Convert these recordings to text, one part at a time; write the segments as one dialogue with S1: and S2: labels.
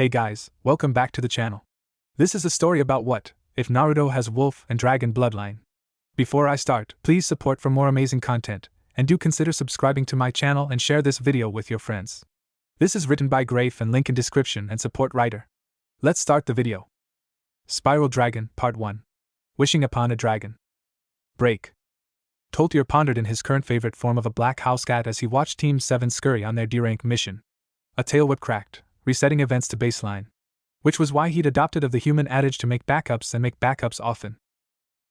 S1: Hey guys, welcome back to the channel. This is a story about what if Naruto has wolf and dragon bloodline. Before I start, please support for more amazing content, and do consider subscribing to my channel and share this video with your friends. This is written by Greyff and link in description and support writer. Let's start the video. Spiral Dragon, Part 1. Wishing upon a Dragon. Break. Toti pondered in his current favorite form of a black house cat as he watched Team 7 scurry on their D-rank mission. A tail whip cracked, resetting events to baseline. Which was why he'd adopted of the human adage to make backups and make backups often.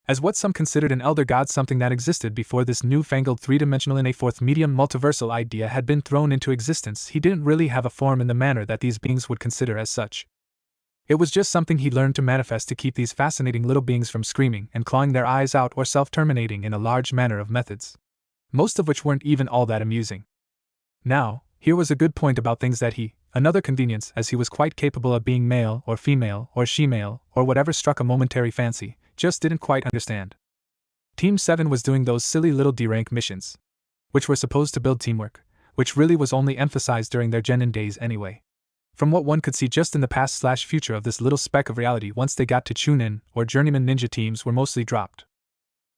S1: As what some considered an elder god, something that existed before this newfangled three-dimensional in a fourth medium multiversal idea had been thrown into existence, he didn't really have a form in the manner that these beings would consider as such. It was just something he learned to manifest to keep these fascinating little beings from screaming and clawing their eyes out or self-terminating in a large manner of methods. Most of which weren't even all that amusing. Now, here was a good point about things that he, another convenience as he was quite capable of being male or female or she-male or whatever struck a momentary fancy, just didn't quite understand. Team 7 was doing those silly little D-rank missions, which were supposed to build teamwork, which really was only emphasized during their genin days anyway. From what one could see just in the past/future of this little speck of reality, once they got to Chunin or journeyman ninja teams were mostly dropped.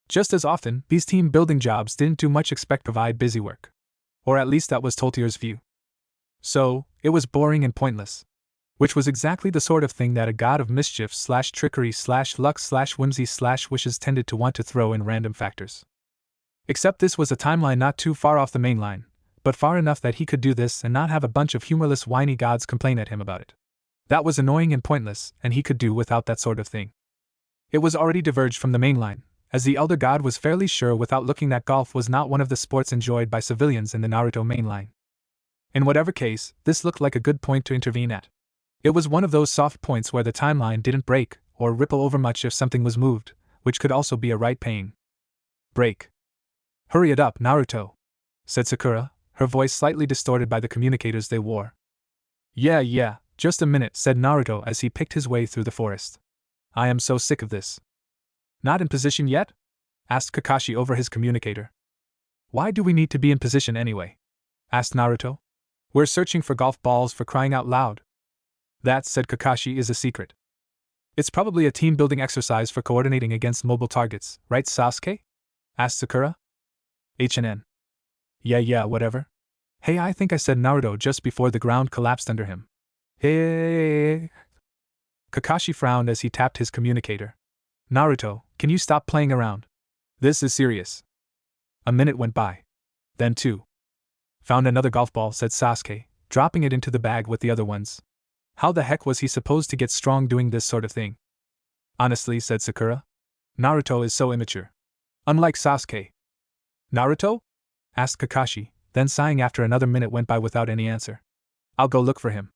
S1: Just as often, these team building jobs didn't do much except provide busy work. Or at least that was Toltier's view. So, it was boring and pointless. Which was exactly the sort of thing that a god of mischief/trickery/luck/whimsy/wishes tended to want to throw in random factors. Except this was a timeline not too far off the main line, but far enough that he could do this and not have a bunch of humorless whiny gods complain at him about it. That was annoying and pointless, and he could do without that sort of thing. It was already diverged from the main line, as the elder god was fairly sure without looking that golf was not one of the sports enjoyed by civilians in the Naruto mainline. In whatever case, this looked like a good point to intervene at. It was one of those soft points where the timeline didn't break or ripple over much if something was moved, which could also be a right pain. Break. Hurry it up, Naruto, said Sakura, her voice slightly distorted by the communicators they wore. Yeah, just a minute, said Naruto as he picked his way through the forest. I am so sick of this. Not in position yet? Asked Kakashi over his communicator. Why do we need to be in position anyway? Asked Naruto. We're searching for golf balls, for crying out loud. That, said Kakashi, is a secret. It's probably a team-building exercise for coordinating against mobile targets, right, Sasuke? Asked Sakura. HNN. Yeah, whatever. Hey, I think I said Naruto just before the ground collapsed under him. Hey. Kakashi frowned as he tapped his communicator. Naruto, can you stop playing around? This is serious. A minute went by. Then 2. Found another golf ball, said Sasuke, dropping it into the bag with the other ones. How the heck was he supposed to get strong doing this sort of thing? Honestly, said Sakura. Naruto is so immature. Unlike Sasuke. Naruto? Asked Kakashi, then sighing after another minute went by without any answer. I'll go look for him.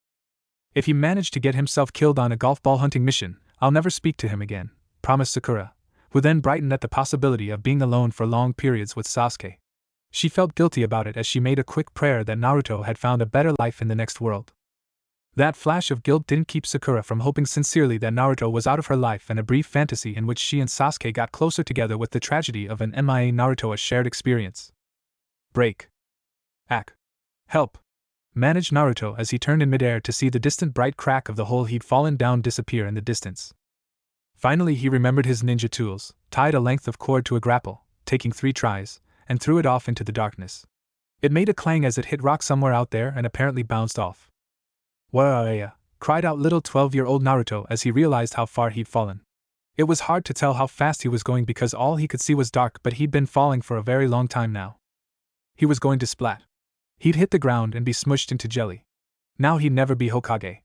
S1: If he managed to get himself killed on a golf ball hunting mission, I'll never speak to him again, promised Sakura, who then brightened at the possibility of being alone for long periods with Sasuke. She felt guilty about it as she made a quick prayer that Naruto had found a better life in the next world. That flash of guilt didn't keep Sakura from hoping sincerely that Naruto was out of her life, and a brief fantasy in which she and Sasuke got closer together with the tragedy of an MIA Naruto a shared experience. Break. Help. Managed Naruto as he turned in midair to see the distant bright crack of the hole he'd fallen down disappear in the distance. Finally he remembered his ninja tools, tied a length of cord to a grapple, taking 3 tries, and threw it off into the darkness. It made a clang as it hit rock somewhere out there and apparently bounced off. Wah! Cried out little 12-year-old Naruto as he realized how far he'd fallen. It was hard to tell how fast he was going because all he could see was dark, but he'd been falling for a very long time now. He was going to splat. He'd hit the ground and be smushed into jelly. Now he'd never be Hokage.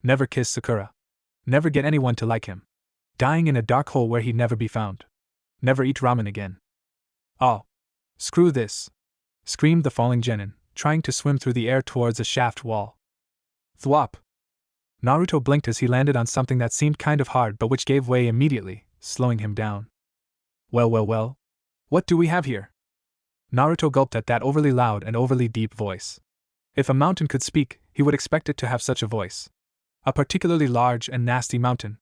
S1: Never kiss Sakura. Never get anyone to like him. Dying in a dark hole where he'd never be found. Never eat ramen again. Oh. Screw this! Screamed the falling genin, trying to swim through the air towards a shaft wall. Thwop! Naruto blinked as he landed on something that seemed kind of hard but which gave way immediately, slowing him down. Well. What do we have here? Naruto gulped at that overly loud and overly deep voice. If a mountain could speak, he would expect it to have such a voice. A particularly large and nasty mountain.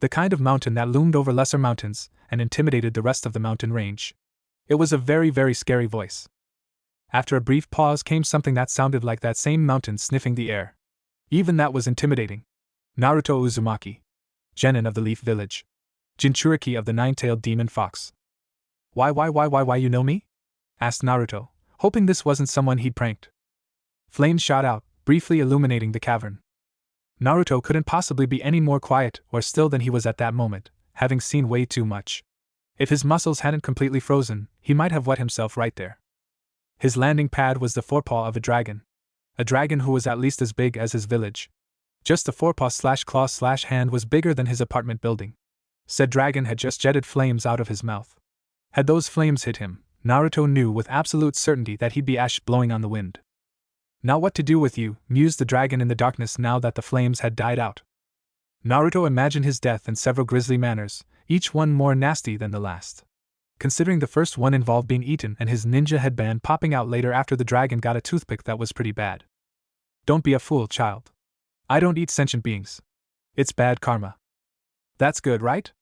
S1: The kind of mountain that loomed over lesser mountains and intimidated the rest of the mountain range. It was a very, very scary voice. After a brief pause came something that sounded like that same mountain sniffing the air. Even that was intimidating. Naruto Uzumaki. Genin of the Leaf Village. Jinchuriki of the Nine-Tailed Demon Fox. Why you know me? Asked Naruto, hoping this wasn't someone he'd pranked. Flames shot out, briefly illuminating the cavern. Naruto couldn't possibly be any more quiet or still than he was at that moment, having seen way too much. If his muscles hadn't completely frozen, he might have wet himself right there. His landing pad was the forepaw of a dragon who was at least as big as his village. Just the forepaw/claw/hand was bigger than his apartment building. Said dragon had just jetted flames out of his mouth. Had those flames hit him, Naruto knew with absolute certainty that he'd be ash blowing on the wind. Now what to do with you, mused the dragon in the darkness now that the flames had died out. Naruto imagined his death in several grisly manners, each one more nasty than the last. Considering the first one involved being eaten and his ninja headband popping out later after the dragon got a toothpick, that was pretty bad. Don't be a fool, child. I don't eat sentient beings. It's bad karma. That's good, right?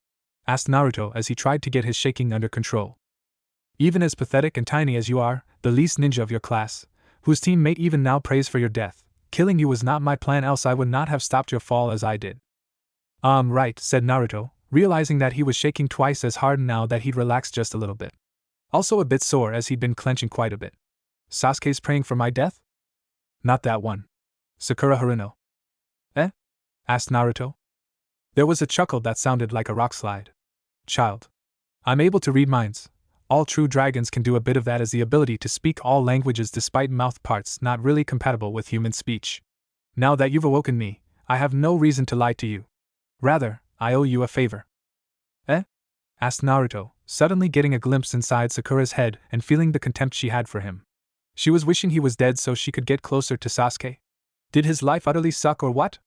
S1: Asked Naruto as he tried to get his shaking under control. Even as pathetic and tiny as you are, the least ninja of your class, whose teammate even now prays for your death, killing you was not my plan, else I would not have stopped your fall as I did. Right, said Naruto, realizing that he was shaking twice as hard now that he'd relaxed just a little bit. Also a bit sore as he'd been clenching quite a bit. Sasuke's praying for my death? Not that one. Sakura Haruno. Eh? Asked Naruto. There was a chuckle that sounded like a rock slide. Child. I'm able to read minds. All true dragons can do a bit of that, as the ability to speak all languages despite mouth parts not really compatible with human speech. Now that you've awoken me, I have no reason to lie to you. Rather, I owe you a favor. Eh? Asked Naruto, suddenly getting a glimpse inside Sakura's head and feeling the contempt she had for him. She was wishing he was dead so she could get closer to Sasuke. Did his life utterly suck or what?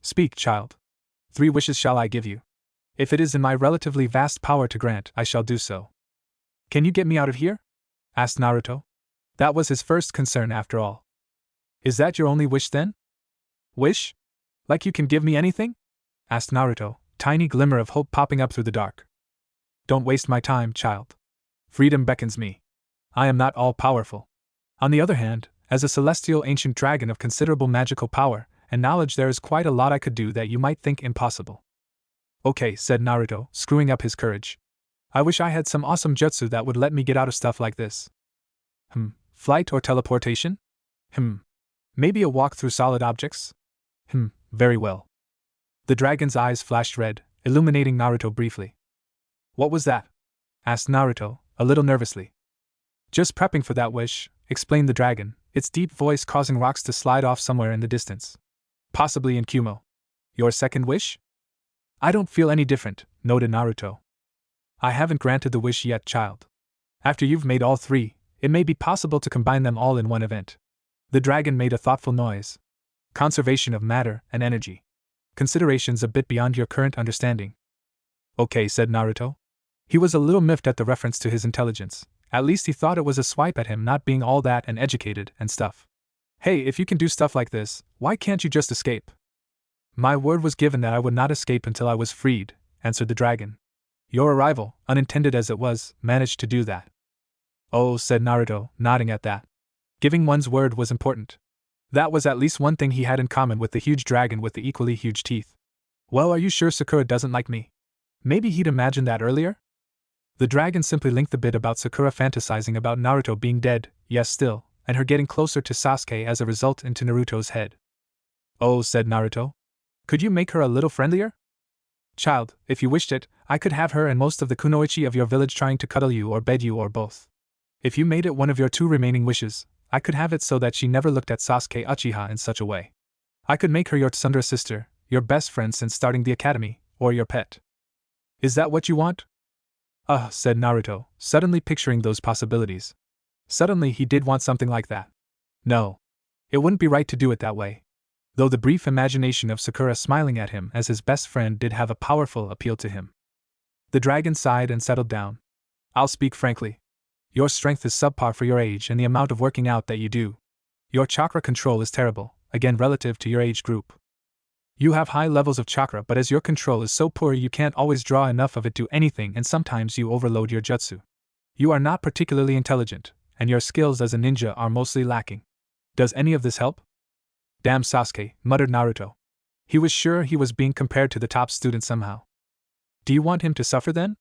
S1: Speak, child. 3 wishes shall I give you. If it is in my relatively vast power to grant, I shall do so. Can you get me out of here? Asked Naruto. That was his first concern after all. Is that your only wish then? Wish? Like you can give me anything? Asked Naruto, tiny glimmer of hope popping up through the dark. Don't waste my time, child. Freedom beckons me. I am not all-powerful. On the other hand, as a celestial ancient dragon of considerable magical power and knowledge, there is quite a lot I could do that you might think impossible. Okay, said Naruto, screwing up his courage. I wish I had some awesome jutsu that would let me get out of stuff like this. Flight or teleportation? Maybe a walk through solid objects? Very well. The dragon's eyes flashed red, illuminating Naruto briefly. What was that? Asked Naruto, a little nervously. Just prepping for that wish, explained the dragon, its deep voice causing rocks to slide off somewhere in the distance. Possibly in Kumo. Your second wish? I don't feel any different, noted Naruto. I haven't granted the wish yet, child. After you've made all 3, it may be possible to combine them all in one event. The dragon made a thoughtful noise. Conservation of matter and energy. Considerations a bit beyond your current understanding. Okay, said Naruto. He was a little miffed at the reference to his intelligence. At least he thought it was a swipe at him not being all that and educated and stuff. Hey, if you can do stuff like this, why can't you just escape? My word was given that I would not escape until I was freed, answered the dragon. Your arrival, unintended as it was, managed to do that. Oh, said Naruto, nodding at that. Giving one's word was important. That was at least one thing he had in common with the huge dragon with the equally huge teeth. Well, are you sure Sakura doesn't like me? Maybe he'd imagined that earlier? The dragon simply linked the bit about Sakura fantasizing about Naruto being dead, yes still, and her getting closer to Sasuke as a result into Naruto's head. Oh, said Naruto. Could you make her a little friendlier? Child, if you wished it, I could have her and most of the kunoichi of your village trying to cuddle you or bed you or both. If you made it one of your 2 remaining wishes, I could have it so that she never looked at Sasuke Uchiha in such a way. I could make her your tsundere sister, your best friend since starting the academy, or your pet. Is that what you want? Said Naruto, suddenly picturing those possibilities. Suddenly he did want something like that. No. It wouldn't be right to do it that way. Though the brief imagination of Sakura smiling at him as his best friend did have a powerful appeal to him. The dragon sighed and settled down. I'll speak frankly. Your strength is subpar for your age and the amount of working out that you do. Your chakra control is terrible, again relative to your age group. You have high levels of chakra, but as your control is so poor you can't always draw enough of it to anything, and sometimes you overload your jutsu. You are not particularly intelligent, and your skills as a ninja are mostly lacking. Does any of this help? Damn Sasuke, muttered Naruto. He was sure he was being compared to the top student somehow. Do you want him to suffer then?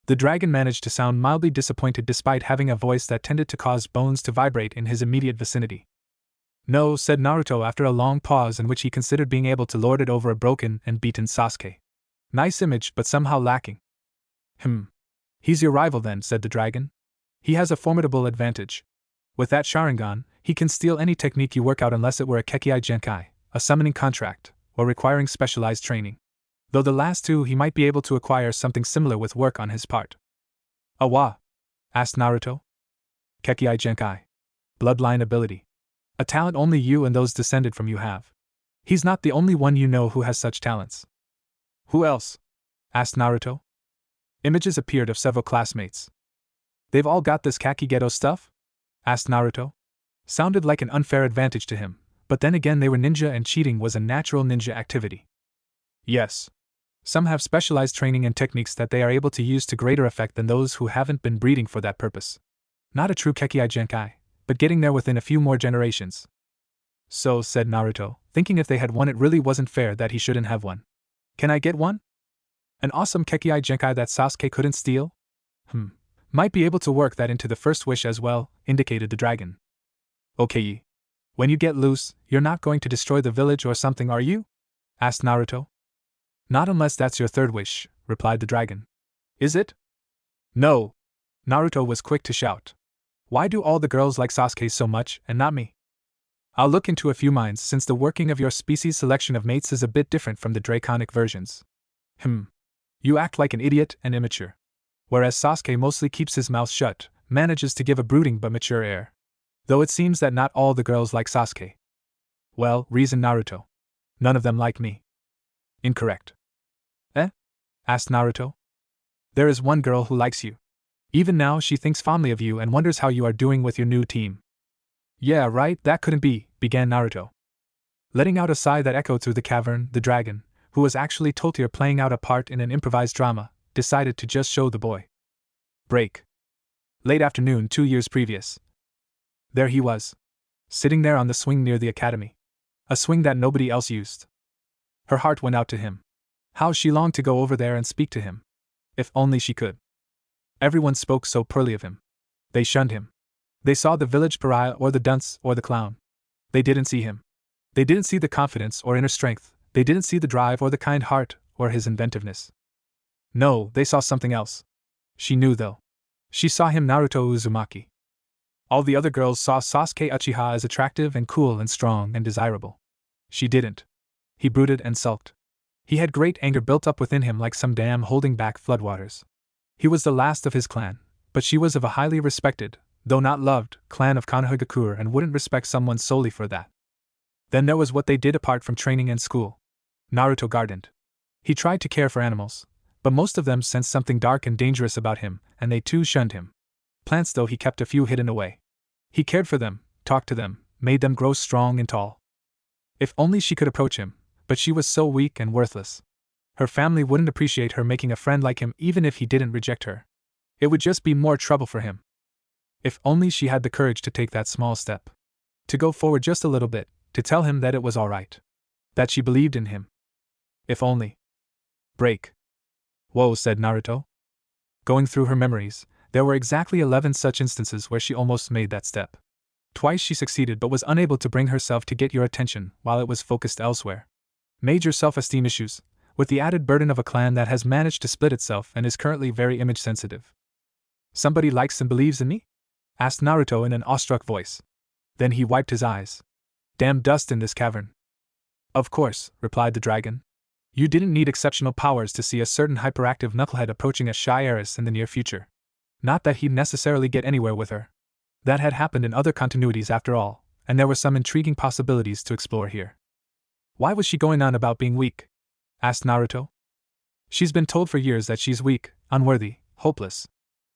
S1: The dragon managed to sound mildly disappointed despite having a voice that tended to cause bones to vibrate in his immediate vicinity. No, said Naruto after a long pause in which he considered being able to lord it over a broken and beaten Sasuke. Nice image, but somehow lacking. He's your rival then, said the dragon. He has a formidable advantage. With that Sharingan, he can steal any technique you work out unless it were a Kekkai Genkai, a summoning contract, or requiring specialized training. Though the last two he might be able to acquire something similar with work on his part. Wa? Asked Naruto. Kekkai Genkai. Bloodline ability. A talent only you and those descended from you have. He's not the only one you know who has such talents. Who else? Asked Naruto. Images appeared of several classmates. They've all got this Kakigeto stuff? Asked Naruto. Sounded like an unfair advantage to him, but then again they were ninja and cheating was a natural ninja activity. Yes. Some have specialized training and techniques that they are able to use to greater effect than those who haven't been breeding for that purpose. Not a true Kekkai Genkai, but getting there within a few more generations. So, said Naruto, thinking if they had one it really wasn't fair that he shouldn't have one. Can I get one? An awesome Kekkai Genkai that Sasuke couldn't steal? Might be able to work that into the first wish as well, indicated the dragon. Okay. When you get loose, you're not going to destroy the village or something, are you? Asked Naruto. Not unless that's your third wish, replied the dragon. Is it? No. Naruto was quick to shout. Why do all the girls like Sasuke so much, and not me? I'll look into a few minds since the working of your species' selection of mates is a bit different from the draconic versions. You act like an idiot and immature. Whereas Sasuke mostly keeps his mouth shut, manages to give a brooding but mature air. Though it seems that not all the girls like Sasuke. Well, reasoned Naruto. None of them like me. Incorrect. Asked Naruto. There is one girl who likes you. Even now she thinks fondly of you and wonders how you are doing with your new team. Yeah, right, that couldn't be, began Naruto. Letting out a sigh that echoed through the cavern, the dragon, who was actually Toti playing out a part in an improvised drama, decided to just show the boy. Break. Late afternoon 2 years previous. There he was. Sitting there on the swing near the academy. A swing that nobody else used. Her heart went out to him. How she longed to go over there and speak to him. If only she could. Everyone spoke so poorly of him. They shunned him. They saw the village pariah or the dunce or the clown. They didn't see him. They didn't see the confidence or inner strength. They didn't see the drive or the kind heart or his inventiveness. No, they saw something else. She knew though. She saw him Naruto Uzumaki. All the other girls saw Sasuke Uchiha as attractive and cool and strong and desirable. She didn't. He brooded and sulked. He had great anger built up within him like some dam holding back floodwaters. He was the last of his clan, but she was of a highly respected, though not loved, clan of Konohagakure and wouldn't respect someone solely for that. Then there was what they did apart from training and school. Naruto gardened. He tried to care for animals, but most of them sensed something dark and dangerous about him, and they too shunned him. Plants though he kept a few hidden away. He cared for them, talked to them, made them grow strong and tall. If only she could approach him, but she was so weak and worthless. Her family wouldn't appreciate her making a friend like him even if he didn't reject her. It would just be more trouble for him. If only she had the courage to take that small step. To go forward just a little bit, to tell him that it was all right. That she believed in him. If only. Break. Whoa, said Naruto. Going through her memories, there were exactly 11 such instances where she almost made that step. Twice she succeeded but was unable to bring herself to get your attention while it was focused elsewhere. Major self-esteem issues, with the added burden of a clan that has managed to split itself and is currently very image-sensitive. Somebody likes and believes in me? Asked Naruto in an awestruck voice. Then he wiped his eyes. Damn dust in this cavern. Of course, replied the dragon. You didn't need exceptional powers to see a certain hyperactive knucklehead approaching a shy heiress in the near future. Not that he'd necessarily get anywhere with her. That had happened in other continuities after all, and there were some intriguing possibilities to explore here. Why was she going on about being weak? Asked Naruto. She's been told for years that she's weak, unworthy, hopeless.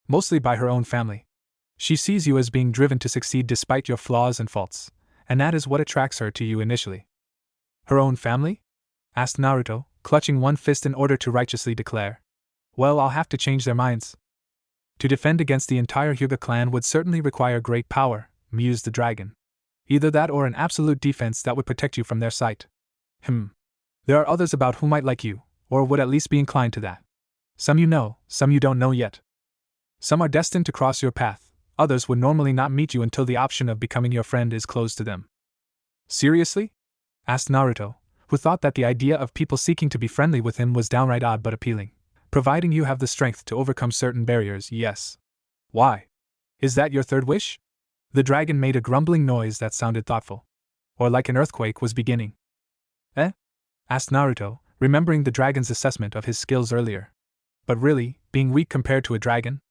S1: Mostly by her own family. She sees you as being driven to succeed despite your flaws and faults, and that is what attracts her to you initially. Her own family? Asked Naruto, clutching one fist in order to righteously declare. Well, I'll have to change their minds. To defend against the entire Hyuga clan would certainly require great power, mused the dragon. Either that or an absolute defense that would protect you from their sight. There are others about who might like you, or would at least be inclined to that. Some you know, some you don't know yet. Some are destined to cross your path, others would normally not meet you until the option of becoming your friend is closed to them. Seriously? Asked Naruto, who thought that the idea of people seeking to be friendly with him was downright odd but appealing. Providing you have the strength to overcome certain barriers, yes. Why? Is that your third wish? The dragon made a grumbling noise that sounded thoughtful. Or like an earthquake was beginning. Eh? Asked Naruto, remembering the dragon's assessment of his skills earlier. But really, being weak compared to a dragon?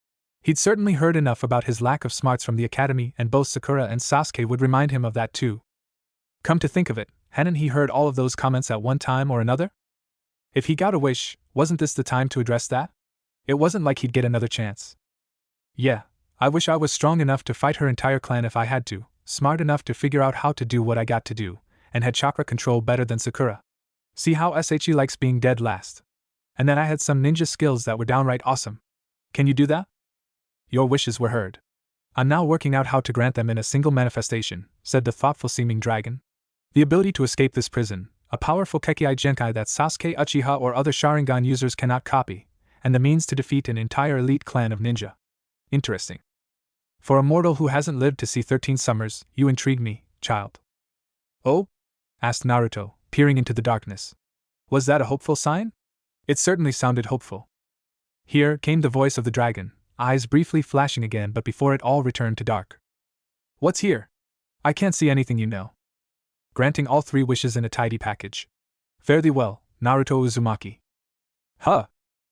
S1: He'd certainly heard enough about his lack of smarts from the academy, and both Sakura and Sasuke would remind him of that too. Come to think of it, hadn't he heard all of those comments at one time or another? If he got a wish, wasn't this the time to address that? It wasn't like he'd get another chance. Yeah, I wish I was strong enough to fight her entire clan if I had to, smart enough to figure out how to do what I got to do, and had chakra control better than Sakura. See how SHE likes being dead last. And then I had some ninja skills that were downright awesome. Can you do that? Your wishes were heard. I'm now working out how to grant them in a single manifestation, said the thoughtful-seeming dragon. The ability to escape this prison, a powerful Kekkei Genkai that Sasuke Uchiha or other Sharingan users cannot copy, and the means to defeat an entire elite clan of ninja. Interesting. For a mortal who hasn't lived to see 13 summers, you intrigue me, child. Oh? Asked Naruto, peering into the darkness. Was that a hopeful sign? It certainly sounded hopeful. Here came the voice of the dragon, eyes briefly flashing again but before it all returned to dark. What's here? I can't see anything, you know. Granting all 3 wishes in a tidy package. Fare thee well, Naruto Uzumaki. Huh.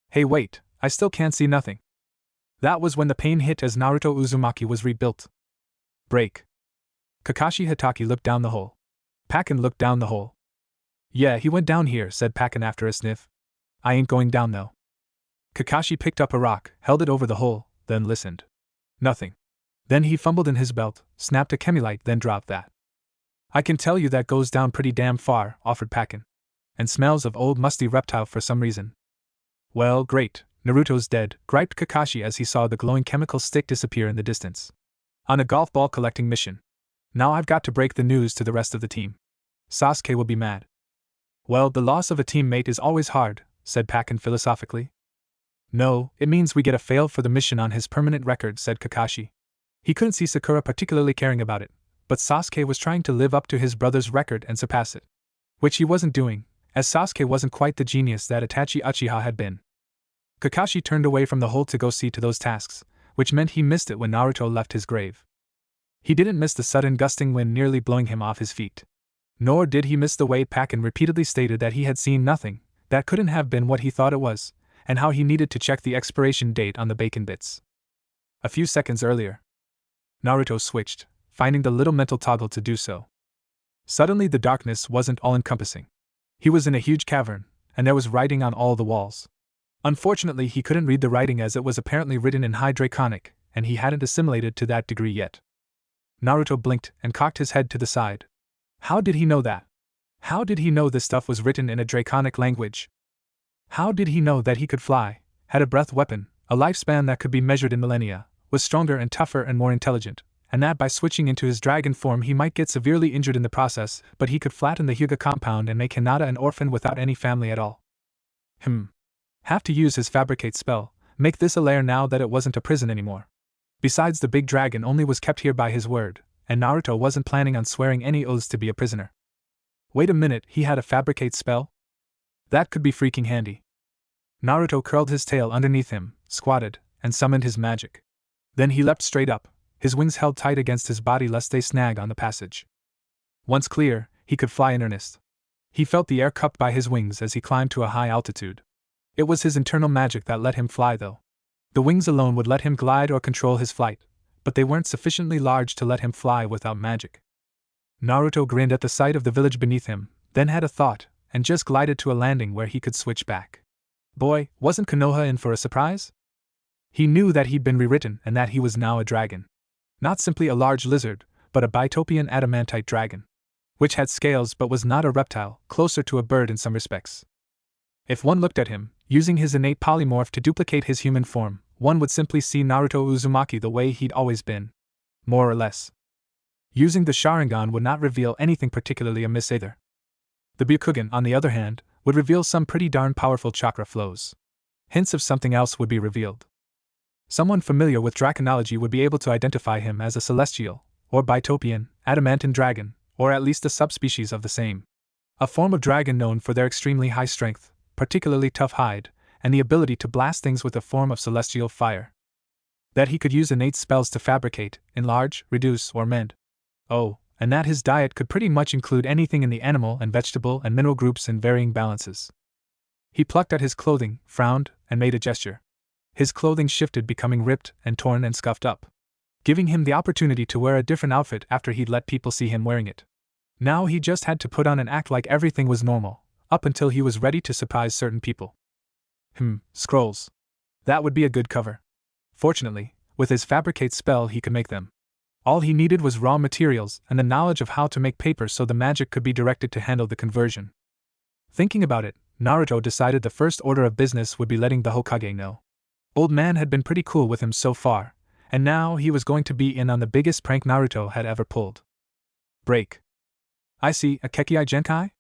S1: Hey wait, I still can't see nothing. That was when the pain hit as Naruto Uzumaki was rebuilt. Break. Kakashi Hatake looked down the hole. Pakken looked down the hole. Yeah, he went down here, said Pakken after a sniff. I ain't going down though. Kakashi picked up a rock, held it over the hole, then listened. Nothing. Then he fumbled in his belt, snapped a chemilite, then dropped that. I can tell you that goes down pretty damn far, offered Pakken. And smells of old musty reptile for some reason. Well, great, Naruto's dead, griped Kakashi as he saw the glowing chemical stick disappear in the distance. On a golf ball collecting mission. Now I've got to break the news to the rest of the team. Sasuke will be mad. Well, the loss of a teammate is always hard, said Pakken philosophically. No, it means we get a fail for the mission on his permanent record, said Kakashi. He couldn't see Sakura particularly caring about it, but Sasuke was trying to live up to his brother's record and surpass it. Which he wasn't doing, as Sasuke wasn't quite the genius that Itachi Uchiha had been. Kakashi turned away from the hole to go see to those tasks, which meant he missed it when Naruto left his grave. He didn't miss the sudden gusting wind nearly blowing him off his feet. Nor did he miss the way Pakken repeatedly stated that he had seen nothing, that couldn't have been what he thought it was, and how he needed to check the expiration date on the bacon bits. A few seconds earlier, Naruto switched, finding the little mental toggle to do so. Suddenly the darkness wasn't all-encompassing. He was in a huge cavern, and there was writing on all the walls. Unfortunately, he couldn't read the writing as it was apparently written in High Draconic, and he hadn't assimilated to that degree yet. Naruto blinked and cocked his head to the side. How did he know that? How did he know this stuff was written in a Draconic language? How did he know that he could fly, had a breath weapon, a lifespan that could be measured in millennia, was stronger and tougher and more intelligent, and that by switching into his dragon form he might get severely injured in the process, but he could flatten the Hyuga compound and make Hinata an orphan without any family at all? Have to use his fabricate spell, make this a lair now that it wasn't a prison anymore. Besides, the big dragon only was kept here by his word, and Naruto wasn't planning on swearing any oaths to be a prisoner. Wait a minute, he had a fabricate spell? That could be freaking handy. Naruto curled his tail underneath him, squatted, and summoned his magic. Then he leapt straight up, his wings held tight against his body lest they snag on the passage. Once clear, he could fly in earnest. He felt the air cupped by his wings as he climbed to a high altitude. It was his internal magic that let him fly, though. The wings alone would let him glide or control his flight, but they weren't sufficiently large to let him fly without magic. Naruto grinned at the sight of the village beneath him, then had a thought, and just glided to a landing where he could switch back. Boy, wasn't Konoha in for a surprise? He knew that he'd been rewritten and that he was now a dragon. Not simply a large lizard, but a bitopian adamantite dragon. Which had scales but was not a reptile, closer to a bird in some respects. If one looked at him, using his innate polymorph to duplicate his human form, one would simply see Naruto Uzumaki the way he'd always been. More or less. Using the Sharingan would not reveal anything particularly amiss either. The Byakugan, on the other hand, would reveal some pretty darn powerful chakra flows. Hints of something else would be revealed. Someone familiar with draconology would be able to identify him as a celestial, or bitopian, adamantine dragon, or at least a subspecies of the same. A form of dragon known for their extremely high strength, particularly tough hide, and the ability to blast things with a form of celestial fire. That he could use innate spells to fabricate, enlarge, reduce, or mend. Oh, and that his diet could pretty much include anything in the animal and vegetable and mineral groups in varying balances. He plucked at his clothing, frowned, and made a gesture. His clothing shifted, becoming ripped and torn and scuffed up, giving him the opportunity to wear a different outfit after he'd let people see him wearing it. Now he just had to put on and act like everything was normal, up until he was ready to surprise certain people. Scrolls. That would be a good cover. Fortunately, with his fabricate spell he could make them. All he needed was raw materials and the knowledge of how to make paper so the magic could be directed to handle the conversion. Thinking about it, Naruto decided the first order of business would be letting the Hokage know. Old man had been pretty cool with him so far, and now he was going to be in on the biggest prank Naruto had ever pulled. Break. I see, a Kekii Genkai?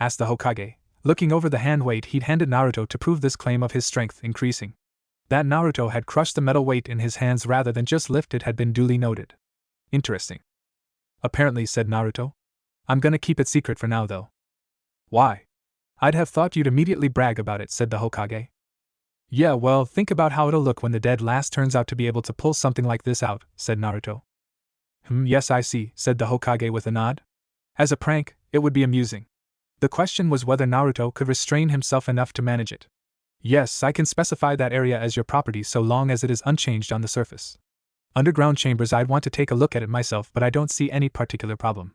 S1: Asked the Hokage, looking over the hand weight he'd handed Naruto to prove this claim of his strength increasing. That Naruto had crushed the metal weight in his hands rather than just lift it had been duly noted. Interesting. Apparently, said Naruto. I'm gonna keep it secret for now though. Why? I'd have thought you'd immediately brag about it, said the Hokage. Yeah, well, think about how it'll look when the dead last turns out to be able to pull something like this out, said Naruto. Yes, I see, said the Hokage with a nod. As a prank, it would be amusing. The question was whether Naruto could restrain himself enough to manage it. Yes, I can specify that area as your property so long as it is unchanged on the surface. Underground chambers, I'd want to take a look at it myself, but I don't see any particular problem.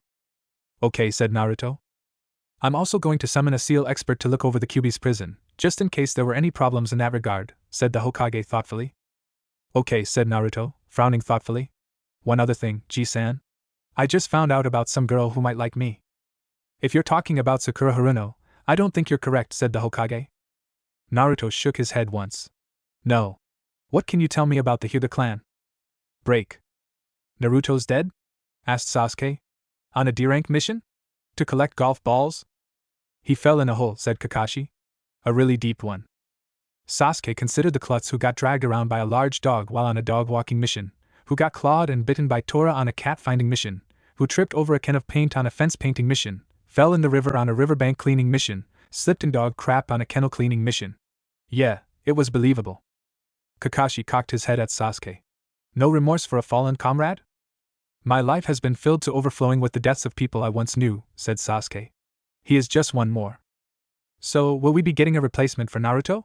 S1: Okay, said Naruto. I'm also going to summon a seal expert to look over the Kyuubi's prison, just in case there were any problems in that regard, said the Hokage thoughtfully. Okay, said Naruto, frowning thoughtfully. One other thing, Ji-san. I just found out about some girl who might like me. If you're talking about Sakura Haruno, I don't think you're correct, said the Hokage. Naruto shook his head once. No. What can you tell me about the Hyuga clan? Break. Naruto's dead? Asked Sasuke. On a D-rank mission? To collect golf balls? He fell in a hole, said Kakashi. A really deep one. Sasuke considered the klutz who got dragged around by a large dog while on a dog-walking mission, who got clawed and bitten by Tora on a cat-finding mission, who tripped over a can of paint on a fence-painting mission, fell in the river on a riverbank cleaning mission, slipped in dog crap on a kennel cleaning mission. Yeah, it was believable. Kakashi cocked his head at Sasuke. No remorse for a fallen comrade? My life has been filled to overflowing with the deaths of people I once knew, said Sasuke. He is just one more. So, will we be getting a replacement for Naruto?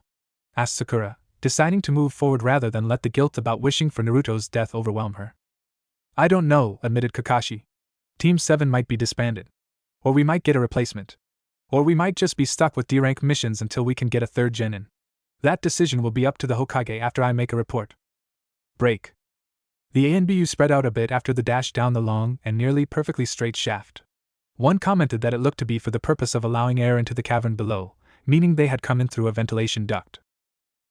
S1: Asked Sakura, deciding to move forward rather than let the guilt about wishing for Naruto's death overwhelm her. I don't know, admitted Kakashi. Team 7 might be disbanded. Or we might get a replacement. Or we might just be stuck with D-rank missions until we can get a third gen in. That decision will be up to the Hokage after I make a report. Break. The ANBU spread out a bit after the dash down the long and nearly perfectly straight shaft. One commented that it looked to be for the purpose of allowing air into the cavern below, meaning they had come in through a ventilation duct.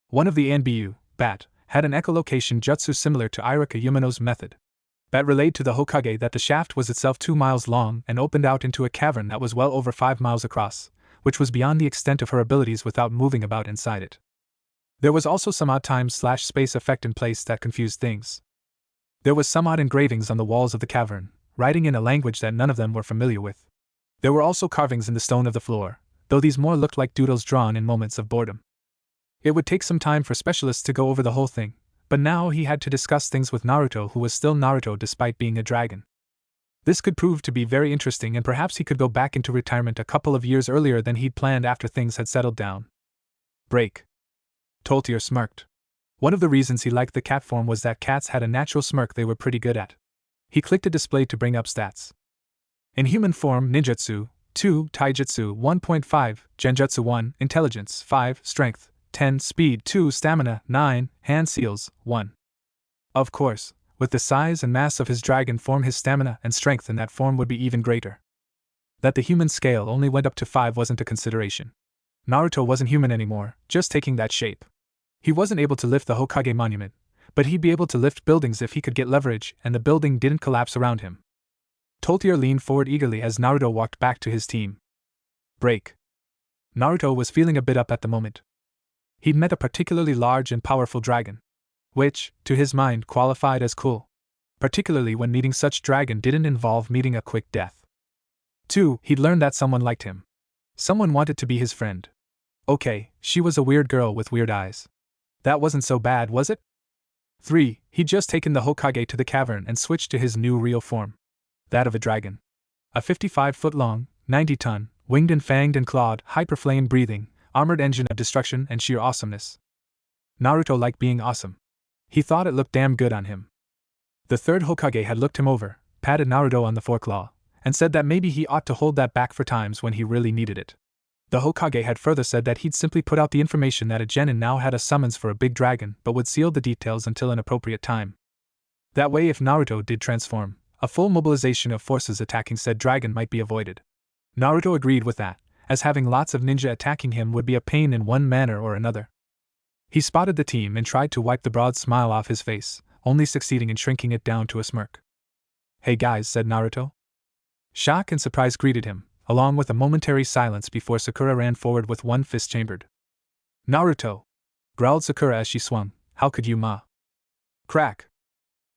S1: One of the ANBU, Bat, had an echolocation jutsu similar to Irika Yumano's method. Bat relayed to the Hokage that the shaft was itself 2 miles long and opened out into a cavern that was well over 5 miles across, which was beyond the extent of her abilities without moving about inside it. There was also some odd time/space effect in place that confused things. There was some odd engravings on the walls of the cavern, writing in a language that none of them were familiar with. There were also carvings in the stone of the floor, though these more looked like doodles drawn in moments of boredom. It would take some time for specialists to go over the whole thing, but now he had to discuss things with Naruto, who was still Naruto despite being a dragon. This could prove to be very interesting, and perhaps he could go back into retirement a couple of years earlier than he'd planned after things had settled down. Break. Toti smirked. One of the reasons he liked the cat form was that cats had a natural smirk they were pretty good at. He clicked a display to bring up stats. In human form, ninjutsu, 2, taijutsu, 1.5, genjutsu 1, intelligence, 5, strength, 10, speed, 2, stamina, 9, hand seals, 1. Of course, with the size and mass of his dragon form, his stamina and strength in that form would be even greater. That the human scale only went up to 5 wasn't a consideration. Naruto wasn't human anymore, just taking that shape. He wasn't able to lift the Hokage monument, but he'd be able to lift buildings if he could get leverage and the building didn't collapse around him. Toti leaned forward eagerly as Naruto walked back to his team. Break. Naruto was feeling a bit up at the moment. He'd met a particularly large and powerful dragon, which, to his mind, qualified as cool, particularly when meeting such dragon didn't involve meeting a quick death. 2. He'd learned that someone liked him. Someone wanted to be his friend. Okay, she was a weird girl with weird eyes. That wasn't so bad, was it? 3. He'd just taken the Hokage to the cavern and switched to his new real form. That of a dragon. A 55-foot-long, 90-ton, winged and fanged and clawed, hyper-flame-breathing, armored engine of destruction and sheer awesomeness. Naruto liked being awesome. He thought it looked damn good on him. The third Hokage had looked him over, patted Naruto on the foreclaw, and said that maybe he ought to hold that back for times when he really needed it. The Hokage had further said that he'd simply put out the information that a genin now had a summons for a big dragon but would seal the details until an appropriate time. That way, if Naruto did transform, a full mobilization of forces attacking said dragon might be avoided. Naruto agreed with that, as having lots of ninja attacking him would be a pain in one manner or another. He spotted the team and tried to wipe the broad smile off his face, only succeeding in shrinking it down to a smirk. "Hey guys," said Naruto. Shock and surprise greeted him, along with a momentary silence before Sakura ran forward with one fist chambered. "Naruto!" growled Sakura as she swung. "How could you, ma?" Crack!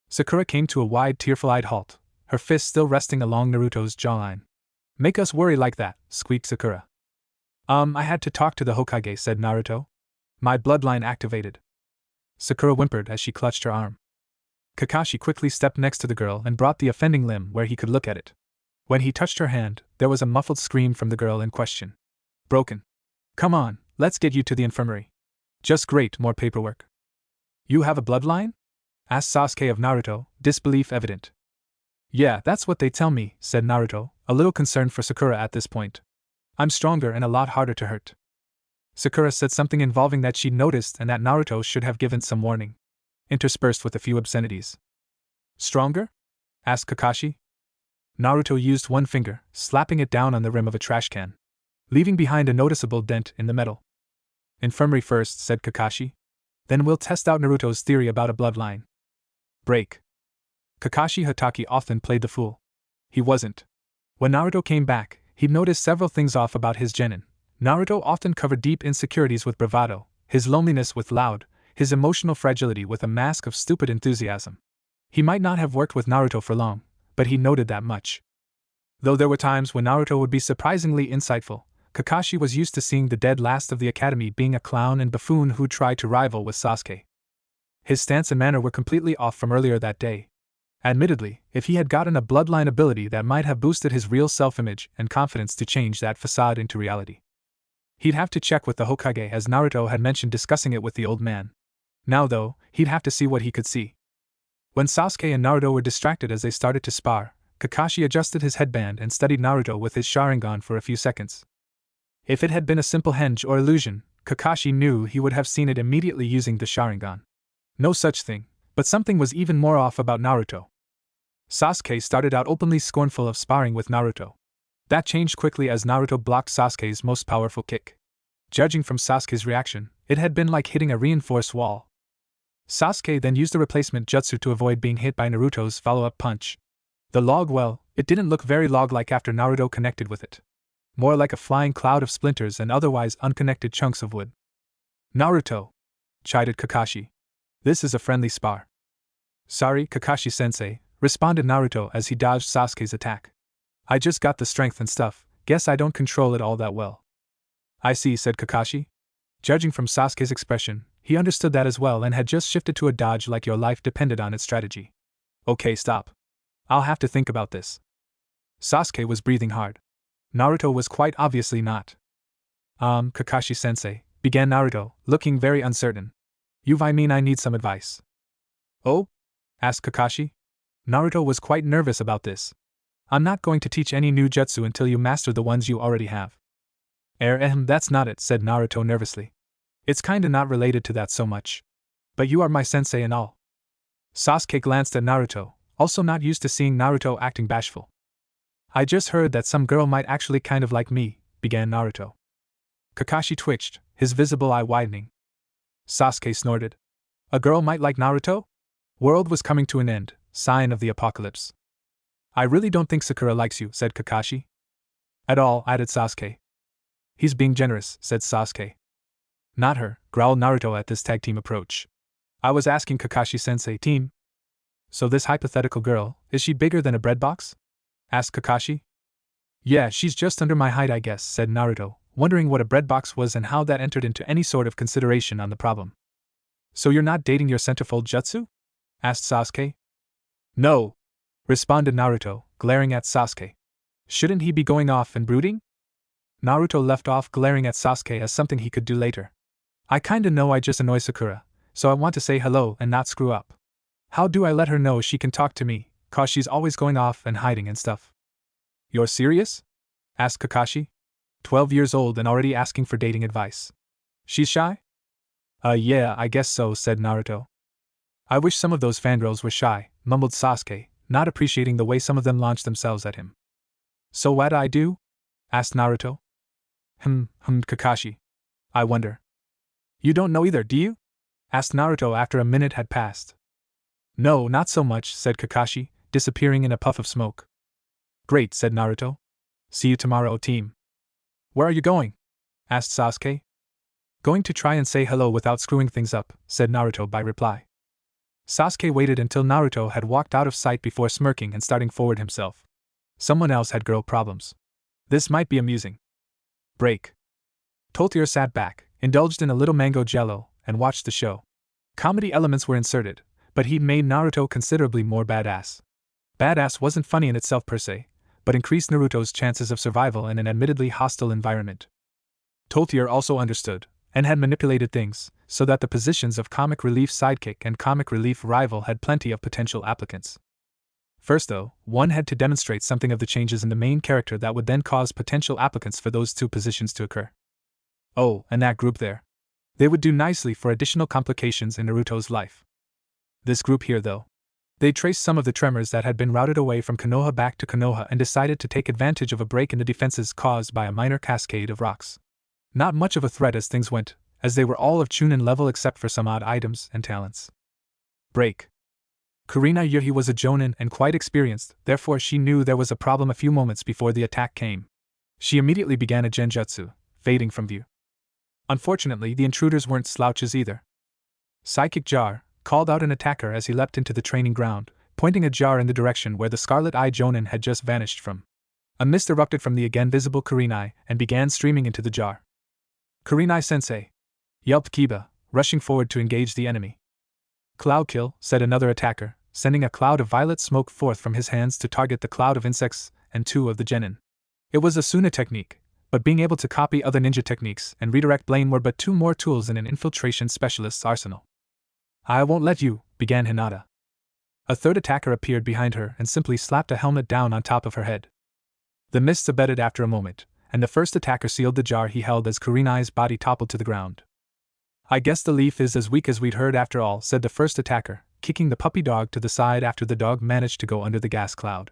S1: Sakura came to a wide, tearful-eyed halt, her fist still resting along Naruto's jawline. "Make us worry like that," squeaked Sakura. I had to talk to the Hokage," said Naruto. "My bloodline activated." Sakura whimpered as she clutched her arm. Kakashi quickly stepped next to the girl and brought the offending limb where he could look at it. When he touched her hand, there was a muffled scream from the girl in question. "Broken. Come on, let's get you to the infirmary." "Just great, more paperwork." "You have a bloodline?" asked Sasuke of Naruto, disbelief evident. "Yeah, that's what they tell me," said Naruto, a little concerned for Sakura at this point. "I'm stronger and a lot harder to hurt." Sakura said something involving that she'd noticed and that Naruto should have given some warning, interspersed with a few obscenities. "Stronger?" asked Kakashi. Naruto used one finger, slapping it down on the rim of a trash can, leaving behind a noticeable dent in the metal. "Infirmary first," said Kakashi. "Then we'll test out Naruto's theory about a bloodline." Break. Kakashi Hatake often played the fool. He wasn't. When Naruto came back, he'd noticed several things off about his genin. Naruto often covered deep insecurities with bravado, his loneliness with loud, his emotional fragility with a mask of stupid enthusiasm. He might not have worked with Naruto for long, but he noted that much. Though there were times when Naruto would be surprisingly insightful, Kakashi was used to seeing the dead last of the academy being a clown and buffoon who tried to rival with Sasuke. His stance and manner were completely off from earlier that day. Admittedly, if he had gotten a bloodline ability that might have boosted his real self-image and confidence to change that facade into reality. He'd have to check with the Hokage as Naruto had mentioned discussing it with the old man. Now though, he'd have to see what he could see. When Sasuke and Naruto were distracted as they started to spar, Kakashi adjusted his headband and studied Naruto with his Sharingan for a few seconds. If it had been a simple henge or illusion, Kakashi knew he would have seen it immediately using the Sharingan. No such thing, but something was even more off about Naruto. Sasuke started out openly scornful of sparring with Naruto. That changed quickly as Naruto blocked Sasuke's most powerful kick. Judging from Sasuke's reaction, it had been like hitting a reinforced wall. Sasuke then used a replacement jutsu to avoid being hit by Naruto's follow-up punch. The log, well, it didn't look very log-like after Naruto connected with it. More like a flying cloud of splinters and otherwise unconnected chunks of wood. "Naruto!" chided Kakashi. "This is a friendly spar." "Sorry, Kakashi-sensei," responded Naruto as he dodged Sasuke's attack. "I just got the strength and stuff, guess I don't control it all that well." "I see," said Kakashi. Judging from Sasuke's expression, he understood that as well and had just shifted to a dodge like your life depended on its strategy. "Okay, stop. I'll have to think about this." Sasuke was breathing hard. Naruto was quite obviously not. Kakashi-sensei, began Naruto, looking very uncertain. I mean I need some advice." "Oh?" asked Kakashi. Naruto was quite nervous about this. "I'm not going to teach any new jutsu until you master the ones you already have." That's not it," said Naruto nervously. "It's kinda not related to that so much. But you are my sensei and all." Sasuke glanced at Naruto, also not used to seeing Naruto acting bashful. "I just heard that some girl might actually kind of like me," began Naruto. Kakashi twitched, his visible eye widening. Sasuke snorted. "A girl might like Naruto?" World was coming to an end, sign of the apocalypse. "I really don't think Sakura likes you," said Kakashi. "At all," added Sasuke. He's being generous, said Sasuke. Not her, growled Naruto at this tag team approach. I was asking Kakashi-sensei, team. So this hypothetical girl, is she bigger than a bread box? Asked Kakashi. Yeah, she's just under my height I guess, said Naruto, wondering what a bread box was and how that entered into any sort of consideration on the problem. So you're not dating your centerfold jutsu? Asked Sasuke. No, responded Naruto, glaring at Sasuke. Shouldn't he be going off and brooding? Naruto left off glaring at Sasuke as something he could do later. I kinda know I just annoy Sakura, so I want to say hello and not screw up. How do I let her know she can talk to me, 'cause she's always going off and hiding and stuff? You're serious? Asked Kakashi. 12 years old and already asking for dating advice. She's shy? Yeah, I guess so, said Naruto. I wish some of those fangirls were shy, mumbled Sasuke, not appreciating the way some of them launched themselves at him. So what I do? Asked Naruto. Hummed Kakashi. I wonder. You don't know either, do you? Asked Naruto after a minute had passed. No, not so much, said Kakashi, disappearing in a puff of smoke. Great, said Naruto. See you tomorrow, team. Where are you going? Asked Sasuke. Going to try and say hello without screwing things up, said Naruto by reply. Sasuke waited until Naruto had walked out of sight before smirking and starting forward himself. Someone else had girl problems. This might be amusing. Break. Toti sat back, indulged in a little mango jello, and watched the show. Comedy elements were inserted, but he made Naruto considerably more badass. Badass wasn't funny in itself per se, but increased Naruto's chances of survival in an admittedly hostile environment. Toti also understood, and had manipulated things, so that the positions of comic relief sidekick and comic relief rival had plenty of potential applicants. First though, one had to demonstrate something of the changes in the main character that would then cause potential applicants for those two positions to occur. Oh, and that group there. They would do nicely for additional complications in Naruto's life. This group here though. They traced some of the tremors that had been routed away from Konoha back to Konoha and decided to take advantage of a break in the defenses caused by a minor cascade of rocks. Not much of a threat as things went, as they were all of Chunin level except for some odd items and talents. Break. Kurina Yuhi was a Jonin and quite experienced, therefore she knew there was a problem a few moments before the attack came. She immediately began a genjutsu, fading from view. Unfortunately, the intruders weren't slouches either. Psychic Jar called out an attacker as he leapt into the training ground, pointing a jar in the direction where the Scarlet Eye Jonin had just vanished from. A mist erupted from the again visible Kurenai and began streaming into the jar. Kurenai-sensei! Yelped Kiba, rushing forward to engage the enemy. Cloud kill, said another attacker, sending a cloud of violet smoke forth from his hands to target the cloud of insects and two of the genin. It was a Suna technique, but being able to copy other ninja techniques and redirect blame were but two more tools in an infiltration specialist's arsenal. I won't let you, began Hinata. A third attacker appeared behind her and simply slapped a helmet down on top of her head. The mists abated after a moment, and the first attacker sealed the jar he held as Kurenai's body toppled to the ground. I guess the leaf is as weak as we'd heard after all, said the first attacker, kicking the puppy dog to the side after the dog managed to go under the gas cloud.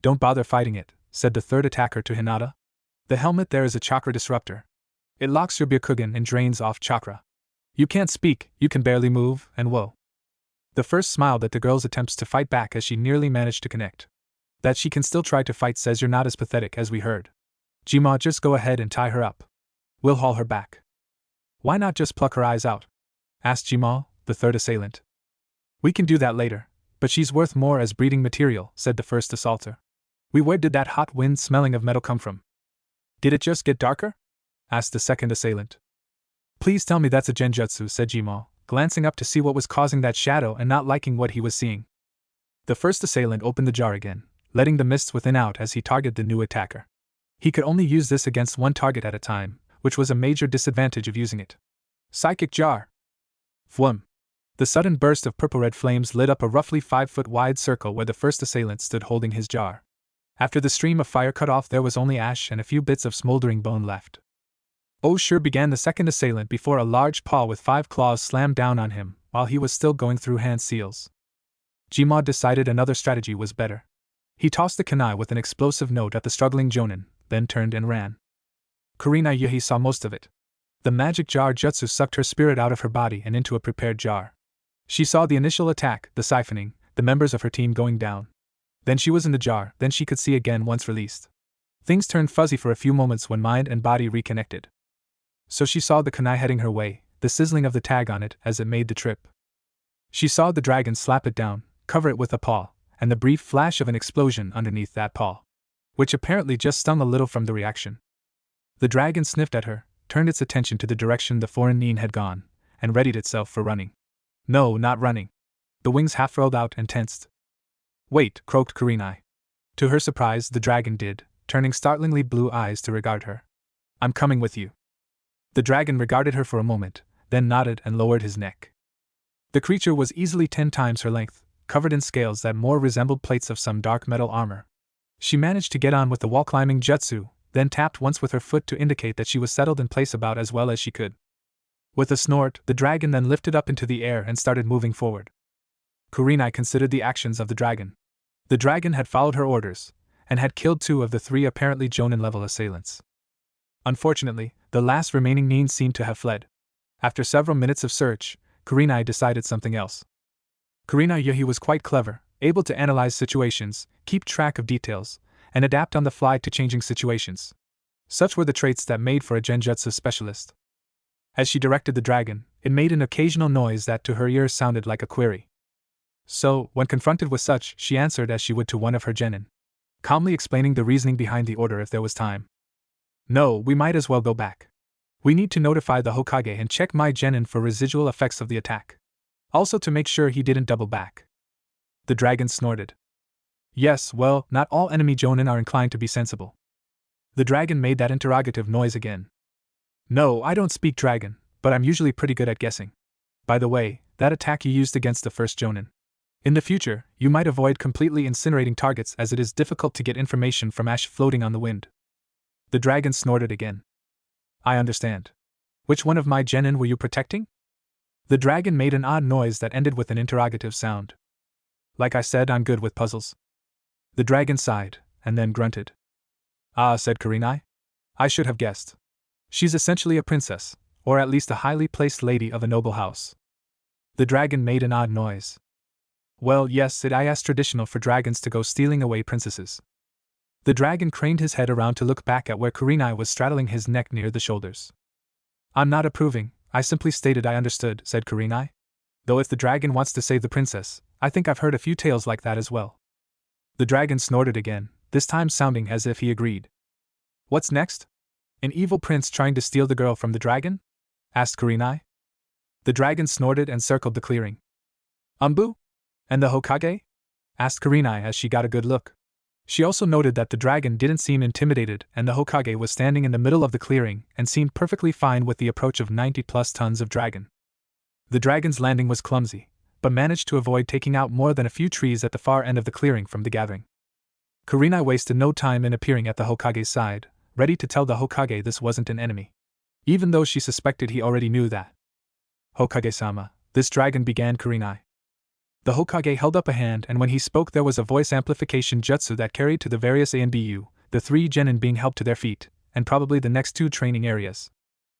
S1: Don't bother fighting it, said the third attacker to Hinata. The helmet there is a chakra disruptor. It locks your Byakugan and drains off chakra. You can't speak, you can barely move, and whoa. The first smiled at the girl's attempts to fight back as she nearly managed to connect. That she can still try to fight says you're not as pathetic as we heard. Jima, just go ahead and tie her up. We'll haul her back. Why not just pluck her eyes out? Asked Jima, the third assailant. We can do that later, but she's worth more as breeding material, said the first assaulter. Where did that hot wind smelling of metal come from? Did it just get darker? Asked the second assailant. Please tell me that's a genjutsu, said Jima, glancing up to see what was causing that shadow and not liking what he was seeing. The first assailant opened the jar again, letting the mists within out as he targeted the new attacker. He could only use this against one target at a time, which was a major disadvantage of using it. Psychic Jar! Fwum! The sudden burst of purple-red flames lit up a roughly 5-foot wide circle where the first assailant stood holding his jar. After the stream of fire cut off, there was only ash and a few bits of smoldering bone left. Oh sure, began the second assailant before a large paw with 5 claws slammed down on him while he was still going through hand seals. Jima decided another strategy was better. He tossed the kunai with an explosive note at the struggling Jonin, then turned and ran. Kurina Yuhi saw most of it. The magic jar jutsu sucked her spirit out of her body and into a prepared jar. She saw the initial attack, the siphoning, the members of her team going down. Then she was in the jar, then she could see again once released. Things turned fuzzy for a few moments when mind and body reconnected. So she saw the kunai heading her way, the sizzling of the tag on it as it made the trip. She saw the dragon slap it down, cover it with a paw, and the brief flash of an explosion underneath that paw, which apparently just stung a little from the reaction. The dragon sniffed at her, turned its attention to the direction the foreign Nin had gone, and readied itself for running. No, not running. The wings half rolled out and tensed. Wait, croaked Kurenai. To her surprise, the dragon did, turning startlingly blue eyes to regard her. I'm coming with you. The dragon regarded her for a moment, then nodded and lowered his neck. The creature was easily 10 times her length, covered in scales that more resembled plates of some dark metal armor. She managed to get on with the wall-climbing jutsu, then tapped once with her foot to indicate that she was settled in place about as well as she could. With a snort, the dragon then lifted up into the air and started moving forward. Kurenai considered the actions of the dragon. The dragon had followed her orders, and had killed 2 of the 3 apparently Jonin-level assailants. Unfortunately, the last remaining Nin seemed to have fled. After several minutes of search, Kurenai decided something else. Kurenai Yuhi was quite clever, able to analyze situations, keep track of details, and adapt on the fly to changing situations. Such were the traits that made for a genjutsu specialist. As she directed the dragon, it made an occasional noise that to her ears sounded like a query. So, when confronted with such, she answered as she would to one of her genin, calmly explaining the reasoning behind the order if there was time. No, we might as well go back. We need to notify the Hokage and check my genin for residual effects of the attack. Also to make sure he didn't double back. The dragon snorted. Yes, well, not all enemy jonin are inclined to be sensible. The dragon made that interrogative noise again. No, I don't speak dragon, but I'm usually pretty good at guessing. By the way, that attack you used against the first jonin. In the future, you might avoid completely incinerating targets as it is difficult to get information from ash floating on the wind. The dragon snorted again. I understand. Which one of my genin were you protecting? The dragon made an odd noise that ended with an interrogative sound. Like I said, I'm good with puzzles. The dragon sighed, and then grunted. Ah, said Kurenai. I should have guessed. She's essentially a princess, or at least a highly placed lady of a noble house. The dragon made an odd noise. Well, yes, is traditional for dragons to go stealing away princesses. The dragon craned his head around to look back at where Kurenai was straddling his neck near the shoulders. I'm not approving, I simply stated I understood, said Kurenai. Though if the dragon wants to save the princess, I think I've heard a few tales like that as well. The dragon snorted again, this time sounding as if he agreed. What's next? An evil prince trying to steal the girl from the dragon? Asked Kurenai. The dragon snorted and circled the clearing. Umbu? And the Hokage? Asked Kurenai as she got a good look. She also noted that the dragon didn't seem intimidated and the Hokage was standing in the middle of the clearing and seemed perfectly fine with the approach of 90+ tons of dragon. The dragon's landing was clumsy, but managed to avoid taking out more than a few trees at the far end of the clearing from the gathering. Kurenai wasted no time in appearing at the Hokage's side, ready to tell the Hokage this wasn't an enemy. Even though she suspected he already knew that. Hokage-sama, this dragon, began Kurenai. The Hokage held up a hand and when he spoke there was a voice amplification jutsu that carried to the various ANBU, the 3 genin being helped to their feet, and probably the next 2 training areas.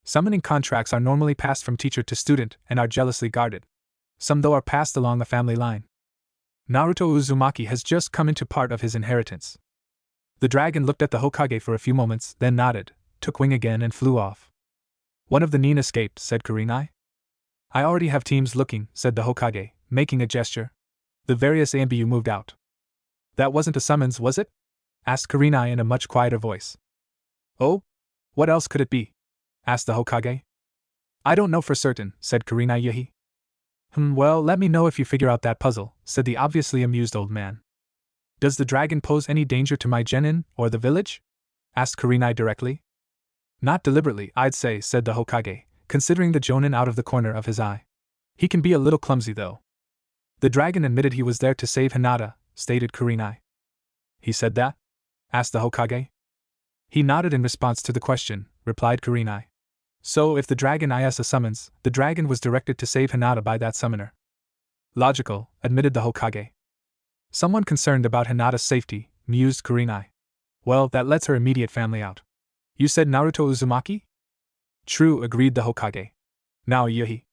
S1: Summoning contracts are normally passed from teacher to student and are jealously guarded. Some though are passed along a family line. Naruto Uzumaki has just come into part of his inheritance. The dragon looked at the Hokage for a few moments, then nodded, took wing again and flew off. One of the Nin escaped, said Kurenai. I already have teams looking, said the Hokage, making a gesture. The various ANBU moved out. That wasn't a summons, was it? Asked Kurenai in a much quieter voice. Oh? What else could it be? Asked the Hokage. I don't know for certain, said Kurenai Yuhi. Well, let me know if you figure out that puzzle, said the obviously amused old man. Does the dragon pose any danger to my genin, or the village? Asked Kurenai directly. Not deliberately, I'd say, said the Hokage, considering the jonin out of the corner of his eye. He can be a little clumsy though. The dragon admitted he was there to save Hinata, stated Kurenai. He said that? Asked the Hokage. He nodded in response to the question, replied Kurenai. So if the dragon is a summons, the dragon was directed to save Hinata by that summoner. Logical, admitted the Hokage. Someone concerned about Hinata's safety, mused Kurenai. Well, that lets her immediate family out. You said Naruto Uzumaki? True, agreed the Hokage. Now Yuhi.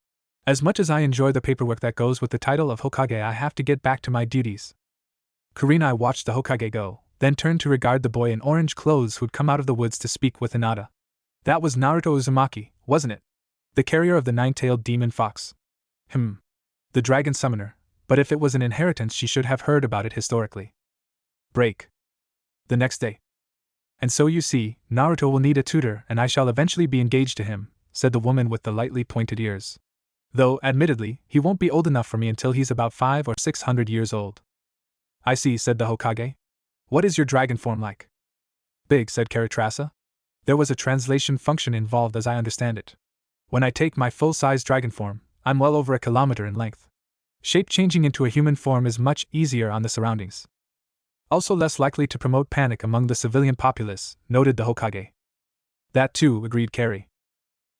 S1: As much as I enjoy the paperwork that goes with the title of Hokage, I have to get back to my duties. Kurenai watched the Hokage go, then turned to regard the boy in orange clothes who'd come out of the woods to speak with Hinata. That was Naruto Uzumaki, wasn't it? The carrier of the nine-tailed demon fox. The dragon summoner, but if it was an inheritance she should have heard about it historically. Break. The next day. And so you see, Naruto will need a tutor and I shall eventually be engaged to him, said the woman with the lightly pointed ears. Though, admittedly, he won't be old enough for me until he's about 500 or 600 years old. I see, said the Hokage. What is your dragon form like? Big, said Karatrasa. There was a translation function involved as I understand it. When I take my full-size dragon form, I'm well over 1 kilometer in length. Shape changing into a human form is much easier on the surroundings. Also less likely to promote panic among the civilian populace, noted the Hokage. That too, agreed Carrie.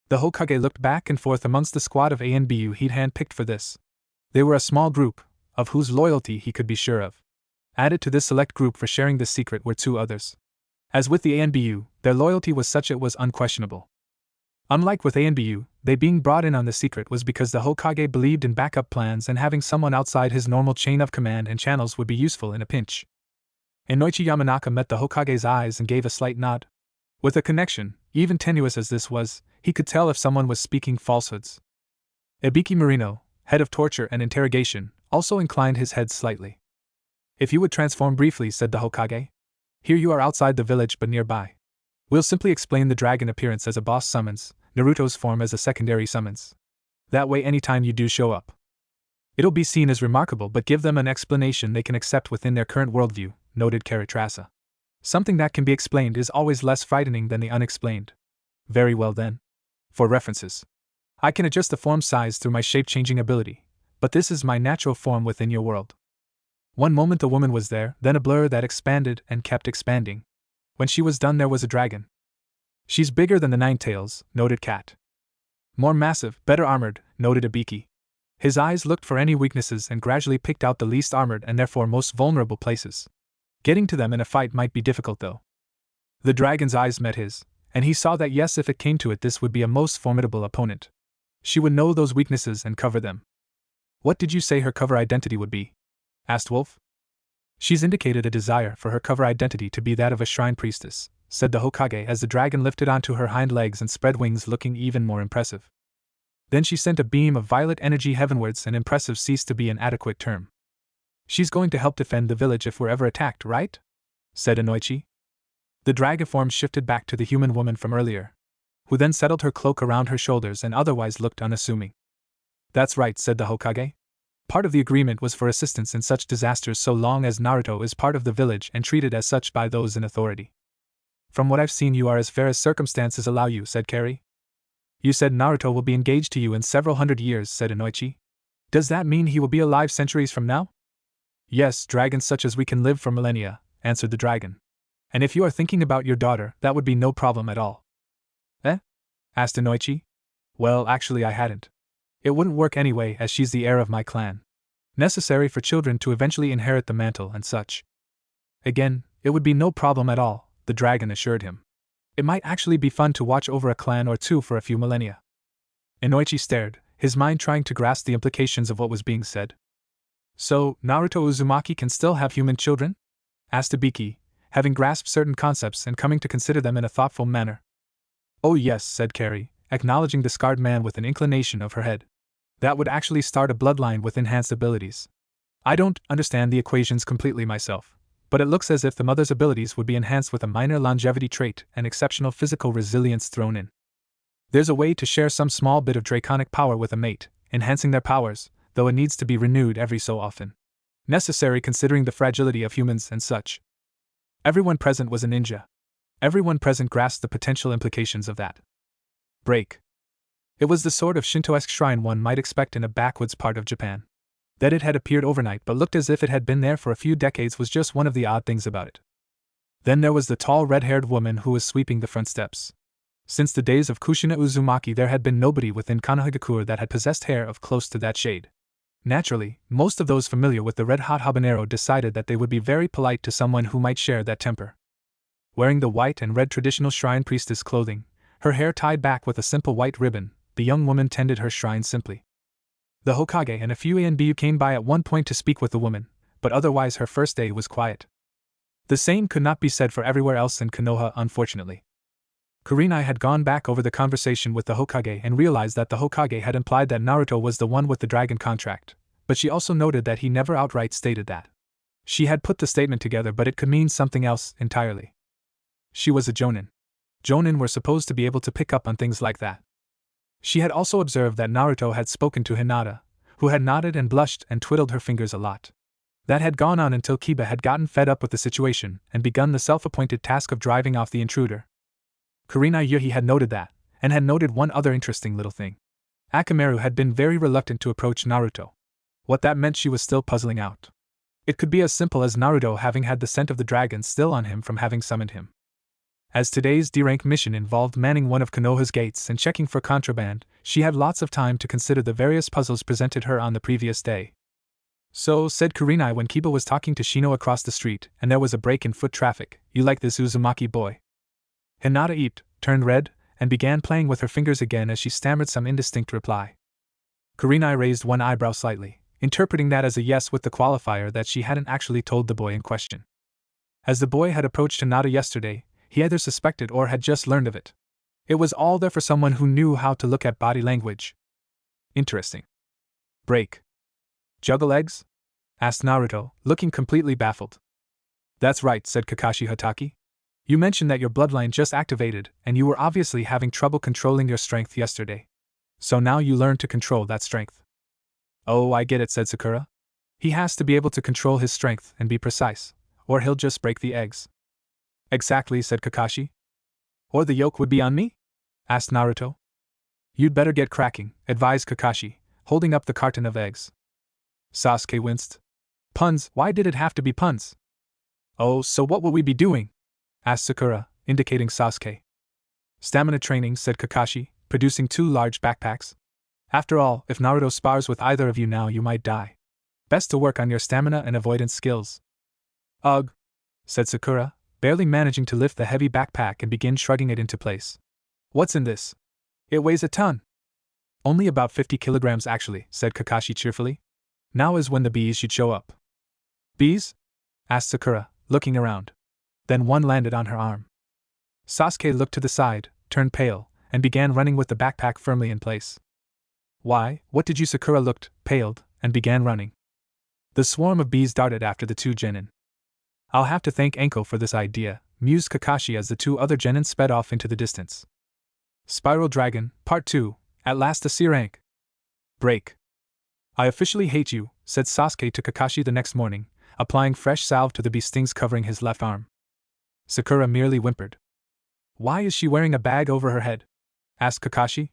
S1: The Hokage looked back and forth amongst the squad of A and BU he'd handpicked for this. They were a small group, of whose loyalty he could be sure of. Added to this select group for sharing this secret were 2 others. As with the A and BU, their loyalty was such it was unquestionable. Unlike with A and BU, they being brought in on the secret was because the Hokage believed in backup plans and having someone outside his normal chain of command and channels would be useful in a pinch. Inoichi Yamanaka met the Hokage's eyes and gave a slight nod. With a connection, even tenuous as this was, he could tell if someone was speaking falsehoods. Ibiki Marino, head of torture and interrogation, also inclined his head slightly. If you would transform briefly, said the Hokage. Here you are outside the village but nearby. We'll simply explain the dragon appearance as a boss summons, Naruto's form as a secondary summons. That way anytime you do show up, it'll be seen as remarkable but give them an explanation they can accept within their current worldview, noted Karatrasa. Something that can be explained is always less frightening than the unexplained. Very well then. For references. I can adjust the form size through my shape-changing ability, but this is my natural form within your world. One moment the woman was there, then a blur that expanded and kept expanding. When she was done there was a dragon. She's bigger than the 9 tails, noted Cat. More massive, better armored, noted Ibiki. His eyes looked for any weaknesses and gradually picked out the least armored and therefore most vulnerable places. Getting to them in a fight might be difficult though. The dragon's eyes met his, and he saw that yes, if it came to it, this would be a most formidable opponent. She would know those weaknesses and cover them. What did you say her cover identity would be? Asked Wolf. She's indicated a desire for her cover identity to be that of a shrine priestess, said the Hokage as the dragon lifted onto her hind legs and spread wings looking even more impressive. Then she sent a beam of violet energy heavenwards and impressive ceased to be an adequate term. She's going to help defend the village if we're ever attacked, right? Said Inoichi. The dragon form shifted back to the human woman from earlier, who then settled her cloak around her shoulders and otherwise looked unassuming. That's right, said the Hokage. Part of the agreement was for assistance in such disasters so long as Naruto is part of the village and treated as such by those in authority. From what I've seen you are as fair as circumstances allow you, said Carrie. You said Naruto will be engaged to you in several hundred years, said Inoichi. Does that mean he will be alive centuries from now? Yes, dragons such as we can live for millennia, answered the dragon. And if you are thinking about your daughter, that would be no problem at all. Eh? Asked Inoichi. Well, actually I hadn't. It wouldn't work anyway as she's the heir of my clan. Necessary for children to eventually inherit the mantle and such. Again, it would be no problem at all, the dragon assured him. It might actually be fun to watch over a clan or two for a few millennia. Inoichi stared, his mind trying to grasp the implications of what was being said. So, Naruto Uzumaki can still have human children? Asked Ibiki, having grasped certain concepts and coming to consider them in a thoughtful manner. Oh yes, said Carrie, acknowledging the scarred man with an inclination of her head. That would actually start a bloodline with enhanced abilities. I don't understand the equations completely myself, but it looks as if the mother's abilities would be enhanced with a minor longevity trait and exceptional physical resilience thrown in. There's a way to share some small bit of draconic power with a mate, enhancing their powers, though it needs to be renewed every so often. Necessary considering the fragility of humans and such. Everyone present was a ninja. Everyone present grasped the potential implications of that. Break. It was the sort of Shintoesque shrine one might expect in a backwoods part of Japan. That it had appeared overnight but looked as if it had been there for a few decades was just one of the odd things about it. Then there was the tall red-haired woman who was sweeping the front steps. Since the days of Kushina Uzumaki there had been nobody within Konohagakure that had possessed hair of close to that shade. Naturally, most of those familiar with the red-hot habanero decided that they would be very polite to someone who might share that temper. Wearing the white and red traditional shrine priestess clothing, her hair tied back with a simple white ribbon, the young woman tended her shrine simply. The Hokage and a few ANBU came by at one point to speak with the woman, but otherwise her first day was quiet. The same could not be said for everywhere else in Konoha, unfortunately. Kurenai had gone back over the conversation with the Hokage and realized that the Hokage had implied that Naruto was the one with the dragon contract, but she also noted that he never outright stated that. She had put the statement together, but it could mean something else entirely. She was a jonin. Jonin were supposed to be able to pick up on things like that. She had also observed that Naruto had spoken to Hinata, who had nodded and blushed and twiddled her fingers a lot. That had gone on until Kiba had gotten fed up with the situation and begun the self-appointed task of driving off the intruder. Kurenai Yuhi had noted that, and had noted one other interesting little thing. Akamaru had been very reluctant to approach Naruto. What that meant she was still puzzling out. It could be as simple as Naruto having had the scent of the dragon still on him from having summoned him. As today's D-rank mission involved manning one of Konoha's gates and checking for contraband, she had lots of time to consider the various puzzles presented her on the previous day. So, said Kurenai when Kiba was talking to Shino across the street and there was a break in foot traffic, "You like this Uzumaki boy?" Hinata eeped, turned red, and began playing with her fingers again as she stammered some indistinct reply. Kurenai raised one eyebrow slightly, interpreting that as a yes with the qualifier that she hadn't actually told the boy in question. As the boy had approached Hinata yesterday, he either suspected or had just learned of it. It was all there for someone who knew how to look at body language. Interesting. Break. Juggle eggs? Asked Naruto, looking completely baffled. That's right, said Kakashi Hatake. You mentioned that your bloodline just activated, and you were obviously having trouble controlling your strength yesterday. So now you learn to control that strength. Oh, I get it, said Sakura. He has to be able to control his strength and be precise, or he'll just break the eggs. Exactly, said Kakashi. Or the yolk would be on me? Asked Naruto. You'd better get cracking, advised Kakashi, holding up the carton of eggs. Sasuke winced. Puns, why did it have to be puns? Oh, so what will we be doing? Asked Sakura, indicating Sasuke. Stamina training, said Kakashi, producing 2 large backpacks. After all, if Naruto spars with either of you now, you might die. Best to work on your stamina and avoidance skills. Ugh, said Sakura, barely managing to lift the heavy backpack and begin shrugging it into place. What's in this? It weighs a ton. Only about 50 kilograms actually, said Kakashi cheerfully. Now is when the bees should show up. Bees? Asked Sakura, looking around. Then one landed on her arm. Sasuke looked to the side, turned pale, and began running with the backpack firmly in place. Why, what did you? Sakura looked, paled, and began running. The swarm of bees darted after the 2 genin. I'll have to thank Anko for this idea, mused Kakashi as the 2 other genin sped off into the distance. Spiral Dragon, Part 2, at last a C rank. Break. I officially hate you, said Sasuke to Kakashi the next morning, applying fresh salve to the bee stings covering his left arm. Sakura merely whimpered. Why is she wearing a bag over her head? Asked Kakashi.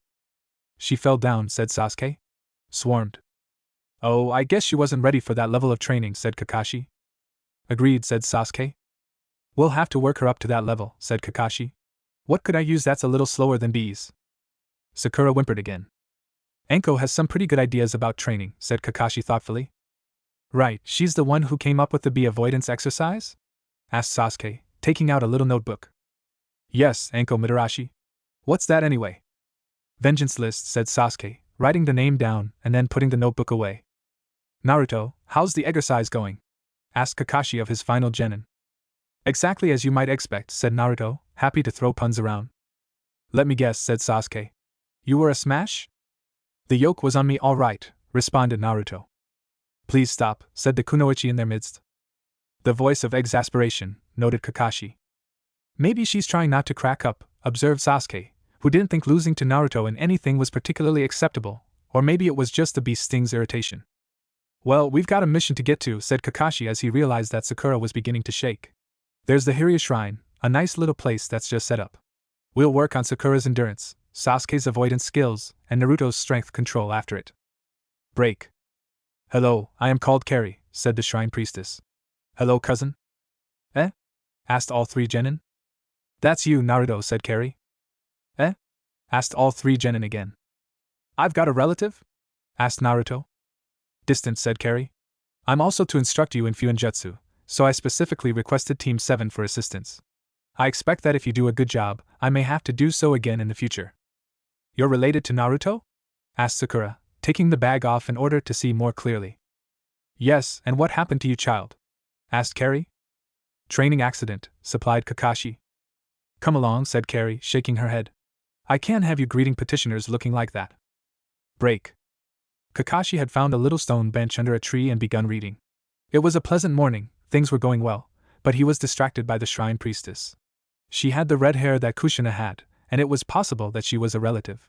S1: She fell down, said Sasuke. Swarmed. Oh, I guess she wasn't ready for that level of training, said Kakashi. Agreed, said Sasuke. We'll have to work her up to that level, said Kakashi. What could I use that's a little slower than bees? Sakura whimpered again. Anko has some pretty good ideas about training, said Kakashi thoughtfully. Right, she's the one who came up with the bee avoidance exercise? Asked Sasuke, taking out a little notebook. Yes, Anko Mitarashi. What's that anyway? Vengeance list, said Sasuke, writing the name down and then putting the notebook away. Naruto, how's the exercise going? Asked Kakashi of his final genin. Exactly as you might expect, said Naruto, happy to throw puns around. Let me guess, said Sasuke. You were a smash? The yoke was on me all right, responded Naruto. Please stop, said the kunoichi in their midst. The voice of exasperation, noted Kakashi. Maybe she's trying not to crack up, observed Sasuke, who didn't think losing to Naruto in anything was particularly acceptable, or maybe it was just the bee sting's irritation. Well, we've got a mission to get to, said Kakashi as he realized that Sakura was beginning to shake. There's the Hiryu Shrine, a nice little place that's just set up. We'll work on Sakura's endurance, Sasuke's avoidance skills, and Naruto's strength control after it. Break. Hello, I am called Carrie, said the shrine priestess. Hello, cousin? Eh? Asked all 3 genin. That's you, Naruto, said Carrie. Eh? Asked all 3 genin again. I've got a relative? Asked Naruto. Distant, said Carrie. I'm also to instruct you in Fuinjutsu, so I specifically requested Team 7 for assistance. I expect that if you do a good job, I may have to do so again in the future. You're related to Naruto? Asked Sakura, taking the bag off in order to see more clearly. Yes, and what happened to you, child? Asked Carrie. Training accident, supplied Kakashi. Come along, said Carrie, shaking her head. I can't have you greeting petitioners looking like that. Break. Kakashi had found a little stone bench under a tree and begun reading. It was a pleasant morning, things were going well, but he was distracted by the shrine priestess. She had the red hair that Kushina had, and it was possible that she was a relative.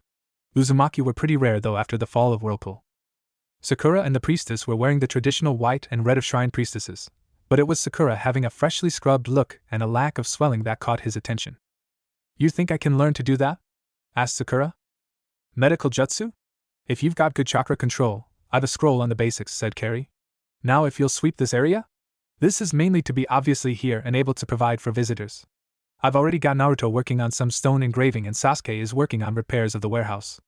S1: Uzumaki were pretty rare though after the fall of Whirlpool. Sakura and the priestess were wearing the traditional white and red of shrine priestesses, but it was Sakura having a freshly scrubbed look and a lack of swelling that caught his attention. You think I can learn to do that? Asked Sakura. Medical jutsu? If you've got good chakra control, I've a scroll on the basics, said Carrie. Now if you'll sweep this area? This is mainly to be obviously here and able to provide for visitors. I've already got Naruto working on some stone engraving and Sasuke is working on repairs of the warehouse.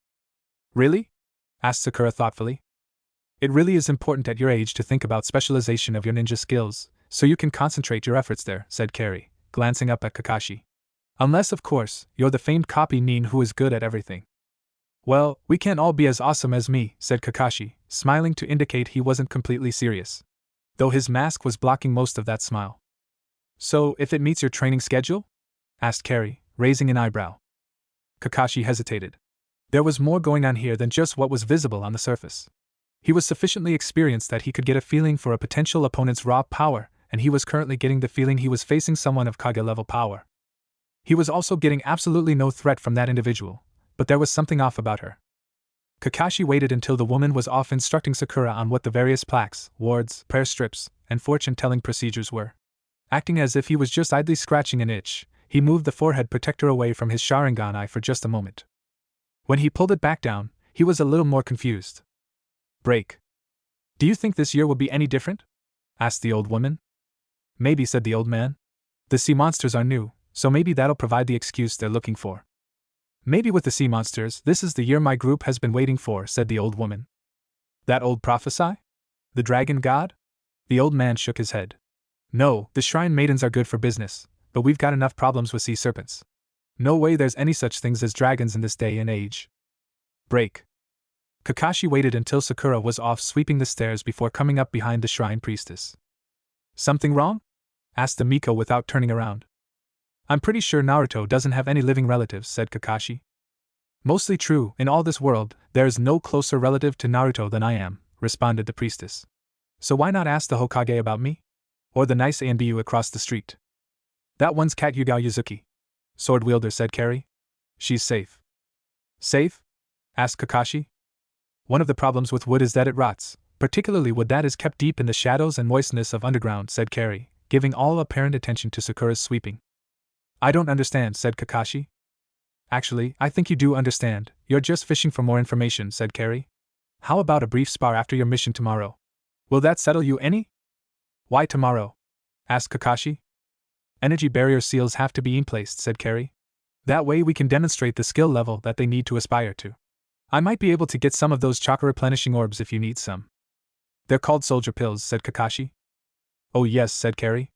S1: Really? Asked Sakura thoughtfully. It really is important at your age to think about specialization of your ninja skills, so you can concentrate your efforts there, said Carrie, glancing up at Kakashi. Unless, of course, you're the famed copy Nin who is good at everything. Well, we can't all be as awesome as me, said Kakashi, smiling to indicate he wasn't completely serious, though his mask was blocking most of that smile. So, if it meets your training schedule? Asked Carrie, raising an eyebrow. Kakashi hesitated. There was more going on here than just what was visible on the surface. He was sufficiently experienced that he could get a feeling for a potential opponent's raw power, and he was currently getting the feeling he was facing someone of Kage-level power. He was also getting absolutely no threat from that individual, but there was something off about her. Kakashi waited until the woman was off instructing Sakura on what the various plaques, wards, prayer strips, and fortune-telling procedures were. Acting as if he was just idly scratching an itch, he moved the forehead protector away from his Sharingan eye for just a moment. When he pulled it back down, he was a little more confused. Break. Do you think this year will be any different? Asked the old woman. Maybe, said the old man. The sea monsters are new, so maybe that'll provide the excuse they're looking for. Maybe with the sea monsters, this is the year my group has been waiting for, said the old woman. That old prophesy? The dragon god? The old man shook his head. No, the shrine maidens are good for business, but we've got enough problems with sea serpents. No way there's any such things as dragons in this day and age. Break. Kakashi waited until Sakura was off sweeping the stairs before coming up behind the shrine priestess. Something wrong? Asked the Miko without turning around. I'm pretty sure Naruto doesn't have any living relatives, said Kakashi. Mostly true, in all this world, there is no closer relative to Naruto than I am, responded the priestess. So why not ask the Hokage about me? Or the nice Anbu across the street? That one's Kat Yugao Yuzuki. Sword wielder, said Carrie. She's safe. Safe? Asked Kakashi. One of the problems with wood is that it rots, particularly wood that is kept deep in the shadows and moistness of underground, said Carrie, giving all apparent attention to Sakura's sweeping. I don't understand, said Kakashi. Actually, I think you do understand, you're just fishing for more information, said Carrie. How about a brief spar after your mission tomorrow? Will that settle you any? Why tomorrow? Asked Kakashi. Energy barrier seals have to be in-placed, said Carrie. That way we can demonstrate the skill level that they need to aspire to. I might be able to get some of those chakra replenishing orbs if you need some. They're called soldier pills, said Kakashi. Oh yes, said Carrie.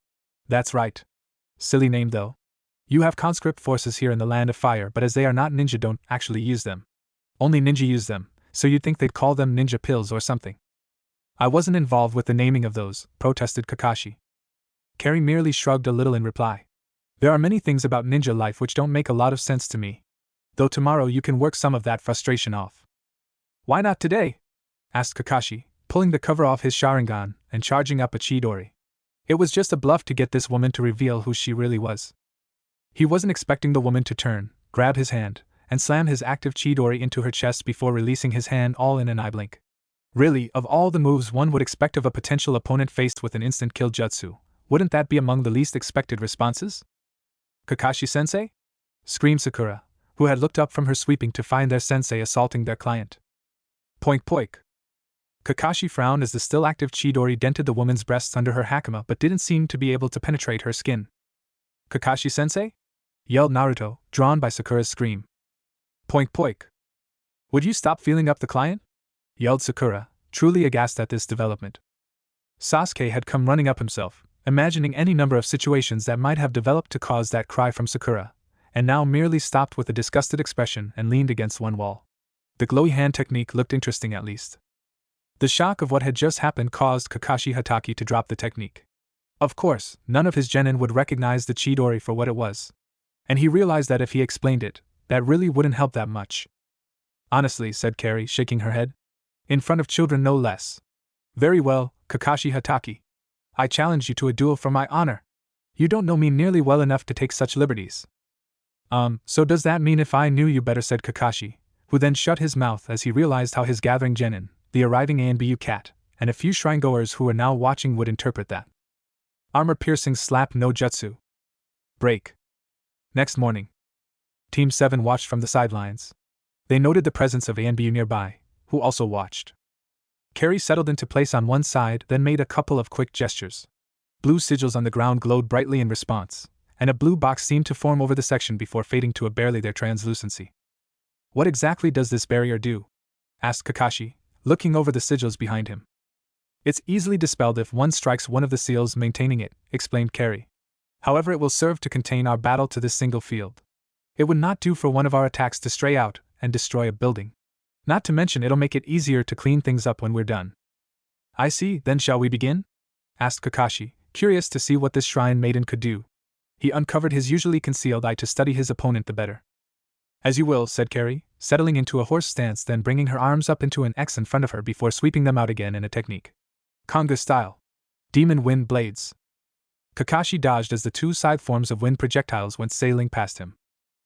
S1: That's right. Silly name though. You have conscript forces here in the Land of Fire, but as they are not ninja, don't actually use them. Only ninja use them, so you'd think they'd call them ninja pills or something. I wasn't involved with the naming of those, protested Kakashi. Carrie merely shrugged a little in reply. There are many things about ninja life which don't make a lot of sense to me. Though tomorrow you can work some of that frustration off. Why not today? Asked Kakashi, pulling the cover off his Sharingan and charging up a Chidori. It was just a bluff to get this woman to reveal who she really was. He wasn't expecting the woman to turn, grab his hand, and slam his active Chidori into her chest before releasing his hand all in an eye blink. Really, of all the moves one would expect of a potential opponent faced with an instant kill jutsu, wouldn't that be among the least expected responses? Kakashi-sensei? Screamed Sakura, who had looked up from her sweeping to find their sensei assaulting their client. Poink poink. Kakashi frowned as the still active Chidori dented the woman's breasts under her hakama but didn't seem to be able to penetrate her skin. Kakashi-sensei? Yelled Naruto, drawn by Sakura's scream. Poink poink. Would you stop feeling up the client? Yelled Sakura, truly aghast at this development. Sasuke had come running up himself, imagining any number of situations that might have developed to cause that cry from Sakura, and now merely stopped with a disgusted expression and leaned against one wall. The glowy hand technique looked interesting at least. The shock of what had just happened caused Kakashi Hatake to drop the technique. Of course, none of his genin would recognize the Chidori for what it was. And he realized that if he explained it, that really wouldn't help that much. Honestly, said Carrie, shaking her head. In front of children no less. Very well, Kakashi Hatake. I challenge you to a duel for my honor. You don't know me nearly well enough to take such liberties. So does that mean if I knew you better, said Kakashi, who then shut his mouth as he realized how his gathering genin, the arriving ANBU cat, and a few shrine-goers who were now watching would interpret that. Armor-piercing slap no jutsu. Break. Next morning. Team 7 watched from the sidelines. They noted the presence of ANBU nearby, who also watched. Carrie settled into place on one side, then made a couple of quick gestures. Blue sigils on the ground glowed brightly in response, and a blue box seemed to form over the section before fading to a barely their translucency. What exactly does this barrier do? Asked Kakashi, looking over the sigils behind him. It's easily dispelled if one strikes one of the seals maintaining it, explained Carrie. However, it will serve to contain our battle to this single field. It would not do for one of our attacks to stray out and destroy a building. Not to mention it'll make it easier to clean things up when we're done. I see, then shall we begin? Asked Kakashi, curious to see what this shrine maiden could do. He uncovered his usually concealed eye to study his opponent the better. As you will, said Carrie, settling into a horse stance, then bringing her arms up into an X in front of her before sweeping them out again in a technique. Conga style. Demon wind blades. Kakashi dodged as the two side forms of wind projectiles went sailing past him.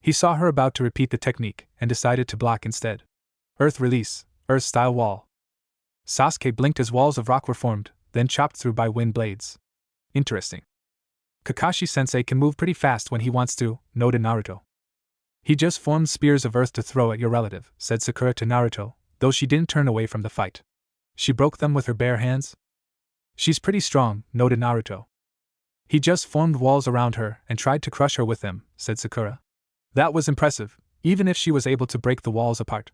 S1: He saw her about to repeat the technique and decided to block instead. Earth release, earth style wall. Sasuke blinked as walls of rock were formed, then chopped through by wind blades. Interesting. Kakashi-sensei can move pretty fast when he wants to, noted Naruto. He just formed spears of earth to throw at your relative, said Sakura to Naruto, though she didn't turn away from the fight. She broke them with her bare hands? She's pretty strong, noted Naruto. He just formed walls around her and tried to crush her with them, said Sakura. That was impressive, even if she was able to break the walls apart.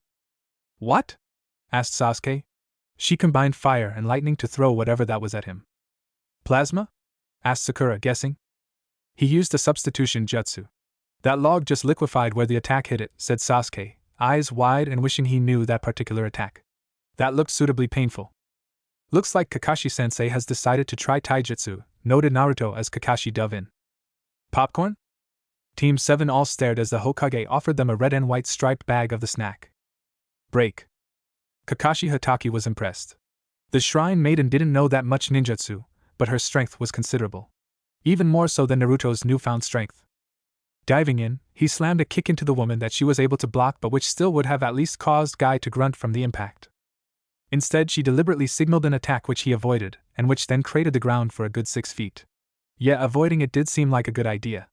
S1: What? Asked Sasuke. She combined fire and lightning to throw whatever that was at him. Plasma? Asked Sakura, guessing. He used a substitution jutsu. That log just liquefied where the attack hit it, said Sasuke, eyes wide and wishing he knew that particular attack. That looked suitably painful. Looks like Kakashi-sensei has decided to try taijutsu, noted Naruto as Kakashi dove in. Popcorn? Team 7 all stared as the Hokage offered them a red and white striped bag of the snack. Break. Kakashi Hatake was impressed. The shrine maiden didn't know that much ninjutsu, but her strength was considerable. Even more so than Naruto's newfound strength. Diving in, he slammed a kick into the woman that she was able to block but which still would have at least caused Guy to grunt from the impact. Instead, she deliberately signaled an attack which he avoided, and which then cratered the ground for a good 6 feet. Yeah, avoiding it did seem like a good idea.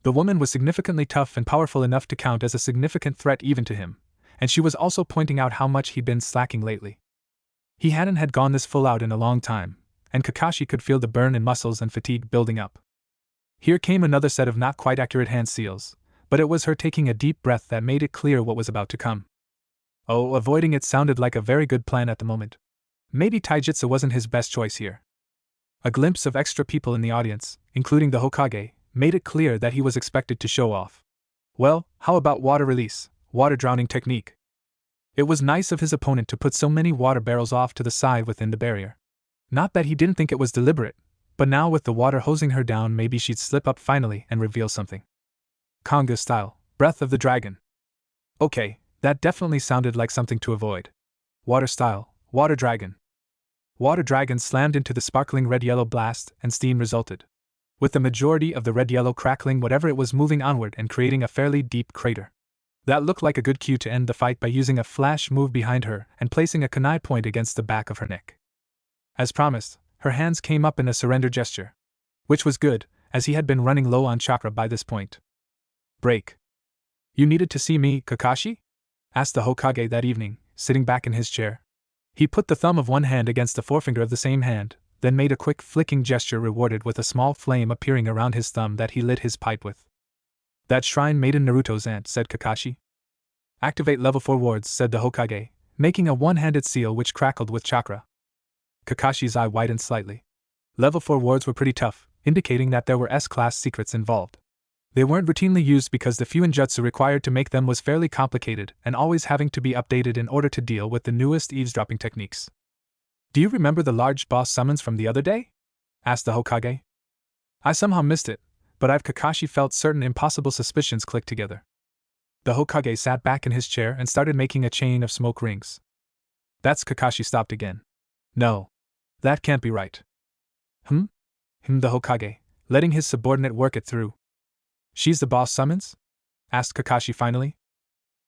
S1: The woman was significantly tough and powerful enough to count as a significant threat even to him, and she was also pointing out how much he'd been slacking lately. He hadn't had gone this full out in a long time, and Kakashi could feel the burn in muscles and fatigue building up. Here came another set of not quite accurate hand seals, but it was her taking a deep breath that made it clear what was about to come. Oh, avoiding it sounded like a very good plan at the moment. Maybe taijutsu wasn't his best choice here. A glimpse of extra people in the audience, including the Hokage, made it clear that he was expected to show off. Well, how about water release, water drowning technique? It was nice of his opponent to put so many water barrels off to the side within the barrier. Not that he didn't think it was deliberate, but now with the water hosing her down, maybe she'd slip up finally and reveal something. Conga style, breath of the dragon. Okay, that definitely sounded like something to avoid. Water style, water dragon. Water dragon slammed into the sparkling red-yellow blast, and steam resulted, with the majority of the red-yellow crackling whatever it was moving onward and creating a fairly deep crater. That looked like a good cue to end the fight by using a flash move behind her and placing a kunai point against the back of her neck. As promised, her hands came up in a surrender gesture. Which was good, as he had been running low on chakra by this point. Break. You needed to see me, Kakashi? Asked the Hokage that evening, sitting back in his chair. He put the thumb of one hand against the forefinger of the same hand, then made a quick flicking gesture rewarded with a small flame appearing around his thumb that he lit his pipe with. That shrine maiden Naruto's aunt, said Kakashi. Activate level 4 wards, said the Hokage, making a one-handed seal which crackled with chakra. Kakashi's eye widened slightly. Level 4 wards were pretty tough, indicating that there were S-class secrets involved. They weren't routinely used because the fuinjutsu required to make them was fairly complicated and always having to be updated in order to deal with the newest eavesdropping techniques. Do you remember the large boss summons from the other day? asked the Hokage. I somehow missed it, but Kakashi felt certain impossible suspicions click together. The Hokage sat back in his chair and started making a chain of smoke rings. That's Kakashi stopped again. No. That can't be right. The Hokage, letting his subordinate work it through. She's the boss summons? Asked Kakashi finally.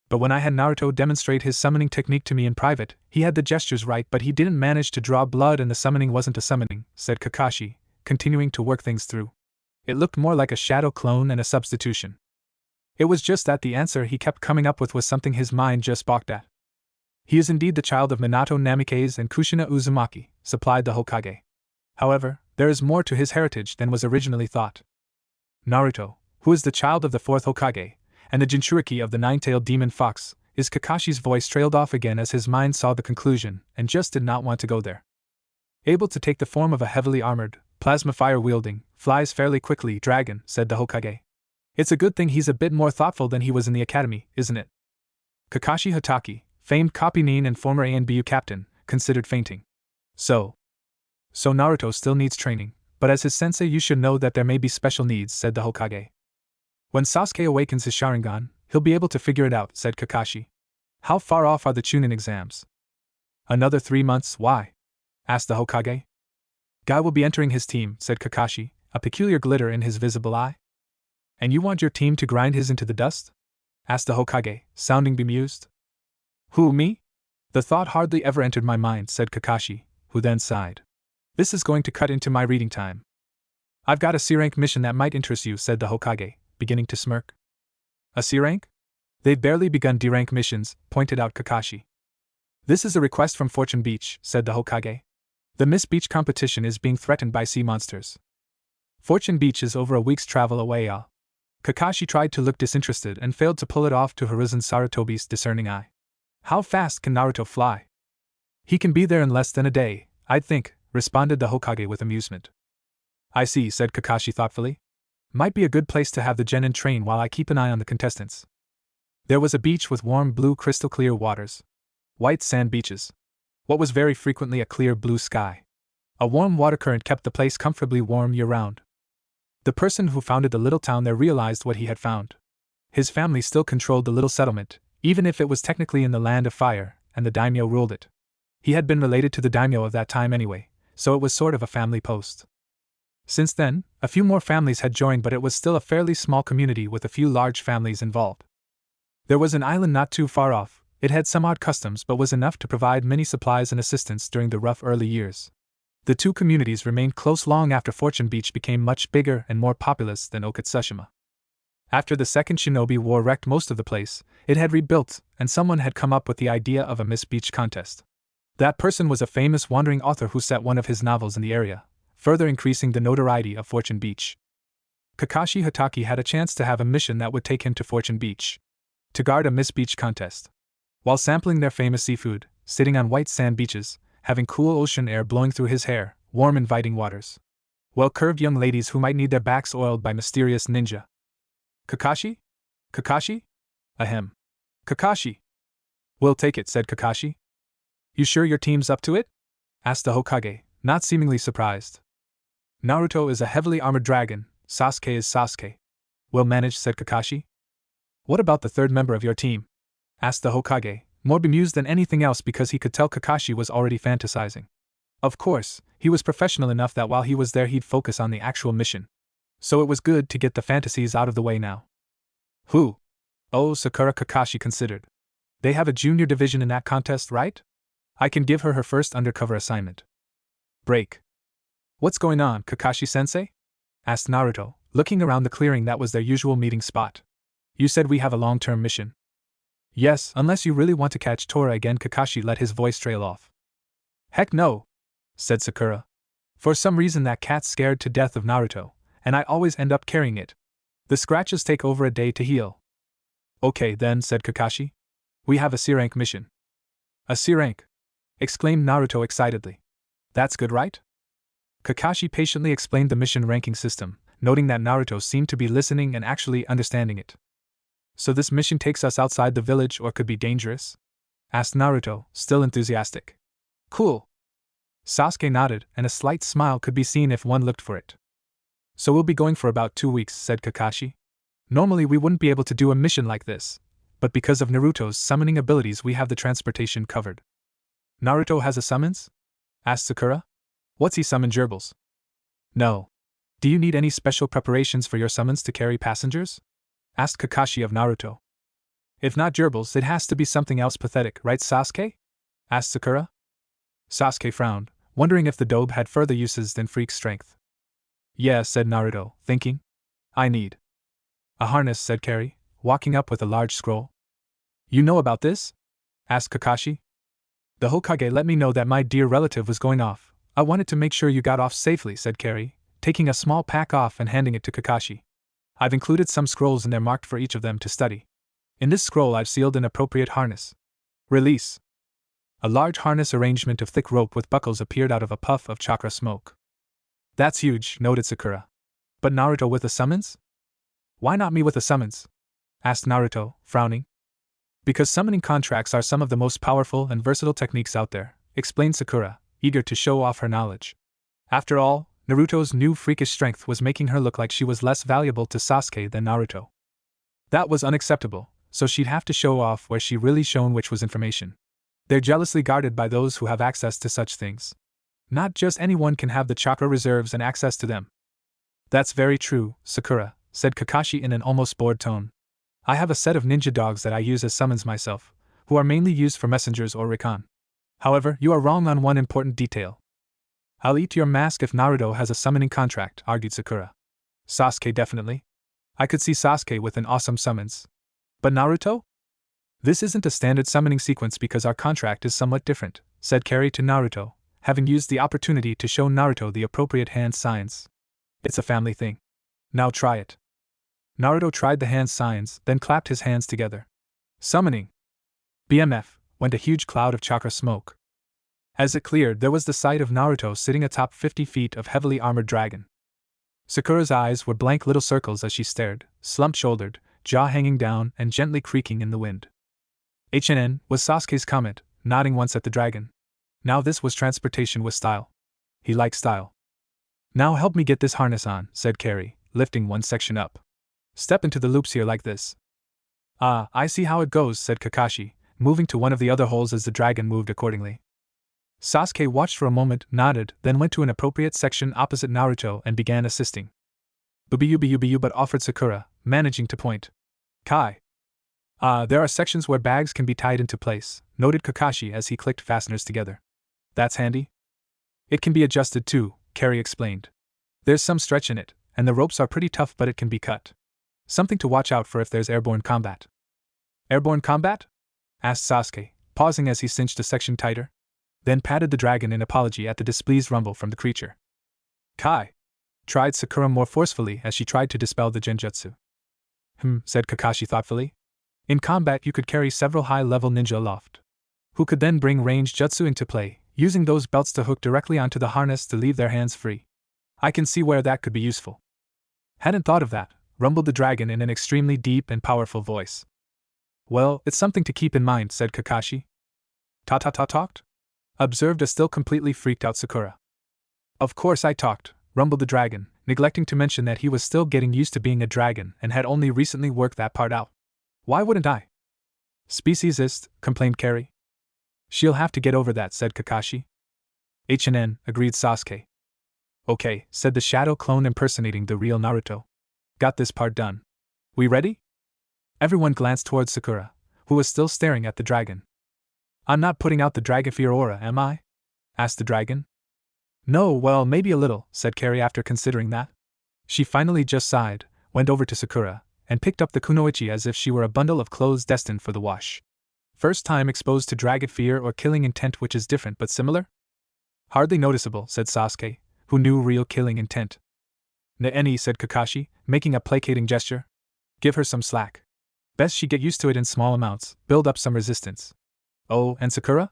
S1: But when I had Naruto demonstrate his summoning technique to me in private, he had the gestures right but he didn't manage to draw blood and the summoning wasn't a summoning, said Kakashi, continuing to work things through. It looked more like a shadow clone and a substitution. It was just that the answer he kept coming up with was something his mind just balked at. He is indeed the child of Minato Namikaze and Kushina Uzumaki, supplied the Hokage. However, there is more to his heritage than was originally thought. Naruto, who is the child of the fourth Hokage, and the Jinchuriki of the nine-tailed demon fox, is Kakashi's voice trailed off again as his mind saw the conclusion, and just did not want to go there. Able to take the form of a heavily armored, plasma fire-wielding, flies fairly quickly dragon, said the Hokage. It's a good thing he's a bit more thoughtful than he was in the academy, isn't it? Kakashi Hatake, famed copy nin and former ANBU captain, considered fainting. So Naruto still needs training, but as his sensei you should know that there may be special needs, said the Hokage. When Sasuke awakens his Sharingan, he'll be able to figure it out, said Kakashi. How far off are the Chunin exams? Another 3 months, why? Asked the Hokage. Guy will be entering his team, said Kakashi, a peculiar glitter in his visible eye. And you want your team to grind his into the dust? Asked the Hokage, sounding bemused. Who, me? The thought hardly ever entered my mind, said Kakashi, who then sighed. This is going to cut into my reading time. I've got a C-rank mission that might interest you, said the Hokage, beginning to smirk. A C-rank? They've barely begun D-rank missions, pointed out Kakashi. This is a request from Fortune Beach, said the Hokage. The Miss Beach competition is being threatened by sea monsters. Fortune Beach is over a week's travel away. Kakashi tried to look disinterested and failed to pull it off to Hiruzen Sarutobi's discerning eye. How fast can Naruto fly? He can be there in less than a day, I'd think, responded the Hokage with amusement. I see, said Kakashi thoughtfully. Might be a good place to have the genin train while I keep an eye on the contestants. There was a beach with warm blue crystal clear waters. White sand beaches. What was very frequently a clear blue sky. A warm water current kept the place comfortably warm year-round. The person who founded the little town there realized what he had found. His family still controlled the little settlement, even if it was technically in the land of fire, and the daimyo ruled it. He had been related to the daimyo of that time anyway, so it was sort of a family post. Since then, a few more families had joined, but it was still a fairly small community with a few large families involved. There was an island not too far off. It had some odd customs but was enough to provide many supplies and assistance during the rough early years. The two communities remained close long after Fortune Beach became much bigger and more populous than Okatsushima. After the Second Shinobi War wrecked most of the place, it had rebuilt, and someone had come up with the idea of a Miss Beach contest. That person was a famous wandering author who set one of his novels in the area, further increasing the notoriety of Fortune Beach. Kakashi Hatake had a chance to have a mission that would take him to Fortune Beach. To guard a Miss Beach contest. While sampling their famous seafood, sitting on white sand beaches, having cool ocean air blowing through his hair, warm inviting waters. Well-curved young ladies who might need their backs oiled by mysterious ninja. Kakashi? Kakashi? Ahem. Kakashi. We'll take it, said Kakashi. You sure your team's up to it? Asked the Hokage, not seemingly surprised. Naruto is a heavily armored dragon, Sasuke is Sasuke. Well managed, said Kakashi. What about the third member of your team? Asked the Hokage, more bemused than anything else because he could tell Kakashi was already fantasizing. Of course, he was professional enough that while he was there he'd focus on the actual mission. So it was good to get the fantasies out of the way now. Who? Oh, Sakura, Kakashi considered. They have a junior division in that contest, right? I can give her first undercover assignment. Break. What's going on, Kakashi-sensei? Asked Naruto, looking around the clearing that was their usual meeting spot. You said we have a long-term mission. Yes, unless you really want to catch Tora again. Kakashi let his voice trail off. Heck no, said Sakura. For some reason that cat's scared to death of Naruto, and I always end up carrying it. The scratches take over a day to heal. Okay then, said Kakashi. We have a C-rank mission. A C-rank? Exclaimed Naruto excitedly. That's good, right? Kakashi patiently explained the mission ranking system, noting that Naruto seemed to be listening and actually understanding it. So this mission takes us outside the village or could be dangerous? Asked Naruto, still enthusiastic. Cool. Sasuke nodded, and a slight smile could be seen if one looked for it. So we'll be going for about 2 weeks, said Kakashi. Normally we wouldn't be able to do a mission like this, but because of Naruto's summoning abilities we have the transportation covered. Naruto has a summons? Asked Sakura. What's he summon gerbils? No. Do you need any special preparations for your summons to carry passengers? Asked Kakashi of Naruto. If not gerbils, it has to be something else pathetic, right Sasuke? Asked Sakura. Sasuke frowned, wondering if the dobe had further uses than freak strength. Yeah, said Naruto, thinking. I need a harness, said Carrie, walking up with a large scroll. You know about this? Asked Kakashi. The Hokage let me know that my dear relative was going off. I wanted to make sure you got off safely, said Carrie, taking a small pack off and handing it to Kakashi. I've included some scrolls in there marked for each of them to study. In this scroll I've sealed an appropriate harness. Release. A large harness arrangement of thick rope with buckles appeared out of a puff of chakra smoke. That's huge, noted Sakura. But Naruto with a summons? Why not me with a summons? Asked Naruto, frowning. Because summoning contracts are some of the most powerful and versatile techniques out there, explained Sakura, eager to show off her knowledge. After all, Naruto's new freakish strength was making her look like she was less valuable to Sasuke than Naruto. That was unacceptable, so she'd have to show off where she really shone, which was information. They're jealously guarded by those who have access to such things. Not just anyone can have the chakra reserves and access to them. That's very true, Sakura, said Kakashi in an almost bored tone. I have a set of ninja dogs that I use as summons myself, who are mainly used for messengers or recon. However, you are wrong on one important detail. I'll eat your mask if Naruto has a summoning contract, argued Sakura. Sasuke definitely. I could see Sasuke with an awesome summons. But Naruto? This isn't a standard summoning sequence because our contract is somewhat different, said Carrie to Naruto, having used the opportunity to show Naruto the appropriate hand signs. It's a family thing. Now try it. Naruto tried the hand signs, then clapped his hands together. Summoning. BMF, went a huge cloud of chakra smoke. As it cleared, there was the sight of Naruto sitting atop 50 feet of heavily armored dragon. Sakura's eyes were blank little circles as she stared, slump-shouldered, jaw hanging down and gently creaking in the wind. HNN, was Sasuke's comment, nodding once at the dragon. Now this was transportation with style. He liked style. Now help me get this harness on, said Carrie, lifting one section up. Step into the loops here like this. Ah, I see how it goes, said Kakashi, moving to one of the other holes as the dragon moved accordingly. Sasuke watched for a moment, nodded, then went to an appropriate section opposite Naruto and began assisting. Bubu but offered Sakura, managing to point. Kai. There are sections where bags can be tied into place, noted Kakashi as he clicked fasteners together. That's handy. It can be adjusted too, Carrie explained. There's some stretch in it, and the ropes are pretty tough but it can be cut. Something to watch out for if there's airborne combat. Airborne combat? Asked Sasuke, pausing as he cinched a section tighter. Then patted the dragon in apology at the displeased rumble from the creature. Kai! Tried Sakura more forcefully as she tried to dispel the genjutsu. Said Kakashi thoughtfully. In combat you could carry several high-level ninja aloft, who could then bring ranged jutsu into play, using those belts to hook directly onto the harness to leave their hands free. I can see where that could be useful. Hadn't thought of that, rumbled the dragon in an extremely deep and powerful voice. Well, it's something to keep in mind, said Kakashi. Talked? Observed a still completely freaked out Sakura. Of course I talked, rumbled the dragon, neglecting to mention that he was still getting used to being a dragon and had only recently worked that part out. Why wouldn't I? Speciesist, complained Carrie. She'll have to get over that, said Kakashi. HNN, agreed Sasuke. Okay, said the shadow clone impersonating the real Naruto. Got this part done. We ready? Everyone glanced towards Sakura, who was still staring at the dragon. I'm not putting out the dragon fear aura, am I? Asked the dragon. No, well, maybe a little, said Carrie after considering that. She finally just sighed, went over to Sakura, and picked up the kunoichi as if she were a bundle of clothes destined for the wash. First time exposed to dragon fear or killing intent, which is different but similar? Hardly noticeable, said Sasuke, who knew real killing intent. Any, said Kakashi, making a placating gesture. Give her some slack. Best she get used to it in small amounts, build up some resistance. Oh, and Sakura?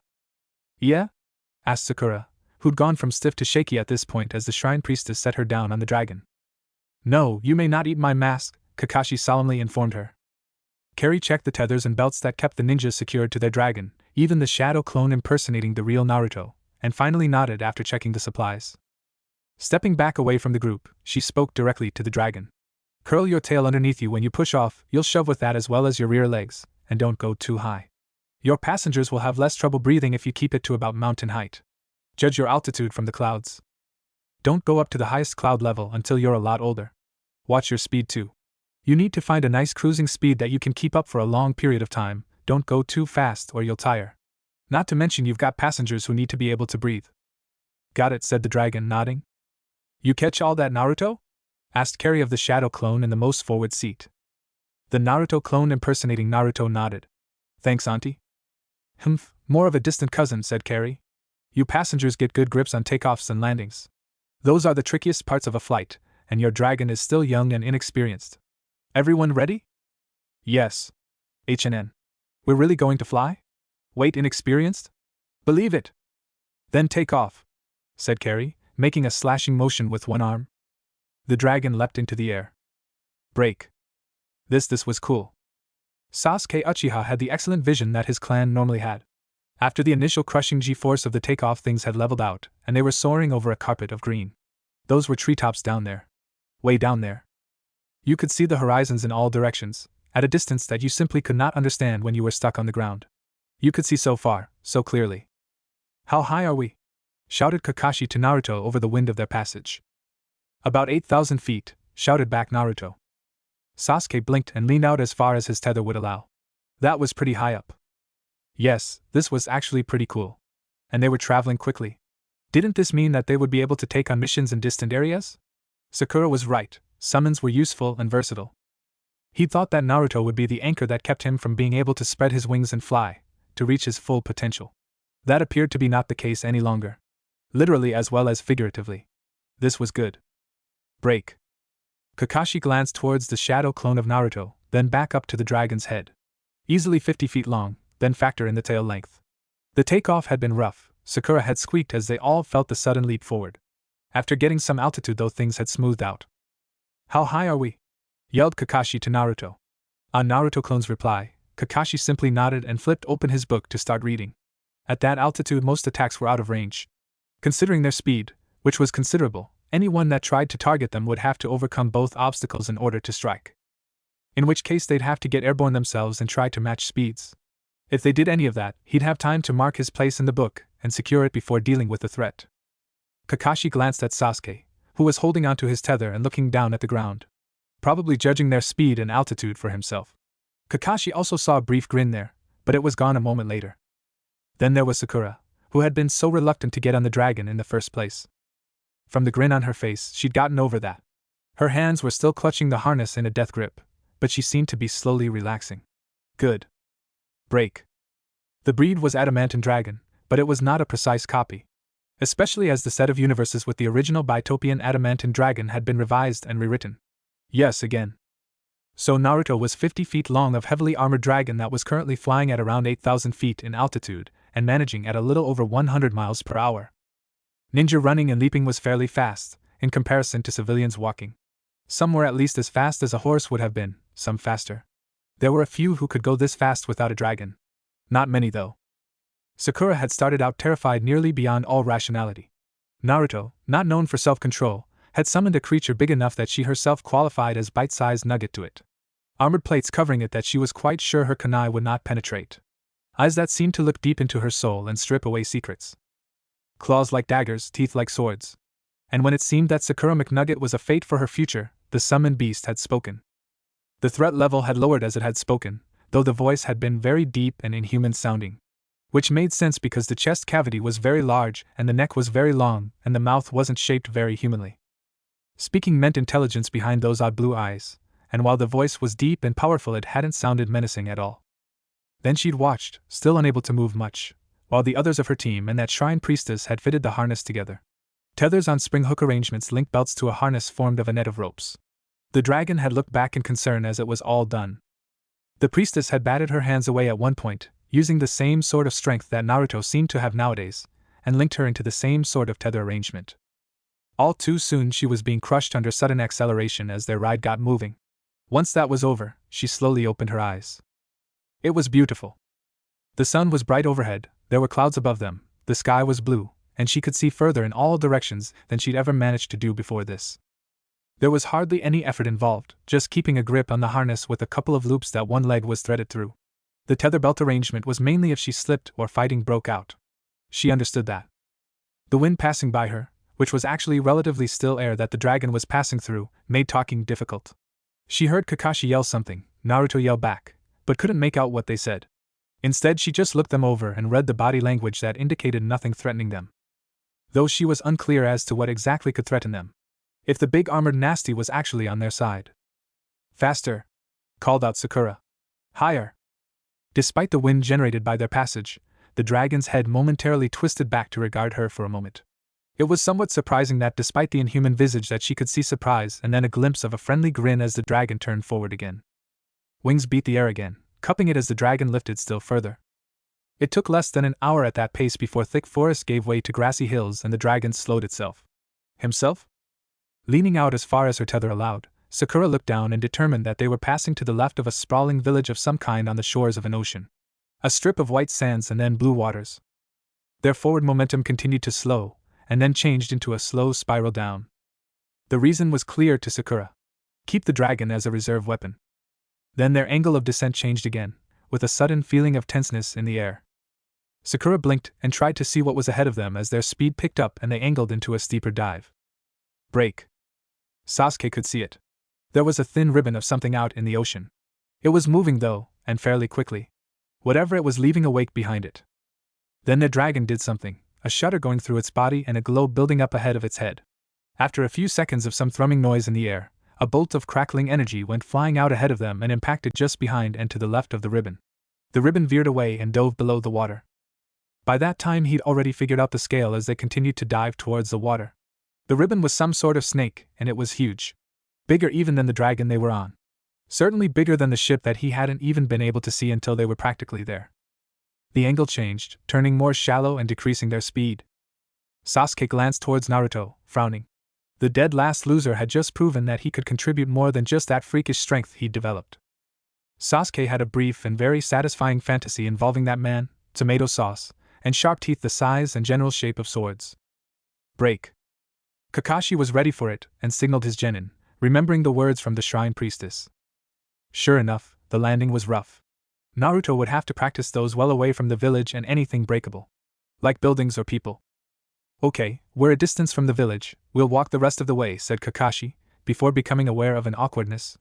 S1: Yeah? Asked Sakura, who'd gone from stiff to shaky at this point as the shrine priestess set her down on the dragon. No, you may not eat my mask, Kakashi solemnly informed her. Carrie checked the tethers and belts that kept the ninjas secured to their dragon, even the shadow clone impersonating the real Naruto, and finally nodded after checking the supplies. Stepping back away from the group, she spoke directly to the dragon. Curl your tail underneath you when you push off, you'll shove with that as well as your rear legs, and don't go too high. Your passengers will have less trouble breathing if you keep it to about mountain height. Judge your altitude from the clouds. Don't go up to the highest cloud level until you're a lot older. Watch your speed too. You need to find a nice cruising speed that you can keep up for a long period of time, don't go too fast or you'll tire. Not to mention you've got passengers who need to be able to breathe. Got it, said the dragon, nodding. You catch all that, Naruto? Asked Carrie of the shadow clone in the most forward seat. The Naruto clone impersonating Naruto nodded. Thanks, Auntie. Humph, more of a distant cousin, said Carrie. You passengers get good grips on takeoffs and landings. Those are the trickiest parts of a flight, and your dragon is still young and inexperienced. Everyone ready? Yes. HNN. We're really going to fly? Wait, inexperienced? Believe it. Then take off, said Carrie, making a slashing motion with one arm. The dragon leapt into the air. Break. This was cool. Sasuke Uchiha had the excellent vision that his clan normally had. After the initial crushing G-force of the takeoff, things had leveled out, and they were soaring over a carpet of green. Those were treetops down there. Way down there. You could see the horizons in all directions, at a distance that you simply could not understand when you were stuck on the ground. You could see so far, so clearly. How high are we? Shouted Kakashi to Naruto over the wind of their passage. About 8,000 feet, shouted back Naruto. Sasuke blinked and leaned out as far as his tether would allow. That was pretty high up. Yes, this was actually pretty cool. And they were traveling quickly. Didn't this mean that they would be able to take on missions in distant areas? Sakura was right, summons were useful and versatile. He thought that Naruto would be the anchor that kept him from being able to spread his wings and fly, to reach his full potential. That appeared to be not the case any longer. Literally as well as figuratively. This was good. Break. Kakashi glanced towards the shadow clone of Naruto, then back up to the dragon's head. Easily 50 feet long, then factor in the tail length. The takeoff had been rough, Sakura had squeaked as they all felt the sudden leap forward. After getting some altitude though, things had smoothed out. How high are we? Yelled Kakashi to Naruto. On Naruto clone's reply, Kakashi simply nodded and flipped open his book to start reading. At that altitude most attacks were out of range. Considering their speed, which was considerable, anyone that tried to target them would have to overcome both obstacles in order to strike. In which case they'd have to get airborne themselves and try to match speeds. If they did any of that, he'd have time to mark his place in the book and secure it before dealing with the threat. Kakashi glanced at Sasuke, who was holding onto his tether and looking down at the ground, probably judging their speed and altitude for himself. Kakashi also saw a brief grin there, but it was gone a moment later. Then there was Sakura, who had been so reluctant to get on the dragon in the first place. From the grin on her face, she'd gotten over that. Her hands were still clutching the harness in a death grip, but she seemed to be slowly relaxing. Good. Break. The breed was Adamantine Dragon, but it was not a precise copy. Especially as the set of universes with the original Bitopian Adamantine Dragon had been revised and rewritten. Yes, again. So Naruto was 50 feet long of heavily armored dragon that was currently flying at around 8,000 feet in altitude, and managing at a little over 100 miles per hour. Ninja running and leaping was fairly fast, in comparison to civilians walking. Some were at least as fast as a horse would have been, some faster. There were a few who could go this fast without a dragon. Not many though. Sakura had started out terrified nearly beyond all rationality. Naruto, not known for self-control, had summoned a creature big enough that she herself qualified as bite-sized nugget to it. Armored plates covering it that she was quite sure her kunai would not penetrate. Eyes that seemed to look deep into her soul and strip away secrets. Claws like daggers, teeth like swords. And when it seemed that Sakura McNugget was a fate for her future, the summoned beast had spoken. The threat level had lowered as it had spoken, though the voice had been very deep and inhuman sounding. Which made sense because the chest cavity was very large and the neck was very long and the mouth wasn't shaped very humanly. Speaking meant intelligence behind those odd blue eyes, and while the voice was deep and powerful it hadn't sounded menacing at all. Then she'd watched, still unable to move much, while the others of her team and that shrine priestess had fitted the harness together. Tethers on spring hook arrangements linked belts to a harness formed of a net of ropes. The dragon had looked back in concern as it was all done. The priestess had batted her hands away at one point, using the same sort of strength that Naruto seemed to have nowadays, and linked her into the same sort of tether arrangement. All too soon she was being crushed under sudden acceleration as their ride got moving. Once that was over, she slowly opened her eyes. It was beautiful. The sun was bright overhead, there were clouds above them, the sky was blue, and she could see further in all directions than she'd ever managed to do before this. There was hardly any effort involved, just keeping a grip on the harness with a couple of loops that one leg was threaded through. The tether belt arrangement was mainly if she slipped or fighting broke out. She understood that. The wind passing by her, which was actually relatively still air that the dragon was passing through, made talking difficult. She heard Kakashi yell something, Naruto yell back, but couldn't make out what they said. Instead, she just looked them over and read the body language that indicated nothing threatening them. Though she was unclear as to what exactly could threaten them. If the big armored nasty was actually on their side. Faster! Called out Sakura. Higher! Despite the wind generated by their passage, the dragon's head momentarily twisted back to regard her for a moment. It was somewhat surprising that despite the inhuman visage that she could see surprise and then a glimpse of a friendly grin as the dragon turned forward again. Wings beat the air again, cupping it as the dragon lifted still further. It took less than an hour at that pace before thick forest gave way to grassy hills and the dragon slowed itself. Himself? Leaning out as far as her tether allowed, Sakura looked down and determined that they were passing to the left of a sprawling village of some kind on the shores of an ocean. A strip of white sands and then blue waters. Their forward momentum continued to slow, and then changed into a slow spiral down. The reason was clear to Sakura. Keep the dragon as a reserve weapon. Then their angle of descent changed again, with a sudden feeling of tenseness in the air. Sakura blinked and tried to see what was ahead of them as their speed picked up and they angled into a steeper dive. Break. Sasuke could see it. There was a thin ribbon of something out in the ocean. It was moving though, and fairly quickly. Whatever it was leaving a wake behind it. Then the dragon did something, a shudder going through its body and a glow building up ahead of its head. After a few seconds of some thrumming noise in the air, a bolt of crackling energy went flying out ahead of them and impacted just behind and to the left of the ribbon. The ribbon veered away and dove below the water. By that time he'd already figured out the scale as they continued to dive towards the water. The ribbon was some sort of snake, and it was huge. Bigger even than the dragon they were on. Certainly bigger than the ship that he hadn't even been able to see until they were practically there. The angle changed, turning more shallow and decreasing their speed. Sasuke glanced towards Naruto, frowning. The dead last loser had just proven that he could contribute more than just that freakish strength he'd developed. Sasuke had a brief and very satisfying fantasy involving that man, tomato sauce, and sharp teeth the size and general shape of swords. Break. Kakashi was ready for it and signaled his genin, remembering the words from the shrine priestess. Sure enough, the landing was rough. Naruto would have to practice those well away from the village and anything breakable. Like buildings or people. Okay, we're a distance from the village, we'll walk the rest of the way, said Kakashi, before becoming aware of an awkwardness.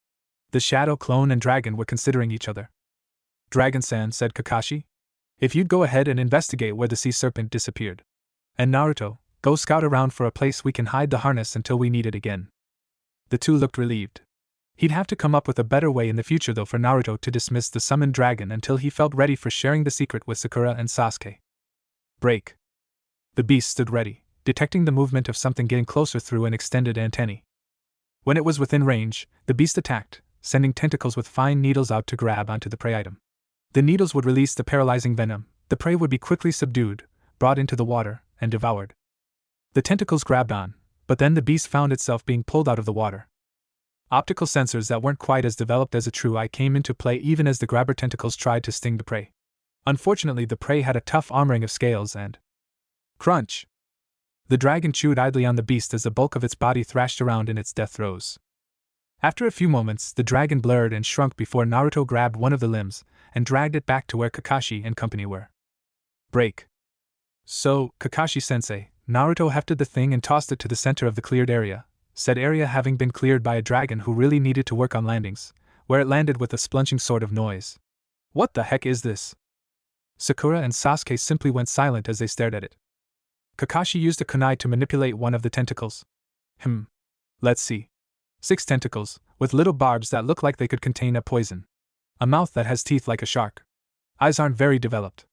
S1: The shadow clone and dragon were considering each other. Dragon-san, said Kakashi. If you'd go ahead and investigate where the sea serpent disappeared. And Naruto, go scout around for a place we can hide the harness until we need it again. The two looked relieved. He'd have to come up with a better way in the future though for Naruto to dismiss the summoned dragon until he felt ready for sharing the secret with Sakura and Sasuke. Break. The beast stood ready, detecting the movement of something getting closer through an extended antennae. When it was within range, the beast attacked, sending tentacles with fine needles out to grab onto the prey item. The needles would release the paralyzing venom, the prey would be quickly subdued, brought into the water, and devoured. The tentacles grabbed on, but then the beast found itself being pulled out of the water. Optical sensors that weren't quite as developed as a true eye came into play even as the grabber tentacles tried to sting the prey. Unfortunately, the prey had a tough armoring of scales and... Crunch! The dragon chewed idly on the beast as the bulk of its body thrashed around in its death throes. After a few moments, the dragon blurred and shrunk before Naruto grabbed one of the limbs and dragged it back to where Kakashi and company were. Break. So, Kakashi-sensei, Naruto hefted the thing and tossed it to the center of the cleared area, said area having been cleared by a dragon who really needed to work on landings, where it landed with a splunching sort of noise. What the heck is this? Sakura and Sasuke simply went silent as they stared at it. Kakashi used a kunai to manipulate one of the tentacles. Let's see. 6 tentacles, with little barbs that look like they could contain a poison. A mouth that has teeth like a shark. Eyes aren't very developed.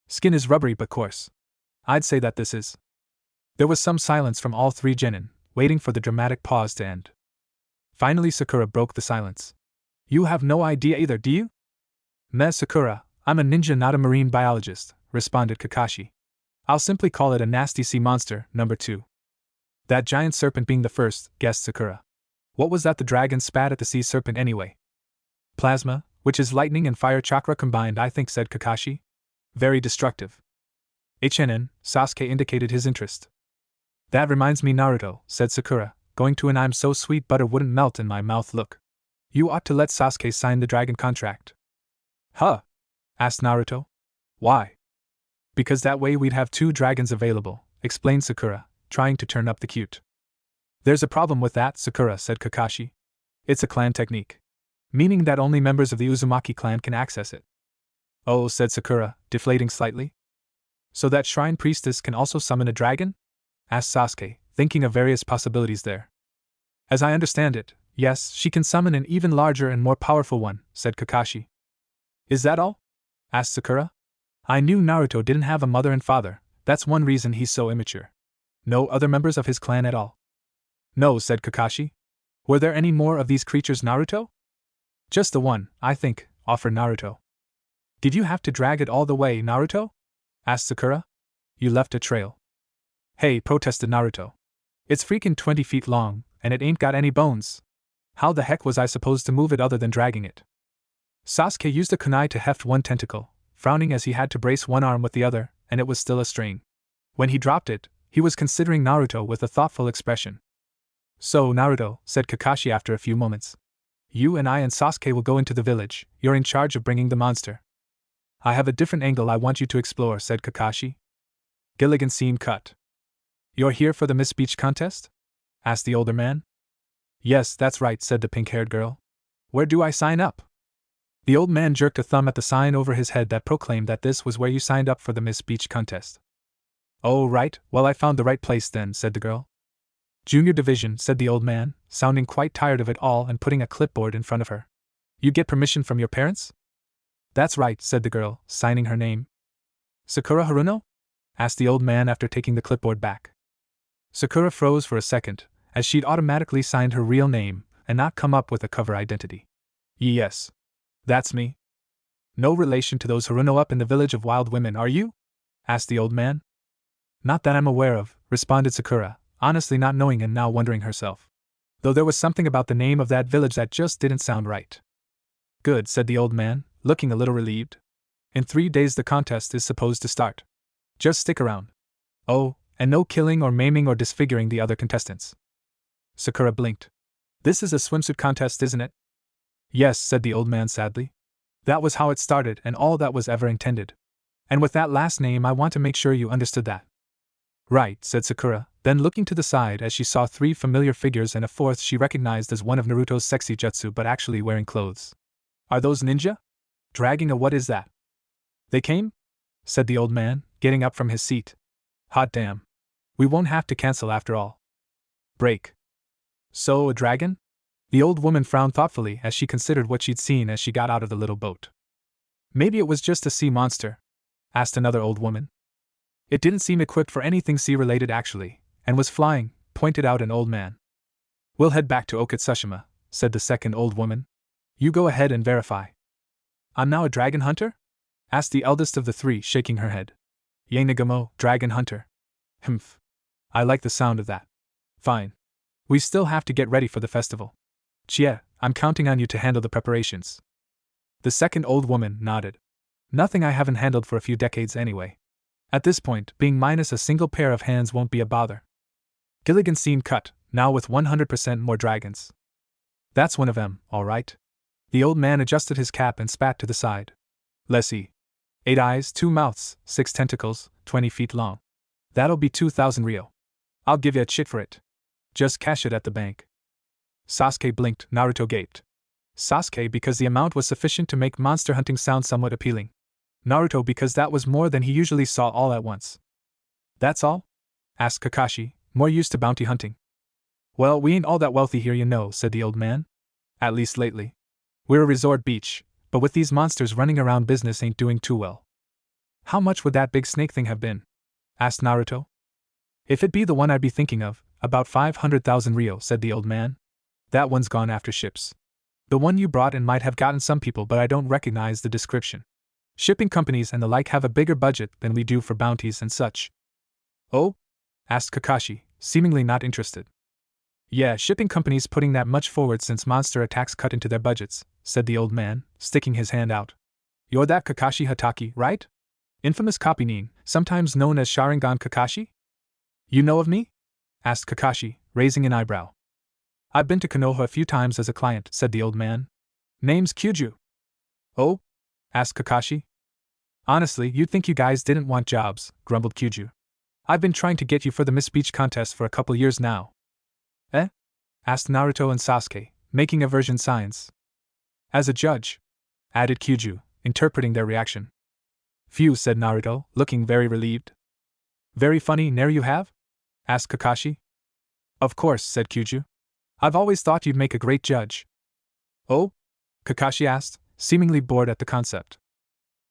S1: Skin is rubbery but coarse. I'd say that this is... There was some silence from all 3 genin, waiting for the dramatic pause to end. Finally Sakura broke the silence. You have no idea either, do you? Meh, Sakura, I'm a ninja not a marine biologist, responded Kakashi. I'll simply call it a nasty sea monster, number 2. That giant serpent being the first, guessed Sakura. What was that the dragon spat at the sea serpent anyway? Plasma, which is lightning and fire chakra combined, I think, said Kakashi. Very destructive. Sasuke indicated his interest. That reminds me, Naruto, said Sakura, going to an I'm so sweet butter wouldn't melt in my mouth look. You ought to let Sasuke sign the dragon contract. Huh? Asked Naruto. Why? Because that way we'd have 2 dragons available, explained Sakura, trying to turn up the cute. There's a problem with that, Sakura, said Kakashi. It's a clan technique. Meaning that only members of the Uzumaki clan can access it. Oh, said Sakura, deflating slightly. So that shrine priestess can also summon a dragon? Asked Sasuke, thinking of various possibilities there. As I understand it, yes, she can summon an even larger and more powerful one, said Kakashi. Is that all? Asked Sakura. I knew Naruto didn't have a mother and father, that's one reason he's so immature. No other members of his clan at all? No, said Kakashi. Were there any more of these creatures, Naruto? Just the one, I think, offered Naruto. Did you have to drag it all the way, Naruto? Asked Sakura. You left a trail. Hey, protested Naruto. It's freaking 20 feet long, and it ain't got any bones. How the heck was I supposed to move it other than dragging it? Sasuke used a kunai to heft one tentacle, frowning as he had to brace one arm with the other, and it was still a strain. When he dropped it, he was considering Naruto with a thoughtful expression. So, Naruto, said Kakashi after a few moments. You and I and Sasuke will go into the village, you're in charge of bringing the monster. I have a different angle I want you to explore, said Kakashi. Gilligan scene cut. You're here for the Miss Beach contest? Asked the older man. Yes, that's right, said the pink-haired girl. Where do I sign up? The old man jerked a thumb at the sign over his head that proclaimed that this was where you signed up for the Miss Beach contest. Oh, right, well I found the right place then, said the girl. Junior division, said the old man, sounding quite tired of it all and putting a clipboard in front of her. You get permission from your parents? That's right, said the girl, signing her name. Sakura Haruno? Asked the old man after taking the clipboard back. Sakura froze for a second, as she'd automatically signed her real name and not come up with a cover identity. Yes. That's me. No relation to those Haruno up in the village of wild women, are you? Asked the old man. Not that I'm aware of, responded Sakura, honestly not knowing and now wondering herself. Though there was something about the name of that village that just didn't sound right. Good, said the old man, looking a little relieved. In 3 days the contest is supposed to start. Just stick around. Oh, and no killing or maiming or disfiguring the other contestants. Sakura blinked. This is a swimsuit contest, isn't it? Yes, said the old man sadly. That was how it started and all that was ever intended. And with that last name I want to make sure you understood that. Right, said Sakura, then looking to the side as she saw 3 familiar figures and a 4th she recognized as one of Naruto's sexy jutsu but actually wearing clothes. Are those ninja? Dragging a what is that? They came? Said the old man, getting up from his seat. Hot damn. We won't have to cancel after all. Break. So, a dragon? The old woman frowned thoughtfully as she considered what she'd seen as she got out of the little boat. Maybe it was just a sea monster? Asked another old woman. It didn't seem equipped for anything sea-related actually, and was flying, pointed out an old man. We'll head back to Okatsushima, said the second old woman. You go ahead and verify. I'm now a dragon hunter? Asked the eldest of the 3, shaking her head. Yanagamo, dragon hunter. Humph. I like the sound of that. Fine. We still have to get ready for the festival. Chie, I'm counting on you to handle the preparations. The second old woman nodded. Nothing I haven't handled for a few decades anyway. At this point, being minus a single pair of hands won't be a bother. Gilligan scene cut, now with 100% more dragons. That's one of them, all right. The old man adjusted his cap and spat to the side. Let's see. 8 eyes, 2 mouths, 6 tentacles, 20 feet long. That'll be 2,000 Ryo. I'll give you a chit for it. Just cash it at the bank. Sasuke blinked, Naruto gaped. Sasuke because the amount was sufficient to make monster hunting sound somewhat appealing. Naruto because that was more than he usually saw all at once. That's all? Asked Kakashi, more used to bounty hunting. Well, we ain't all that wealthy here, you know, said the old man. At least lately. We're a resort beach, but with these monsters running around business ain't doing too well. How much would that big snake thing have been? Asked Naruto. If it be the one I'd be thinking of, about 500,000 Ryo, said the old man. That one's gone after ships. The one you brought in might have gotten some people, but I don't recognize the description. Shipping companies and the like have a bigger budget than we do for bounties and such. Oh? Asked Kakashi, seemingly not interested. Yeah, shipping companies putting that much forward since monster attacks cut into their budgets, said the old man, sticking his hand out. You're that Kakashi Hatake, right? Infamous copy Nin, sometimes known as Sharingan Kakashi? You know of me? Asked Kakashi, raising an eyebrow. I've been to Konoha a few times as a client, said the old man. Name's Kyuju. Oh? Asked Kakashi. Honestly, you'd think you guys didn't want jobs, grumbled Kyuju. I've been trying to get you for the Miss Speech contest for a couple years now. Eh? Asked Naruto and Sasuke, making aversion signs. As a judge, added Kyuju, interpreting their reaction. Phew, said Naruto, looking very relieved. Very funny nair you have? Asked Kakashi. Of course, said Kyuju. I've always thought you'd make a great judge. Oh? Kakashi asked, seemingly bored at the concept.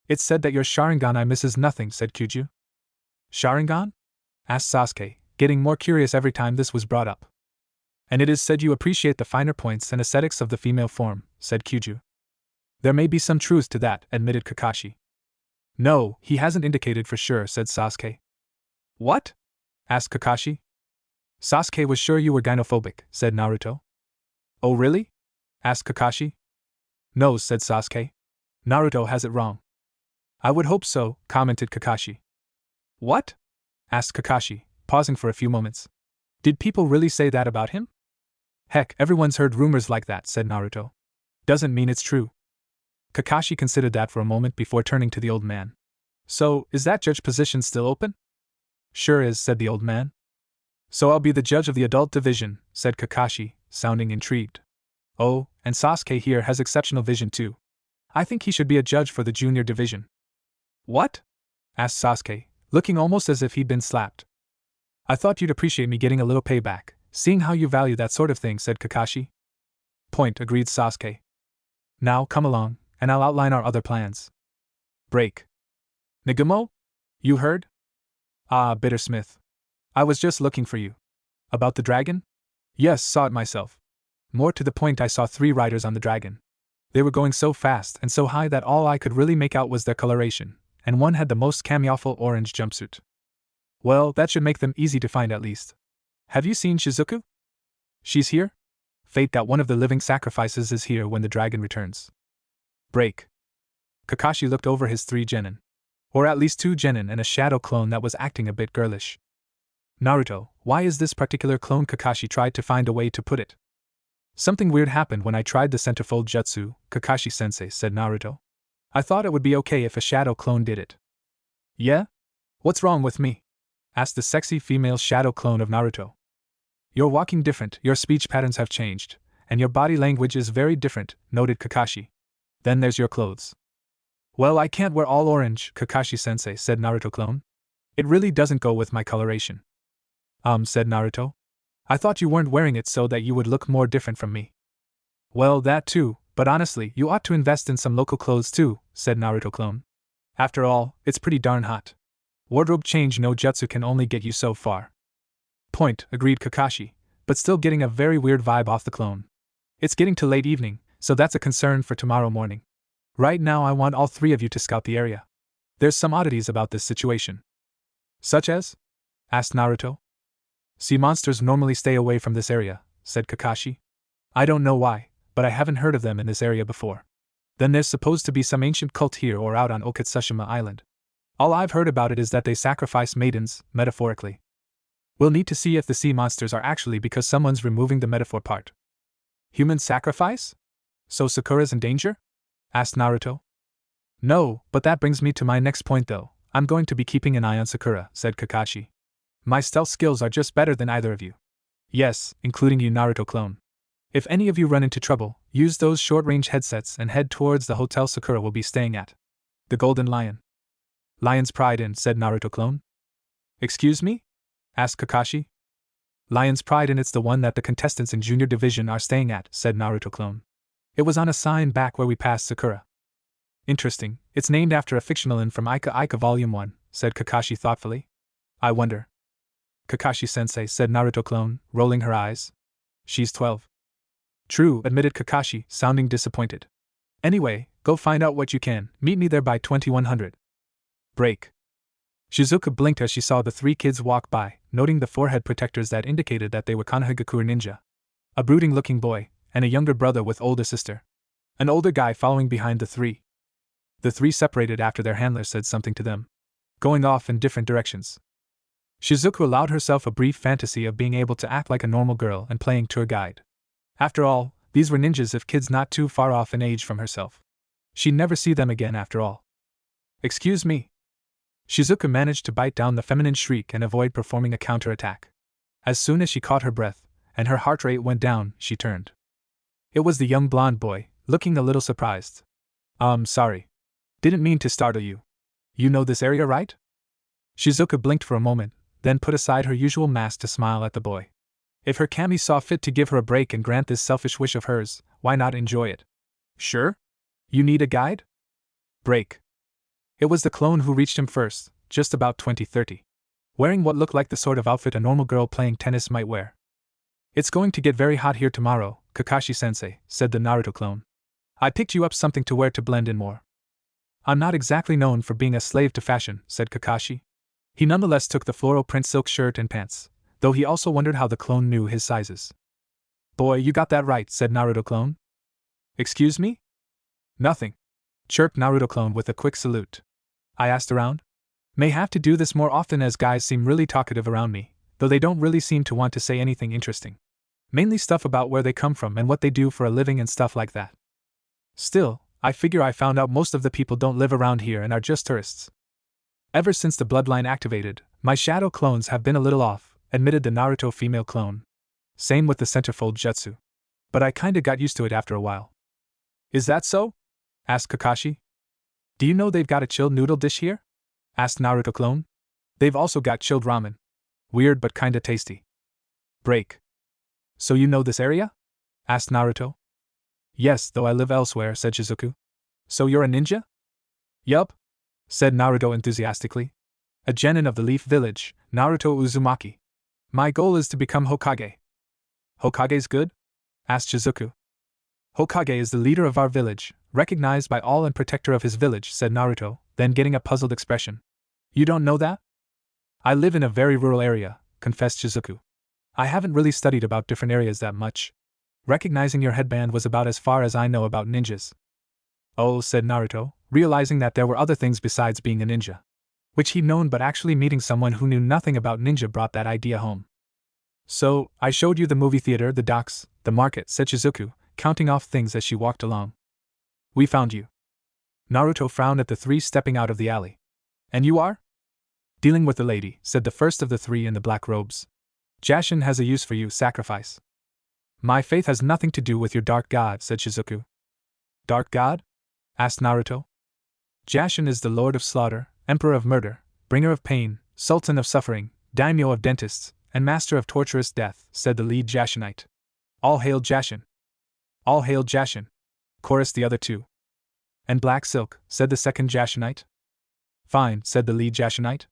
S1: It's said that your Sharingan eye misses nothing, said Kyuju. Sharingan? Asked Sasuke, getting more curious every time this was brought up. And it is said you appreciate the finer points and aesthetics of the female form, said Kyuju. There may be some truth to that, admitted Kakashi. No, he hasn't indicated for sure, said Sasuke. What? Asked Kakashi. Sasuke was sure you were gynophobic, said Naruto. Oh really? Asked Kakashi. No, said Sasuke. Naruto has it wrong. I would hope so, commented Kakashi. What? Asked Kakashi, pausing for a few moments. Did people really say that about him? Heck, everyone's heard rumors like that, said Naruto. Doesn't mean it's true. Kakashi considered that for a moment before turning to the old man. So, is that judge position still open? Sure is, said the old man. So I'll be the judge of the adult division, said Kakashi, sounding intrigued. Oh, and Sasuke here has exceptional vision too. I think he should be a judge for the junior division. What? Asked Sasuke, looking almost as if he'd been slapped. I thought you'd appreciate me getting a little payback, seeing how you value that sort of thing, said Kakashi. Point, agreed Sasuke. Now come along, and I'll outline our other plans. Break. Nagumo? You heard? Ah, Bittersmith. I was just looking for you. About the dragon? Yes, saw it myself. More to the point, I saw 3 riders on the dragon. They were going so fast and so high that all I could really make out was their coloration, and one had the most awful orange jumpsuit. Well, that should make them easy to find at least. Have you seen Shizuku? She's here? Fate that one of the living sacrifices is here when the dragon returns. Break. Kakashi looked over his 3 genin. Or at least 2 genin and a shadow clone that was acting a bit girlish. Naruto, why is this particular clone? Kakashi tried to find a way to put it. Something weird happened when I tried the centerfold jutsu, Kakashi-sensei, said Naruto. I thought it would be okay if a shadow clone did it. Yeah? What's wrong with me? Asked the sexy female shadow clone of Naruto. You're walking different, your speech patterns have changed, and your body language is very different, noted Kakashi. Then there's your clothes. Well, I can't wear all orange, Kakashi-sensei, said Naruto clone. It really doesn't go with my coloration. Said Naruto. I thought you weren't wearing it so that you would look more different from me. Well, that too, but honestly, you ought to invest in some local clothes too, said Naruto clone. After all, it's pretty darn hot. Wardrobe change no jutsu can only get you so far. Point, agreed Kakashi, but still getting a very weird vibe off the clone. It's getting to late evening, so that's a concern for tomorrow morning. Right now I want all 3 of you to scout the area. There's some oddities about this situation. Such as? Asked Naruto. Sea monsters normally stay away from this area, said Kakashi. I don't know why, but I haven't heard of them in this area before. Then there's supposed to be some ancient cult here or out on Okatsushima Island. All I've heard about it is that they sacrifice maidens, metaphorically. We'll need to see if the sea monsters are actually because someone's removing the metaphor part. Human sacrifice? So Sakura's in danger? Asked Naruto. No, but that brings me to my next point though. I'm going to be keeping an eye on Sakura, said Kakashi. My stealth skills are just better than either of you. Yes, including you, Naruto clone. If any of you run into trouble, use those short-range headsets and head towards the hotel Sakura will be staying at. The Golden Lion. Lion's Pride Inn, said Naruto clone. Excuse me? Asked Kakashi. Lion's Pride Inn, it's the one that the contestants in Junior Division are staying at, said Naruto clone. It was on a sign back where we passed Sakura. Interesting, it's named after a fictional inn from Ika Ika Volume 1, said Kakashi thoughtfully. I wonder. Kakashi-sensei, said Naruto clone, rolling her eyes. She's 12. True, admitted Kakashi, sounding disappointed. Anyway, go find out what you can, meet me there by 2100. Break. Shizuka blinked as she saw the 3 kids walk by, noting the forehead protectors that indicated that they were Konohagakure ninja. A brooding-looking boy, and a younger brother with older sister. An older guy following behind the 3. The 3 separated after their handler said something to them. going off in different directions. Shizuku allowed herself a brief fantasy of being able to act like a normal girl and playing tour guide. After all, these were ninjas if kids not too far off in age from herself. She'd never see them again after all. Excuse me. Shizuku managed to bite down the feminine shriek and avoid performing a counterattack. As soon as she caught her breath, and her heart rate went down, she turned. It was the young blonde boy, looking a little surprised. Sorry. Didn't mean to startle you. You know this area, right? Shizuku blinked for a moment, then put aside her usual mask to smile at the boy. If her kami saw fit to give her a break and grant this selfish wish of hers, why not enjoy it? Sure? You need a guide? Break. It was the clone who reached him first, just about 20-30. Wearing what looked like the sort of outfit a normal girl playing tennis might wear. It's going to get very hot here tomorrow, Kakashi-sensei, said the Naruto clone. I picked you up something to wear to blend in more. I'm not exactly known for being a slave to fashion, said Kakashi. He nonetheless took the floral print silk shirt and pants, though he also wondered how the clone knew his sizes. Boy, you got that right, said Naruto clone. Excuse me? Nothing, chirped Naruto clone with a quick salute. I asked around. May have to do this more often as guys seem really talkative around me, though they don't really seem to want to say anything interesting. Mainly stuff about where they come from and what they do for a living and stuff like that. Still, I figure I found out most of the people don't live around here and are just tourists. Ever since the bloodline activated, my shadow clones have been a little off, admitted the Naruto female clone. Same with the centerfold jutsu. But I kinda got used to it after a while. Is that so? Asked Kakashi. Do you know they've got a chilled noodle dish here? Asked Naruto clone. They've also got chilled ramen. Weird but kinda tasty. Break. So you know this area? Asked Naruto. Yes, though I live elsewhere, said Shizuku. So you're a ninja? Yup, said Naruto enthusiastically. A genin of the Leaf Village, Naruto Uzumaki. My goal is to become Hokage. Hokage's good? Asked Shizuku. Hokage is the leader of our village, recognized by all and protector of his village, said Naruto, then getting a puzzled expression. You don't know that? I live in a very rural area, confessed Shizuku. I haven't really studied about different areas that much. Recognizing your headband was about as far as I know about ninjas. Oh, said Naruto, realizing that there were other things besides being a ninja. Which he'd known, but actually meeting someone who knew nothing about ninja brought that idea home. So, I showed you the movie theater, the docks, the market, said Shizuku, counting off things as she walked along. We found you. Naruto frowned at the three stepping out of the alley. And you are? Dealing with the lady, said the first of the three in the black robes. Jashin has a use for you, sacrifice. My faith has nothing to do with your dark god, said Shizuku. Dark god? Asked Naruto. Jashin is the lord of slaughter, emperor of murder, bringer of pain, sultan of suffering, daimyo of dentists, and master of torturous death, said the lead Jashinite. All hail Jashin. All hail Jashin, chorused the other two. And black silk, said the second Jashinite. Fine, said the lead Jashinite.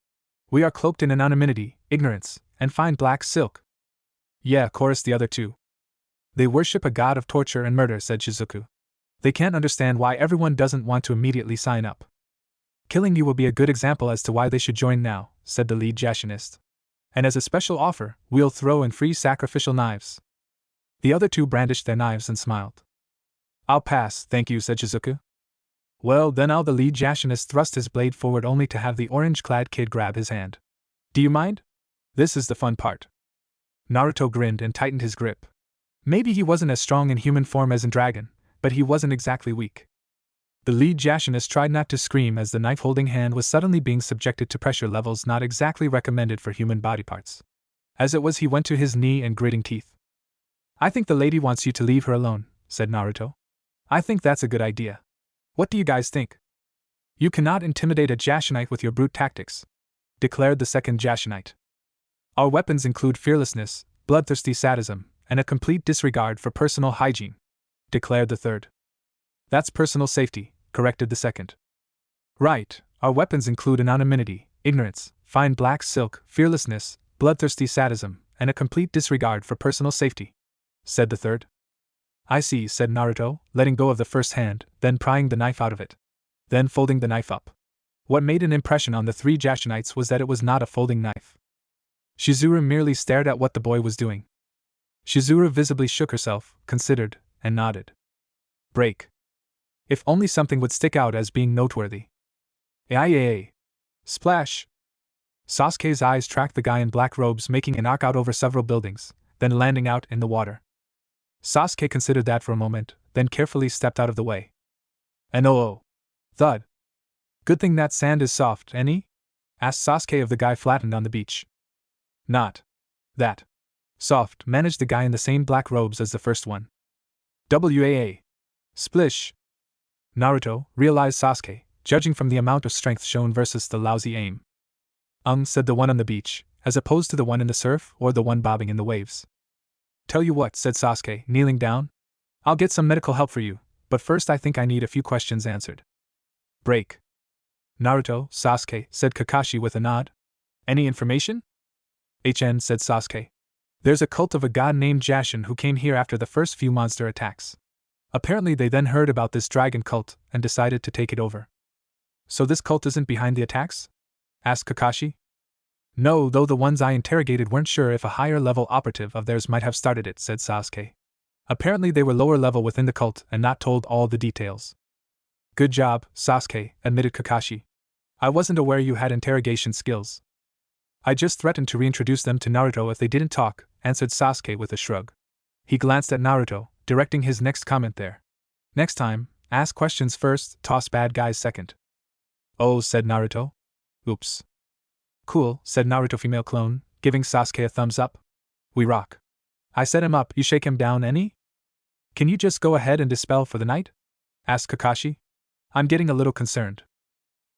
S1: We are cloaked in anonymity, ignorance, and fine black silk. Yeah, chorused the other two. They worship a god of torture and murder, said Shizuku. They can't understand why everyone doesn't want to immediately sign up. Killing you will be a good example as to why they should join now, said the lead Jashinist. And as a special offer, we'll throw in free sacrificial knives. The other two brandished their knives and smiled. I'll pass, thank you, said Shizuku. Well, then the lead Jashinist thrust his blade forward only to have the orange-clad kid grab his hand. Do you mind? This is the fun part. Naruto grinned and tightened his grip. Maybe he wasn't as strong in human form as in dragon, but he wasn't exactly weak. The lead Jashinist tried not to scream as the knife-holding hand was suddenly being subjected to pressure levels not exactly recommended for human body parts. As it was, he went to his knee and gritting teeth. I think the lady wants you to leave her alone, said Naruto. I think that's a good idea. What do you guys think? You cannot intimidate a Jashinite with your brute tactics, declared the second Jashinite. Our weapons include fearlessness, bloodthirsty sadism, and a complete disregard for personal hygiene, declared the third. That's personal safety, corrected the second. Right, our weapons include anonymity, ignorance, fine black silk, fearlessness, bloodthirsty sadism, and a complete disregard for personal safety, said the third. I see, said Naruto, letting go of the first hand, then prying the knife out of it. Then folding the knife up. What made an impression on the three Jashinites was that it was not a folding knife. Shizuru merely stared at what the boy was doing. Shizuru visibly shook herself, considered, and nodded. Break. If only something would stick out as being noteworthy. Aye. Splash! Sasuke's eyes tracked the guy in black robes making an arc out over several buildings, then landing out in the water. Sasuke considered that for a moment, then carefully stepped out of the way. And oh! Thud! Good thing that sand is soft, any? Asked Sasuke of the guy flattened on the beach. Not that soft, managed the guy in the same black robes as the first one. WAA! Splish! Naruto, realized Sasuke, judging from the amount of strength shown versus the lousy aim. Said the one on the beach, as opposed to the one in the surf or the one bobbing in the waves. Tell you what, said Sasuke, kneeling down. I'll get some medical help for you, but first I think I need a few questions answered. Break. Naruto, Sasuke, said Kakashi with a nod. Any information? HN, said Sasuke. There's a cult of a god named Jashin who came here after the first few monster attacks. Apparently they then heard about this dragon cult and decided to take it over. So this cult isn't behind the attacks? Asked Kakashi. No, though the ones I interrogated weren't sure if a higher level operative of theirs might have started it, said Sasuke. Apparently they were lower level within the cult and not told all the details. Good job, Sasuke, admitted Kakashi. I wasn't aware you had interrogation skills. I just threatened to reintroduce them to Naruto if they didn't talk, answered Sasuke with a shrug. He glanced at Naruto, directing his next comment there. Next time, ask questions first, toss bad guys second. Oh, said Naruto. Oops. Cool, said Naruto female clone, giving Sasuke a thumbs up. We rock. I set him up, you shake him down any? Can you just go ahead and dispel for the night? Asked Kakashi. I'm getting a little concerned.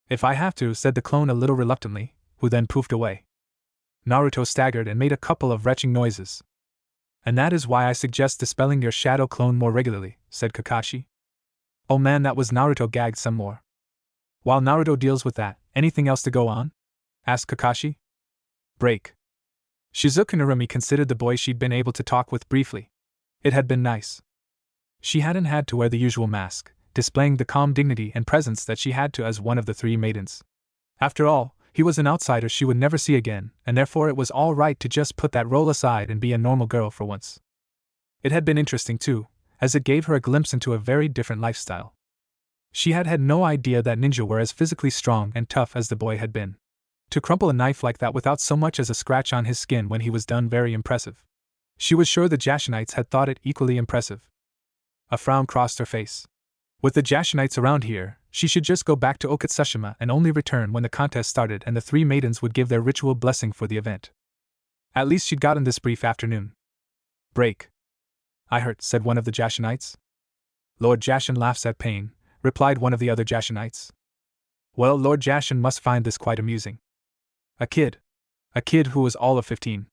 S1: If I have to, said the clone a little reluctantly, who then poofed away. Naruto staggered and made a couple of retching noises. And that is why I suggest dispelling your shadow clone more regularly, said Kakashi. Oh man, that was Naruto gagged some more. While Naruto deals with that, anything else to go on? Asked Kakashi. Break. Shizuku Narumi considered the boy she'd been able to talk with briefly. It had been nice. She hadn't had to wear the usual mask, displaying the calm dignity and presence that she had to as one of the three maidens. After all, he was an outsider she would never see again, and therefore it was all right to just put that role aside and be a normal girl for once. It had been interesting too, as it gave her a glimpse into a very different lifestyle. She had had no idea that ninja were as physically strong and tough as the boy had been. To crumple a knife like that without so much as a scratch on his skin when he was done, very impressive. She was sure the Jashinites had thought it equally impressive. A frown crossed her face. With the Jashinites around here, she should just go back to Okatsushima and only return when the contest started and the three maidens would give their ritual blessing for the event. At least she'd gotten this brief afternoon. Break. I hurt, said one of the Jashinites. Lord Jashin laughs at pain, replied one of the other Jashinites. Well, Lord Jashin must find this quite amusing. A kid who was all of 15.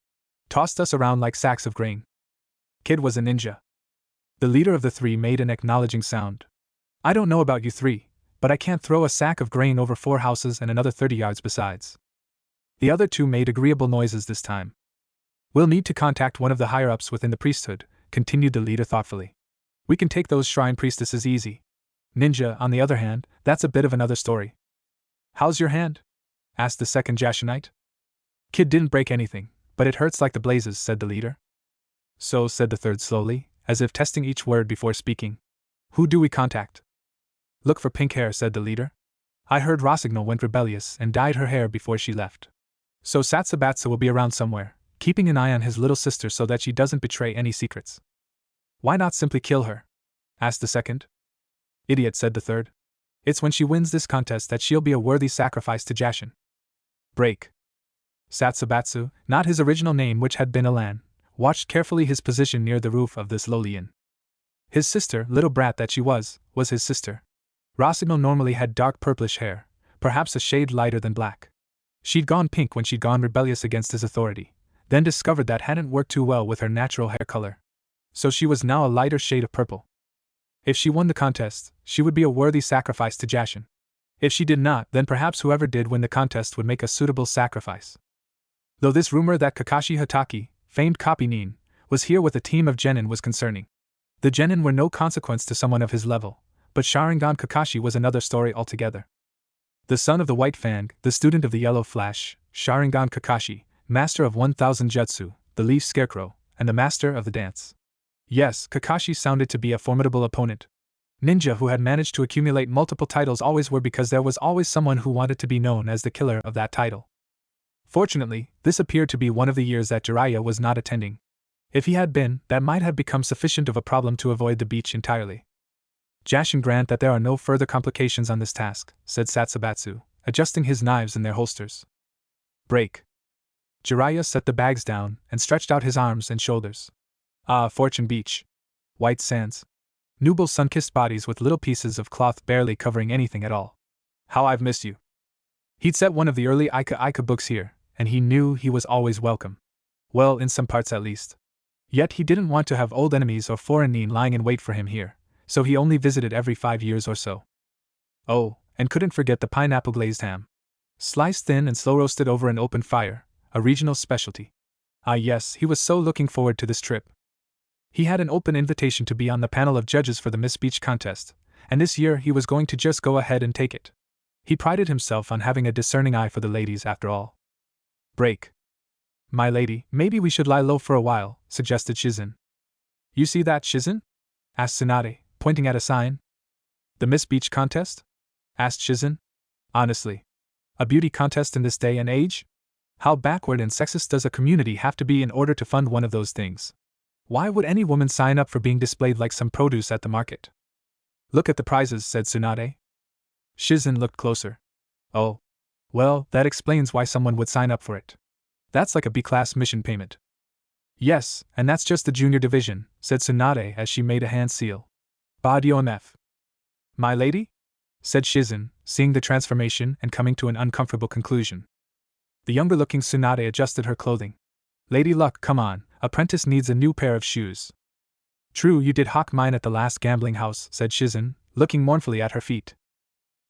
S1: Tossed us around like sacks of grain. Kid was a ninja. The leader of the three made an acknowledging sound. I don't know about you three, but I can't throw a sack of grain over 4 houses and another 30 yards besides. The other two made agreeable noises this time. We'll need to contact one of the higher-ups within the priesthood, continued the leader thoughtfully. We can take those shrine priestesses easy. Ninja, on the other hand, that's a bit of another story. How's your hand? Asked the second Jashinite. Kid didn't break anything, but it hurts like the blazes, said the leader. So, said the third slowly, as if testing each word before speaking. Who do we contact? Look for pink hair, said the leader. I heard Rosignol went rebellious and dyed her hair before she left. So Satsubatsu will be around somewhere, keeping an eye on his little sister so that she doesn't betray any secrets. Why not simply kill her? Asked the second. Idiot, said the third. It's when she wins this contest that she'll be a worthy sacrifice to Jashin. Break. Satsubatsu, not his original name which had been Elan, watched carefully his position near the roof of this lowly inn. His sister, little brat that she was his sister. Rosignol normally had dark purplish hair, perhaps a shade lighter than black. She'd gone pink when she'd gone rebellious against his authority, then discovered that hadn't worked too well with her natural hair color. So she was now a lighter shade of purple. If she won the contest, she would be a worthy sacrifice to Jashin. If she did not, then perhaps whoever did win the contest would make a suitable sacrifice. Though this rumor that Kakashi Hatake, famed copy Nin, was here with a team of genin was concerning. The genin were no consequence to someone of his level, but Sharingan Kakashi was another story altogether. The son of the White Fang, the student of the Yellow Flash, Sharingan Kakashi, master of 1000 Jutsu, the Leaf Scarecrow, and the master of the dance. Yes, Kakashi sounded to be a formidable opponent. Ninja who had managed to accumulate multiple titles always were because there was always someone who wanted to be known as the killer of that title. Fortunately, this appeared to be one of the years that Jiraiya was not attending. If he had been, that might have become sufficient of a problem to avoid the beach entirely. Jashin grant that there are no further complications on this task, said Satsubatsu, adjusting his knives in their holsters. Break. Jiraiya set the bags down and stretched out his arms and shoulders. Ah, Fortune Beach. White sands. Nuble's sun-kissed bodies with little pieces of cloth barely covering anything at all. How I've missed you. He'd set one of the early Ika books here, and he knew he was always welcome. Well, in some parts at least. Yet he didn't want to have old enemies or foreign nin lying in wait for him here, so he only visited every 5 years or so. Oh, and couldn't forget the pineapple glazed ham. Sliced thin and slow-roasted over an open fire, a regional specialty. Ah yes, he was so looking forward to this trip. He had an open invitation to be on the panel of judges for the Miss Beach contest, and this year he was going to just go ahead and take it. He prided himself on having a discerning eye for the ladies after all. Break. My lady, maybe we should lie low for a while, suggested Shizen. You see that, Shizen? Asked Tsunade, pointing at a sign. The Miss Beach contest? Asked Shizen. Honestly. A beauty contest in this day and age? How backward and sexist does a community have to be in order to fund one of those things? Why would any woman sign up for being displayed like some produce at the market? Look at the prizes, said Tsunade. Shizen looked closer. Oh. Well, that explains why someone would sign up for it. That's like a B-class mission payment. Yes, and that's just the junior division, said Tsunade as she made a hand seal. Ba-diomf. My lady? Said Shizen, seeing the transformation and coming to an uncomfortable conclusion. The younger-looking Tsunade adjusted her clothing. Lady Luck, come on, apprentice needs a new pair of shoes. True, you did hawk mine at the last gambling house, said Shizen, looking mournfully at her feet.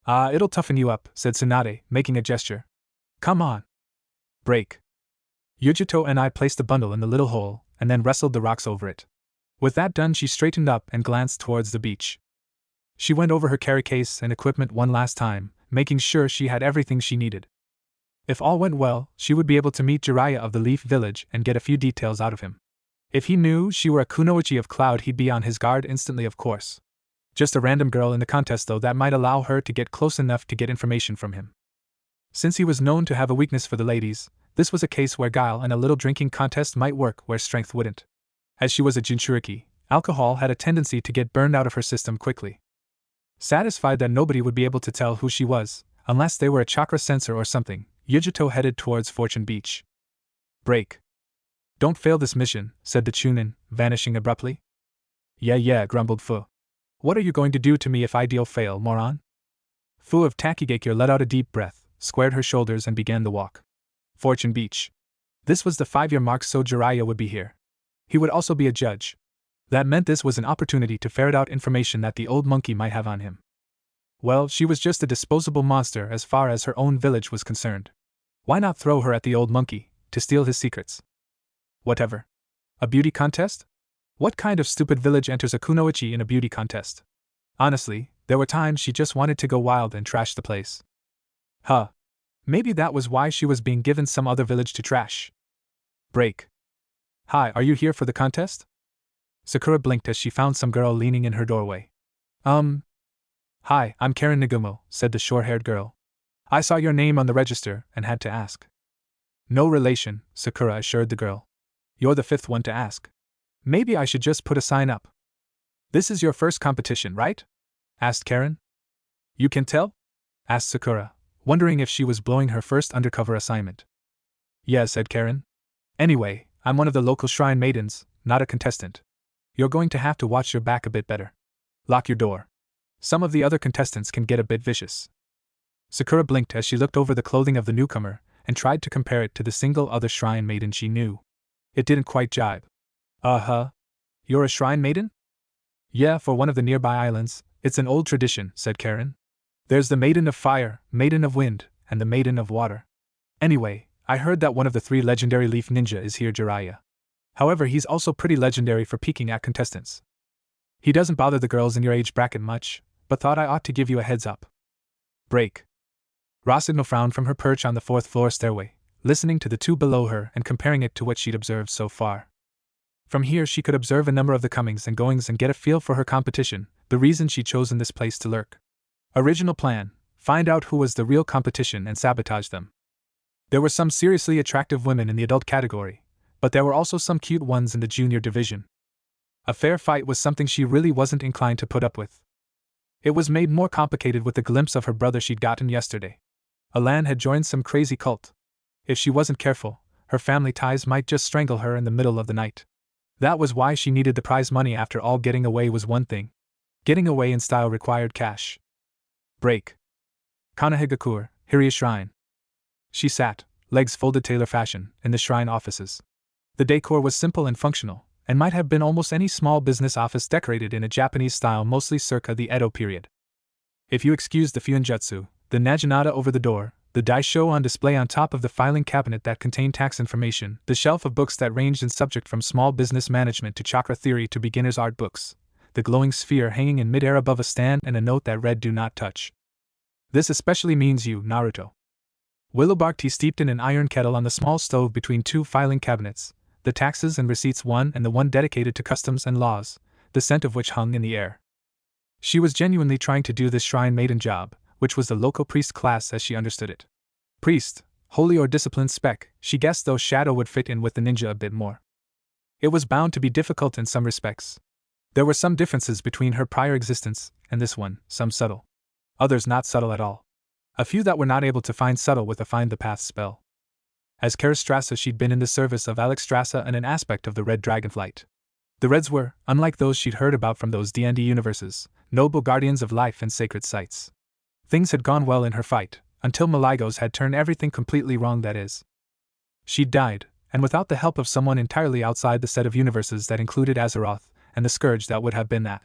S1: Ah, it'll toughen you up, said Tsunade, making a gesture. Come on. Break. Yujito and I placed the bundle in the little hole, and then wrestled the rocks over it. With that done, she straightened up and glanced towards the beach. She went over her carry case and equipment one last time, making sure she had everything she needed. If all went well, she would be able to meet Jiraiya of the Leaf Village and get a few details out of him. If he knew she were a kunoichi of Cloud, he'd be on his guard instantly, of course. Just a random girl in the contest, though, that might allow her to get close enough to get information from him. Since he was known to have a weakness for the ladies, this was a case where guile and a little drinking contest might work where strength wouldn't. As she was a Jinchuriki, alcohol had a tendency to get burned out of her system quickly. Satisfied that nobody would be able to tell who she was, unless they were a chakra sensor or something, Yujito headed towards Fortune Beach. Break. Don't fail this mission, said the Chunin, vanishing abruptly. Yeah, grumbled Fu. What are you going to do to me if I deal fail, moron? Fu of Takigakure let out a deep breath, squared her shoulders and began the walk. Fortune Beach. This was the 5-year mark, so Jiraiya would be here. He would also be a judge. That meant this was an opportunity to ferret out information that the old monkey might have on him. Well, she was just a disposable monster as far as her own village was concerned. Why not throw her at the old monkey, to steal his secrets? Whatever. A beauty contest? What kind of stupid village enters a kunoichi in a beauty contest? Honestly, there were times she just wanted to go wild and trash the place. Huh. Maybe that was why she was being given some other village to trash. Break. Hi, are you here for the contest? Sakura blinked as she found some girl leaning in her doorway. Hi, I'm Karen Nagumo, said the short-haired girl. I saw your name on the register and had to ask. No relation, Sakura assured the girl. You're the 5th one to ask. Maybe I should just put a sign up. This is your first competition, right? Asked Karen. You can tell? Asked Sakura, wondering if she was blowing her first undercover assignment. Yeah, said Karen. Anyway, I'm one of the local shrine maidens, not a contestant. You're going to have to watch your back a bit better. Lock your door. Some of the other contestants can get a bit vicious. Sakura blinked as she looked over the clothing of the newcomer and tried to compare it to the single other shrine maiden she knew. It didn't quite jibe. Uh-huh. You're a shrine maiden? Yeah, for one of the nearby islands. It's an old tradition, said Karen. There's the Maiden of Fire, Maiden of Wind, and the Maiden of Water. Anyway, I heard that one of the 3 legendary leaf ninja is here, Jiraiya. However, he's also pretty legendary for peeking at contestants. He doesn't bother the girls in your age bracket much, but thought I ought to give you a heads up. Break. Rosagno frowned from her perch on the 4th floor stairway, listening to the 2 below her and comparing it to what she'd observed so far. From here she could observe a number of the comings and goings and get a feel for her competition, the reason she'd chosen this place to lurk. Original plan: find out who was the real competition and sabotage them. There were some seriously attractive women in the adult category, but there were also some cute ones in the junior division. A fair fight was something she really wasn't inclined to put up with. It was made more complicated with the glimpse of her brother she'd gotten yesterday. Alan had joined some crazy cult. If she wasn't careful, her family ties might just strangle her in the middle of the night. That was why she needed the prize money. After all, getting away was one thing. Getting away in style required cash. Break. Kanahigakure, Hiria Shrine. She sat, legs folded tailor fashion, in the shrine offices. The decor was simple and functional, and might have been almost any small business office decorated in a Japanese style mostly circa the Edo period. If you excuse the fuinjutsu, the naginata over the door, the daisho on display on top of the filing cabinet that contained tax information, the shelf of books that ranged in subject from small business management to chakra theory to beginner's art books, the glowing sphere hanging in midair above a stand and a note that read "Do not touch. This especially means you, Naruto." Willowbark tea steeped in an iron kettle on the small stove between two filing cabinets, the taxes and receipts one and the one dedicated to customs and laws, the scent of which hung in the air. She was genuinely trying to do this shrine maiden job, which was the local priest class as she understood it. Priest, holy or disciplined spec, she guessed, though shadow would fit in with the ninja a bit more. It was bound to be difficult in some respects. There were some differences between her prior existence and this one, some subtle. Others not subtle at all. A few that were not able to find subtle with a Find the Path spell. As Karastrasse, she'd been in the service of Alexstrasza and an aspect of the Red Dragonflight. The Reds were, unlike those she'd heard about from those D&D universes, noble guardians of life and sacred sites. Things had gone well in her fight, until Maligos had turned everything completely wrong, that is. She'd died, and without the help of someone entirely outside the set of universes that included Azeroth, and the scourge that would have been that.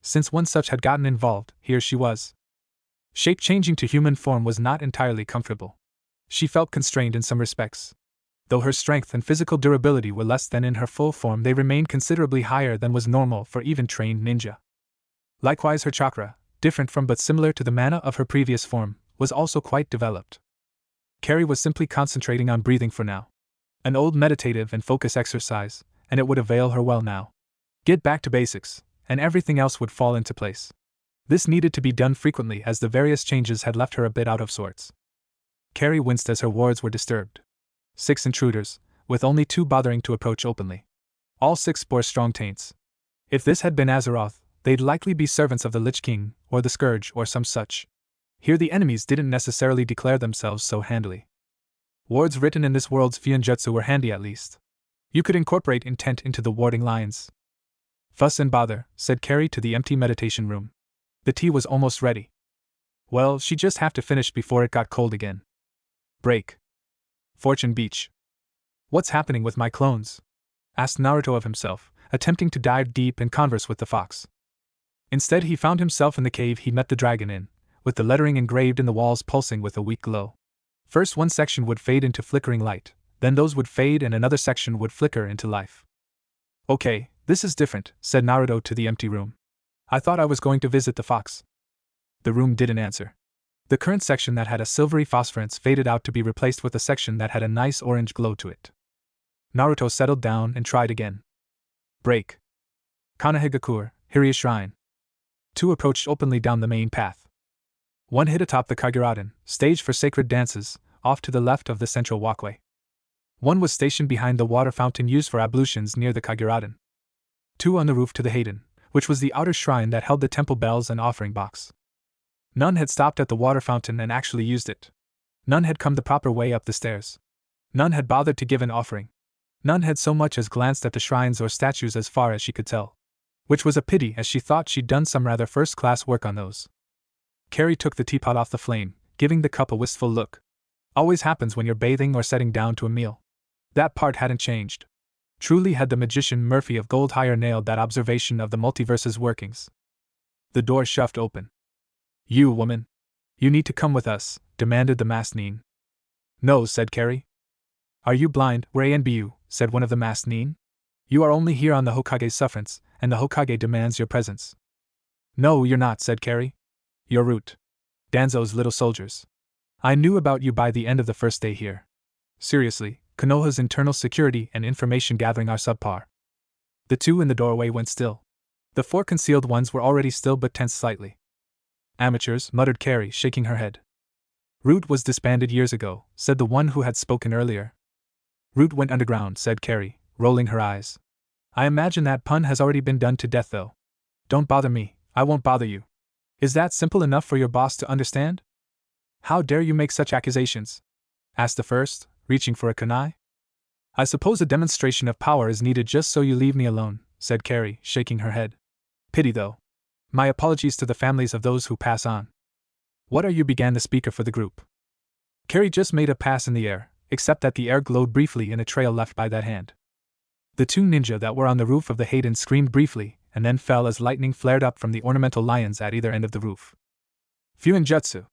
S1: Since one such had gotten involved, here she was. Shape-changing to human form was not entirely comfortable. She felt constrained in some respects. Though her strength and physical durability were less than in her full form, they remained considerably higher than was normal for even trained ninja. Likewise, her chakra, different from but similar to the mana of her previous form, was also quite developed. Carrie was simply concentrating on breathing for now. An old meditative and focus exercise, and it would avail her well now. Get back to basics, and everything else would fall into place. This needed to be done frequently as the various changes had left her a bit out of sorts. Carrie winced as her wards were disturbed. 6 intruders, with only 2 bothering to approach openly. All 6 bore strong taints. If this had been Azeroth, they'd likely be servants of the Lich King, or the Scourge, or some such. Here the enemies didn't necessarily declare themselves so handily. Wards written in this world's Fuinjutsu were handy at least. You could incorporate intent into the warding lines. Fuss and bother, said Carrie to the empty meditation room. The tea was almost ready. Well, she'd just have to finish before it got cold again. Break. Fortune Beach. What's happening with my clones? Asked Naruto of himself, attempting to dive deep and converse with the fox. Instead, he found himself in the cave he met the dragon in, with the lettering engraved in the walls pulsing with a weak glow. First one section would fade into flickering light, then those would fade and another section would flicker into life. Okay, this is different, said Naruto to the empty room. I thought I was going to visit the fox. The room didn't answer. The current section that had a silvery phosphorescence faded out to be replaced with a section that had a nice orange glow to it. Naruto settled down and tried again. Break. Kanahigakure, Hiria Shrine. 2 approached openly down the main path. One hid atop the Kaguraden, stage for sacred dances, off to the left of the central walkway. One was stationed behind the water fountain used for ablutions near the Kaguraden. 2 on the roof to the Hayden, which was the outer shrine that held the temple bells and offering box. None had stopped at the water fountain and actually used it. None had come the proper way up the stairs. None had bothered to give an offering. None had so much as glanced at the shrines or statues as far as she could tell. Which was a pity, as she thought she'd done some rather first-class work on those. Carrie took the teapot off the flame, giving the cup a wistful look. Always happens when you're bathing or setting down to a meal. That part hadn't changed. Truly had the magician Murphy of Goldhire nailed that observation of the multiverse's workings. The door shoved open. You, woman. You need to come with us, demanded the masked Nin. No, said Carrie. Are you blind, Rainbu, said one of the masked Nin. You are only here on the Hokage's sufferance, and the Hokage demands your presence. No, you're not, said Carrie. You're Root. Danzo's little soldiers. I knew about you by the end of the first day here. Seriously, Konoha's internal security and information gathering are subpar. The 2 in the doorway went still. The 4 concealed ones were already still but tense slightly. Amateurs, muttered Carrie, shaking her head. Root was disbanded years ago, said the one who had spoken earlier. Root went underground, said Carrie, rolling her eyes. I imagine that pun has already been done to death though. Don't bother me, I won't bother you. Is that simple enough for your boss to understand? How dare you make such accusations? Asked the first, reaching for a kunai. I suppose a demonstration of power is needed just so you leave me alone, said Carrie, shaking her head. Pity though. My apologies to the families of those who pass on. What are you? Began the speaker for the group. Carrie just made a pass in the air, except that the air glowed briefly in a trail left by that hand. The 2 ninja that were on the roof of the Hayden screamed briefly, and then fell as lightning flared up from the ornamental lions at either end of the roof. Fuinjutsu,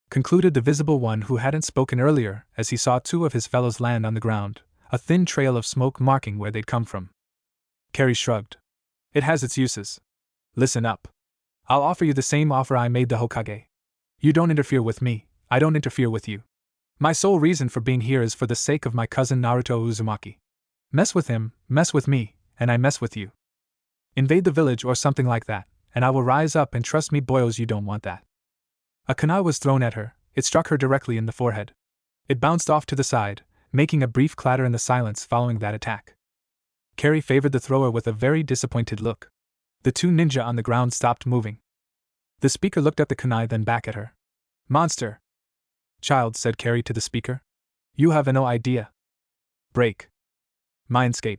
S1: concluded the visible one who hadn't spoken earlier as he saw 2 of his fellows land on the ground, a thin trail of smoke marking where they'd come from. Carrie shrugged. It has its uses. Listen up. I'll offer you the same offer I made the Hokage. You don't interfere with me, I don't interfere with you. My sole reason for being here is for the sake of my cousin Naruto Uzumaki. Mess with him, mess with me, and I mess with you. Invade the village or something like that, and I will rise up, and trust me boyos, you don't want that. A kunai was thrown at her, it struck her directly in the forehead. It bounced off to the side, making a brief clatter in the silence following that attack. Carrie favored the thrower with a very disappointed look. The 2 ninja on the ground stopped moving. The speaker looked at the kunai, then back at her. Monster! Child, said Carrie to the speaker. You have no idea. Break. Mindscape.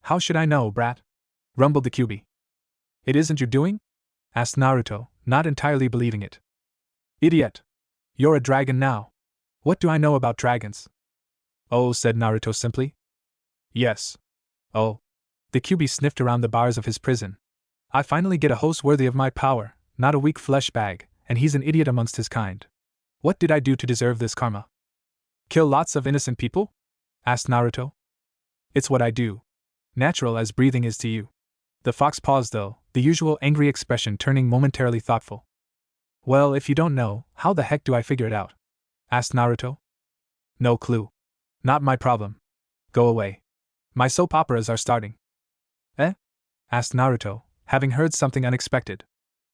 S1: How should I know, brat? Rumbled the QB. It isn't your doing? Asked Naruto, not entirely believing it. Idiot! You're a dragon now. What do I know about dragons? Oh, said Naruto simply. Yes. Oh. The QB sniffed around the bars of his prison. I finally get a host worthy of my power, not a weak flesh bag, and he's an idiot amongst his kind. What did I do to deserve this karma? Kill lots of innocent people? Asked Naruto. It's what I do. Natural as breathing is to you. The fox paused though, the usual angry expression turning momentarily thoughtful. Well, if you don't know, how the heck do I figure it out? Asked Naruto. No clue. Not my problem. Go away. My soap operas are starting. Eh? Asked Naruto, having heard something unexpected.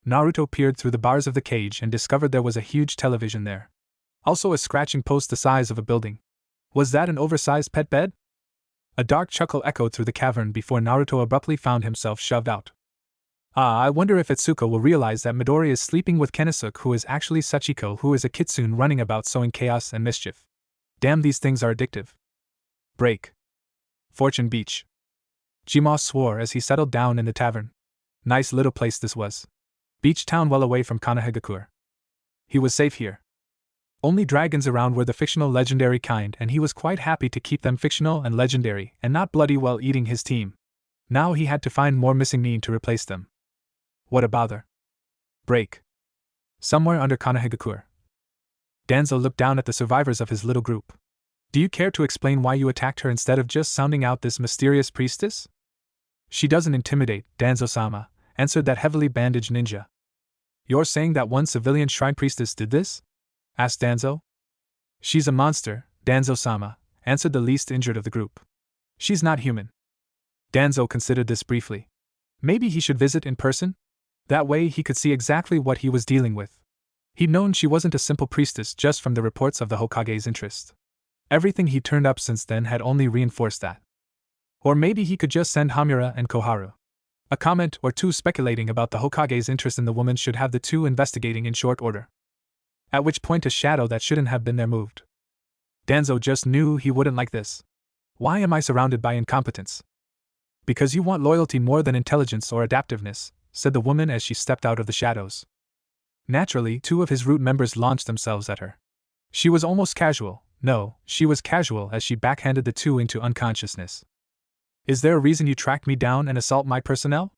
S1: Naruto peered through the bars of the cage and discovered there was a huge television there. Also a scratching post the size of a building. Was that an oversized pet bed? A dark chuckle echoed through the cavern before Naruto abruptly found himself shoved out. Ah, I wonder if Itsuko will realize that Midori is sleeping with Kenisuke, who is actually Sachiko, who is a kitsune running about sowing chaos and mischief. Damn, these things are addictive. Break. Fortune Beach. Jima swore as he settled down in the tavern. Nice little place this was. Beach town well away from Kanahegakure. He was safe here. Only dragons around were the fictional legendary kind, and he was quite happy to keep them fictional and legendary and not bloody while eating his team. Now he had to find more missing mean to replace them. What a bother. Break. Somewhere under Kanahegakure. Danzo looked down at the survivors of his little group. Do you care to explain why you attacked her instead of just sounding out this mysterious priestess? She doesn't intimidate, Danzo-sama, answered that heavily bandaged ninja. You're saying that one civilian shrine priestess did this? Asked Danzo. She's a monster, Danzo-sama, answered the least injured of the group. She's not human. Danzo considered this briefly. Maybe he should visit in person? That way he could see exactly what he was dealing with. He'd known she wasn't a simple priestess just from the reports of the Hokage's interest. Everything he'd turned up since then had only reinforced that. Or maybe he could just send Hamura and Koharu. A comment or two speculating about the Hokage's interest in the woman should have the two investigating in short order. At which point a shadow that shouldn't have been there moved. Danzo just knew he wouldn't like this. Why am I surrounded by incompetence? Because you want loyalty more than intelligence or adaptiveness, said the woman as she stepped out of the shadows. Naturally, two of his root members launched themselves at her. She was almost casual. No, she was casual as she backhanded the two into unconsciousness. Is there a reason you tracked me down and assault my personnel?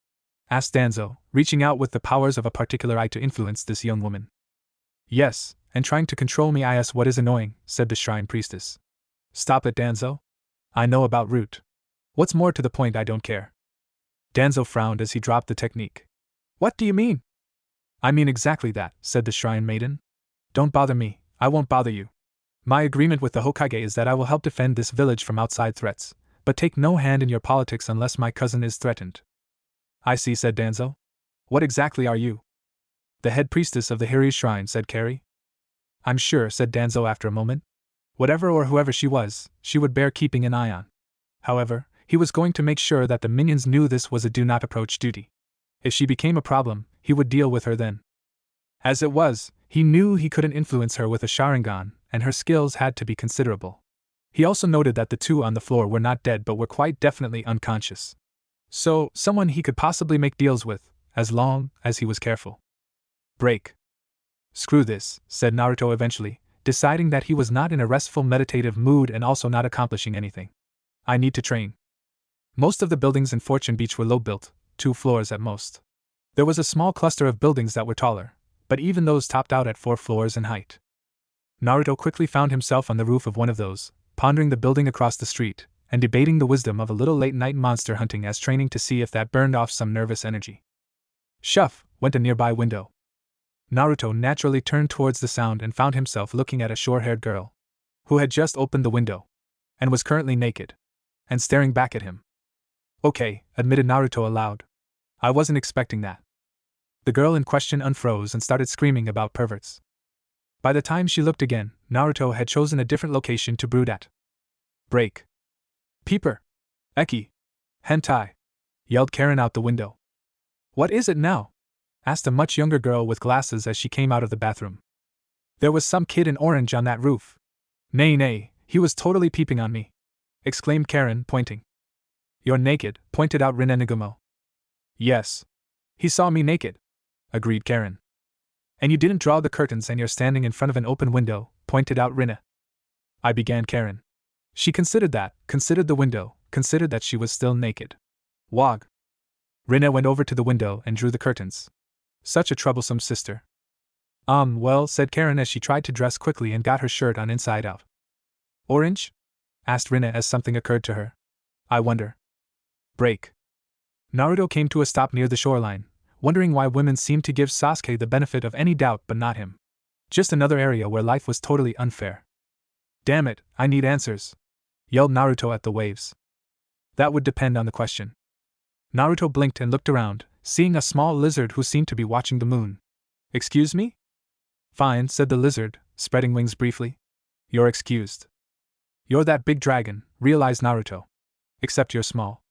S1: Asked Danzo, reaching out with the powers of a particular eye to influence this young woman. Yes, and trying to control me is what is annoying, said the shrine priestess. Stop it, Danzo. I know about Root. What's more to the point, I don't care. Danzo frowned as he dropped the technique. What do you mean? I mean exactly that, said the shrine maiden. Don't bother me, I won't bother you. My agreement with the Hokage is that I will help defend this village from outside threats, but take no hand in your politics unless my cousin is threatened. I see, said Danzo. What exactly are you? The head priestess of the Hiri shrine, said Carrie. I'm sure, said Danzo after a moment. Whatever or whoever she was, she would bear keeping an eye on. However, he was going to make sure that the minions knew this was a do not approach duty. If she became a problem, he would deal with her then. As it was, he knew he couldn't influence her with a Sharingan, and her skills had to be considerable. He also noted that the two on the floor were not dead but were quite definitely unconscious. So, someone he could possibly make deals with, as long as he was careful. Break. Screw this, said Naruto eventually, deciding that he was not in a restful meditative mood and also not accomplishing anything. I need to train. Most of the buildings in Fortune Beach were low-built, 2 floors at most. There was a small cluster of buildings that were taller, but even those topped out at 4 floors in height. Naruto quickly found himself on the roof of one of those, pondering the building across the street, and debating the wisdom of a little late-night monster hunting as training to see if that burned off some nervous energy. Shuff, went a nearby window. Naruto naturally turned towards the sound and found himself looking at a short-haired girl, who had just opened the window, and was currently naked, and staring back at him. Okay, admitted Naruto aloud. I wasn't expecting that. The girl in question unfroze and started screaming about perverts. By the time she looked again, Naruto had chosen a different location to brood at. Break. Peeper. Eki. Hentai. Yelled Karen out the window. What is it now? Asked a much younger girl with glasses as she came out of the bathroom. There was some kid in orange on that roof. Nay, he was totally peeping on me, exclaimed Karen, pointing. You're naked, pointed out Rin Enigumo. Yes. He saw me naked, agreed Karen. And you didn't draw the curtains and you're standing in front of an open window, pointed out Rinna. I began Karen. She considered the window, considered that she was still naked. Wog. Rinna went over to the window and drew the curtains. Such a troublesome sister. Well, said Karen as she tried to dress quickly and got her shirt on inside out. Orange? Asked Rinna as something occurred to her. I wonder. Break. Naruto came to a stop near the shoreline, wondering why women seemed to give Sasuke the benefit of any doubt but not him. Just another area where life was totally unfair. Damn it, I need answers, yelled Naruto at the waves. That would depend on the question. Naruto blinked and looked around, seeing a small lizard who seemed to be watching the moon. Excuse me? Fine, said the lizard, spreading wings briefly. You're excused. You're that big dragon, realized Naruto. Except you're small.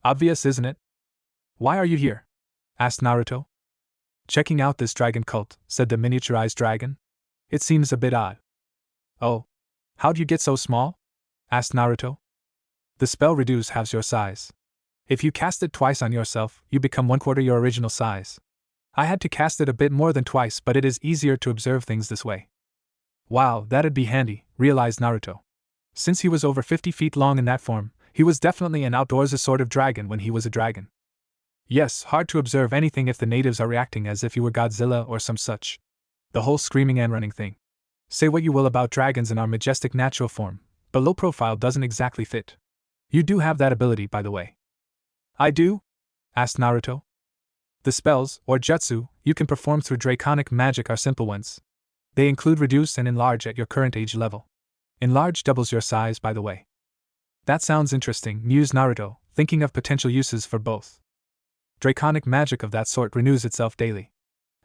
S1: Obvious, isn't it? Why are you here? Asked Naruto. Checking out this dragon cult, said the miniaturized dragon. It seems a bit odd. Oh. How'd you get so small? Asked Naruto. The spell reduces halves your size. If you cast it twice on yourself, you become 1/4 your original size. I had to cast it a bit more than twice, but it is easier to observe things this way. Wow, that'd be handy, realized Naruto. Since he was over 50 feet long in that form, he was definitely an outdoorsy sort of dragon when he was a dragon. Yes, hard to observe anything if the natives are reacting as if you were Godzilla or some such. The whole screaming and running thing. Say what you will about dragons in our majestic natural form, but low profile doesn't exactly fit. You do have that ability, by the way. I do? Asked Naruto. The spells, or jutsu, you can perform through draconic magic are simple ones. They include reduce and enlarge at your current age level. Enlarge doubles your size, by the way. That sounds interesting, mused Naruto, thinking of potential uses for both. Draconic magic of that sort renews itself daily.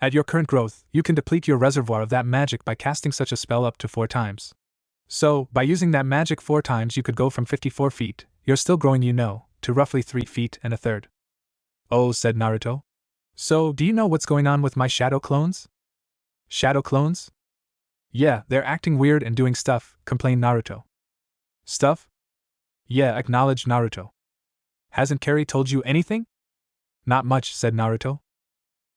S1: At your current growth, you can deplete your reservoir of that magic by casting such a spell up to 4 times. So, by using that magic 4 times you could go from 54 feet, you're still growing to roughly 3 feet and a third. Oh, said Naruto. So, do you know what's going on with my shadow clones? Shadow clones? Yeah, they're acting weird and doing stuff, complained Naruto. Stuff? Yeah, acknowledged Naruto. Hasn't Carrie told you anything? Not much, said Naruto.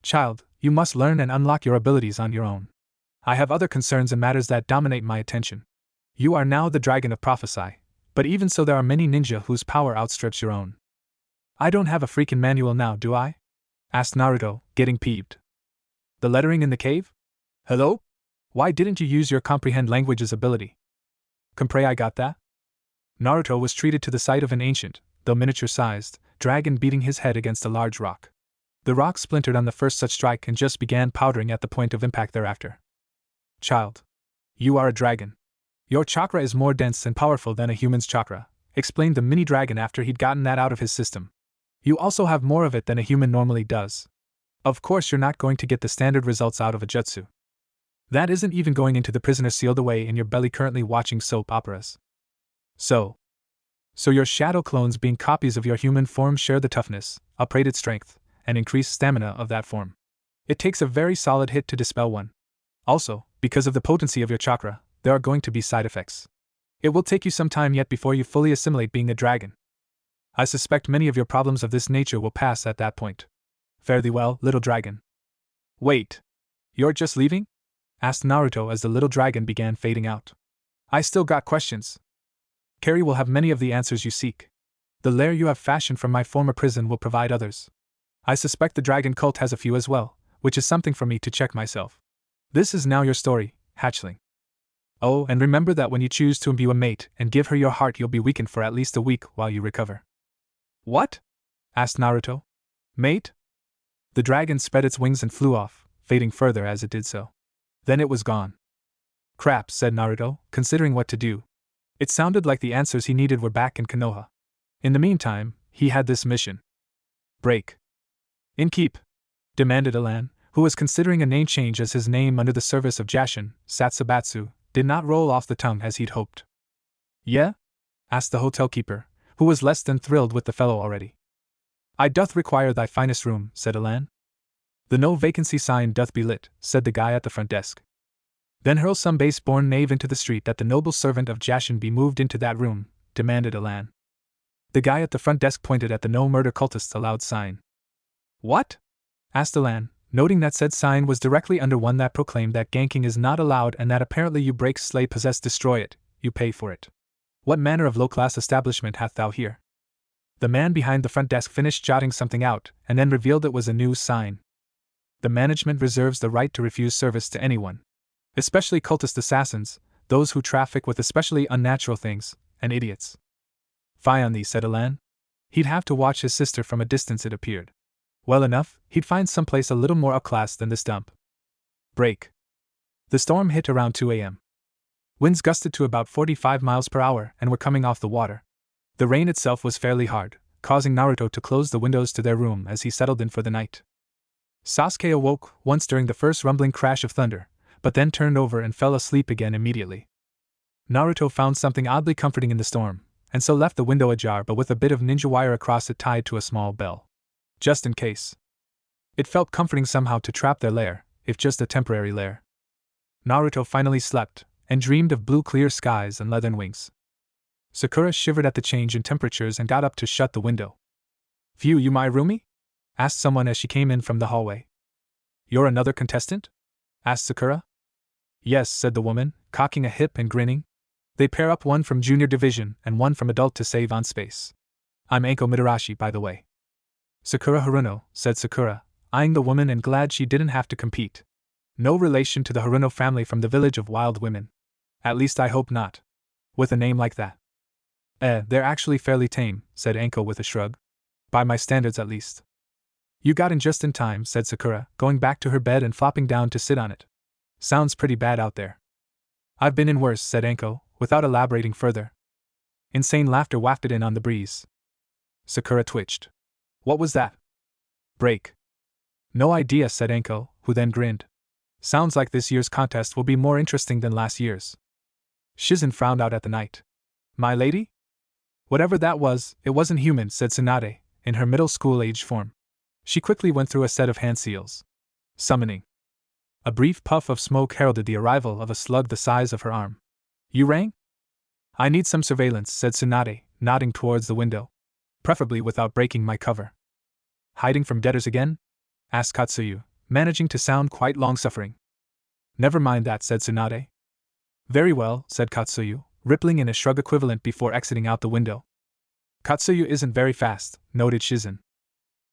S1: Child, you must learn and unlock your abilities on your own. I have other concerns and matters that dominate my attention. You are now the dragon of Prophesy, but even so there are many ninja whose power outstrips your own. I don't have a freaking manual now, do I? Asked Naruto, getting peeved. The lettering in the cave? Hello? Why didn't you use your comprehend languages ability? Compre, I got that? Naruto was treated to the sight of an ancient, though miniature-sized, dragon beating his head against a large rock. The rock splintered on the first such strike and just began powdering at the point of impact thereafter. Child. You are a dragon. Your chakra is more dense and powerful than a human's chakra, explained the mini-dragon after he'd gotten that out of his system. You also have more of it than a human normally does. Of course, you're not going to get the standard results out of a jutsu. That isn't even going into the prisoner sealed away in your belly currently watching soap operas. So your shadow clones, being copies of your human form, share the toughness, uprated strength, and increased stamina of that form. It takes a very solid hit to dispel one. Also, because of the potency of your chakra, there are going to be side effects. It will take you some time yet before you fully assimilate being a dragon. I suspect many of your problems of this nature will pass at that point. Fare thee well, little dragon. Wait. You're just leaving? Asked Naruto as the little dragon began fading out. I still got questions. Carrie will have many of the answers you seek. The lair you have fashioned from my former prison will provide others. I suspect the dragon cult has a few as well, which is something for me to check myself. This is now your story, hatchling. Oh, and remember that when you choose to imbue a mate and give her your heart, you'll be weakened for at least a week while you recover. What? Asked Naruto. Mate? The dragon spread its wings and flew off, fading further as it did so. Then it was gone. Crap, said Naruto, considering what to do. It sounded like the answers he needed were back in Konoha. In the meantime, he had this mission. Break. Inkeep? Demanded Elan, who was considering a name change as his name under the service of Jashin, Satsubatsu, did not roll off the tongue as he'd hoped. Yeah? Asked the hotel keeper, who was less than thrilled with the fellow already. I doth require thy finest room, said Elan. The no vacancy sign doth be lit, said the guy at the front desk. Then hurl some base-born knave into the street that the noble servant of Jashin be moved into that room, demanded Elan. The guy at the front desk pointed at the no murder cultists allowed sign. What? Asked Elan, noting that said sign was directly under one that proclaimed that ganking is not allowed and that apparently you break, slay, possess, destroy it, you pay for it. What manner of low-class establishment hath thou here? The man behind the front desk finished jotting something out, and then revealed it was a new sign. The management reserves the right to refuse service to anyone, especially cultist assassins, those who traffic with especially unnatural things, and idiots. Fie on thee, said Elan. He'd have to watch his sister from a distance, it appeared. Well enough, he'd find someplace a little more upclass than this dump. Break. The storm hit around 2 a.m. Winds gusted to about 45 miles per hour and were coming off the water. The rain itself was fairly hard, causing Naruto to close the windows to their room as he settled in for the night. Sasuke awoke once during the first rumbling crash of thunder, but then turned over and fell asleep again immediately. Naruto found something oddly comforting in the storm, and so left the window ajar but with a bit of ninja wire across it tied to a small bell. Just in case. It felt comforting somehow to trap their lair, if just a temporary lair. Naruto finally slept, and dreamed of blue clear skies and leathern wings. Sakura shivered at the change in temperatures and got up to shut the window. "Phew, you my roomie?" asked someone as she came in from the hallway. "You're another contestant?" asked Sakura. "Yes," said the woman, cocking a hip and grinning. "They pair up one from junior division and one from adult to save on space. I'm Anko Mitarashi, by the way." "Sakura Haruno," said Sakura, eyeing the woman and glad she didn't have to compete. "No relation to the Haruno family from the village of wild women. At least I hope not. With a name like that." They're actually fairly tame," said Anko with a shrug. "By my standards at least." "You got in just in time," said Sakura, going back to her bed and flopping down to sit on it. "Sounds pretty bad out there." "I've been in worse," said Anko, without elaborating further. Insane laughter wafted in on the breeze. Sakura twitched. "What was that?" "Break." "No idea," said Anko, who then grinned. "Sounds like this year's contest will be more interesting than last year's." Shizen frowned out at the night. "My lady?" "Whatever that was, it wasn't human," said Tsunade, in her middle school-age form. She quickly went through a set of hand seals. Summoning. A brief puff of smoke heralded the arrival of a slug the size of her arm. "You rang?" "I need some surveillance," said Tsunade, nodding towards the window. "Preferably without breaking my cover." "Hiding from debtors again?" asked Katsuyu, managing to sound quite long-suffering. "Never mind that," said Tsunade. "Very well," said Katsuyu, rippling in a shrug equivalent before exiting out the window. "Katsuyu isn't very fast," noted Shizen.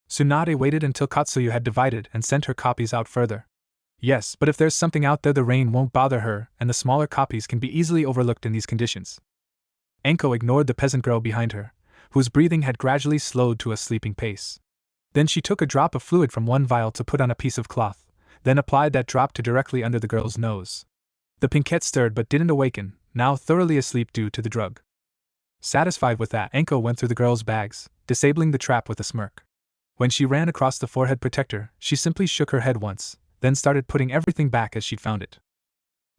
S1: Tsunade waited until Katsuyu had divided and sent her copies out further. "Yes, but if there's something out there, the rain won't bother her, and the smaller copies can be easily overlooked in these conditions." Anko ignored the peasant girl behind her, whose breathing had gradually slowed to a sleeping pace. Then she took a drop of fluid from one vial to put on a piece of cloth, then applied that drop to directly under the girl's nose. The pinkette stirred but didn't awaken, now thoroughly asleep due to the drug. Satisfied with that, Anko went through the girl's bags, disabling the trap with a smirk. When she ran across the forehead protector, she simply shook her head once, then started putting everything back as she'd found it.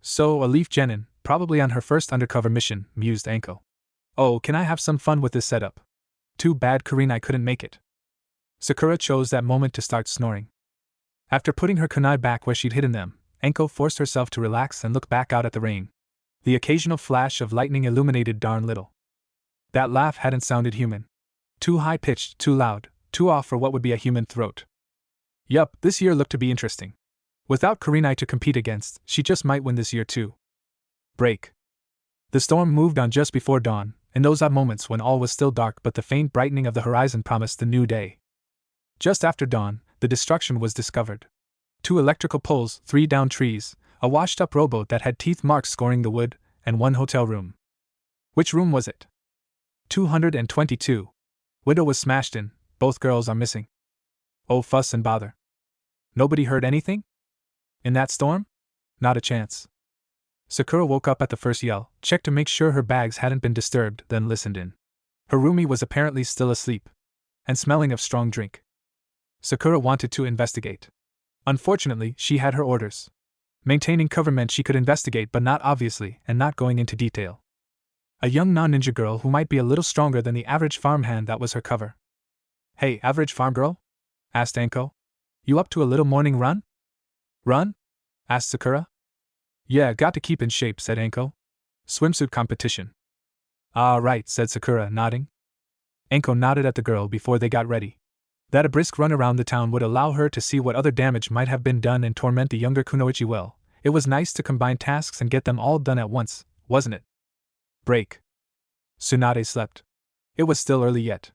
S1: So, a Leaf Genin, probably on her first undercover mission, mused Anko. Oh, can I have some fun with this setup? Too bad Kurenai couldn't make it. Sakura chose that moment to start snoring. After putting her kunai back where she'd hidden them, Anko forced herself to relax and look back out at the rain. The occasional flash of lightning illuminated darn little. That laugh hadn't sounded human. Too high-pitched, too loud, too off for what would be a human throat. Yup, this year looked to be interesting. Without Kurenai to compete against, she just might win this year too. Break. The storm moved on just before dawn, in those odd moments when all was still dark but the faint brightening of the horizon promised the new day. Just after dawn, the destruction was discovered. 2 electrical poles, 3 downed trees, a washed-up rowboat that had teeth marks scoring the wood, and 1 hotel room. Which room was it? 222. Window was smashed in, both girls are missing. Oh, fuss and bother. Nobody heard anything? In that storm? Not a chance. Sakura woke up at the first yell, checked to make sure her bags hadn't been disturbed, then listened in. Her roomie was apparently still asleep, and smelling of strong drink. Sakura wanted to investigate. Unfortunately, she had her orders. Maintaining cover meant she could investigate but not obviously, and not going into detail. A young non-ninja girl who might be a little stronger than the average farmhand, that was her cover. Hey, average farm girl? Asked Anko. You up to a little morning run? Run? Asked Sakura. Yeah, got to keep in shape, said Anko. Swimsuit competition. Ah, right, said Sakura, nodding. Anko nodded at the girl before they got ready. That a brisk run around the town would allow her to see what other damage might have been done and torment the younger Kunoichi well. It was nice to combine tasks and get them all done at once, wasn't it? Break. Tsunade slept. It was still early yet.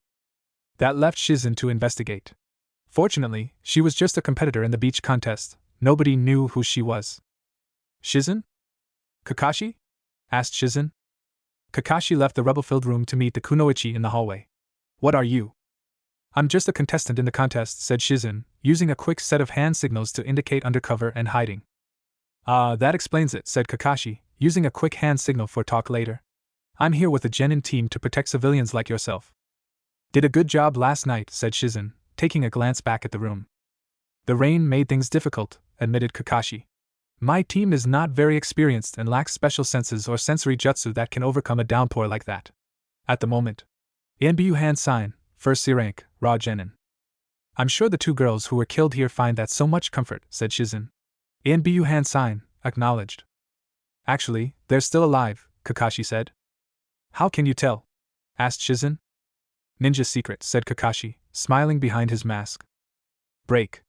S1: That left Shizen to investigate. Fortunately, she was just a competitor in the beach contest. Nobody knew who she was. Shizen? Kakashi? Asked Shizen. Kakashi left the rubble-filled room to meet the Kunoichi in the hallway. What are you? I'm just a contestant in the contest, said Shizen, using a quick set of hand signals to indicate undercover and hiding. Ah, that explains it, said Kakashi, using a quick hand signal for talk later. I'm here with the Genin team to protect civilians like yourself. Did a good job last night, said Shizen, taking a glance back at the room. The rain made things difficult, admitted Kakashi. My team is not very experienced and lacks special senses or sensory jutsu that can overcome a downpour like that. At the moment. NBU hand sign, first C rank, raw genin. I'm sure the 2 girls who were killed here find that so much comfort, said Shizen. NBU hand sign, acknowledged. Actually, they're still alive, Kakashi said. How can you tell? Asked Shizen. Ninja secret, said Kakashi, smiling behind his mask. Break.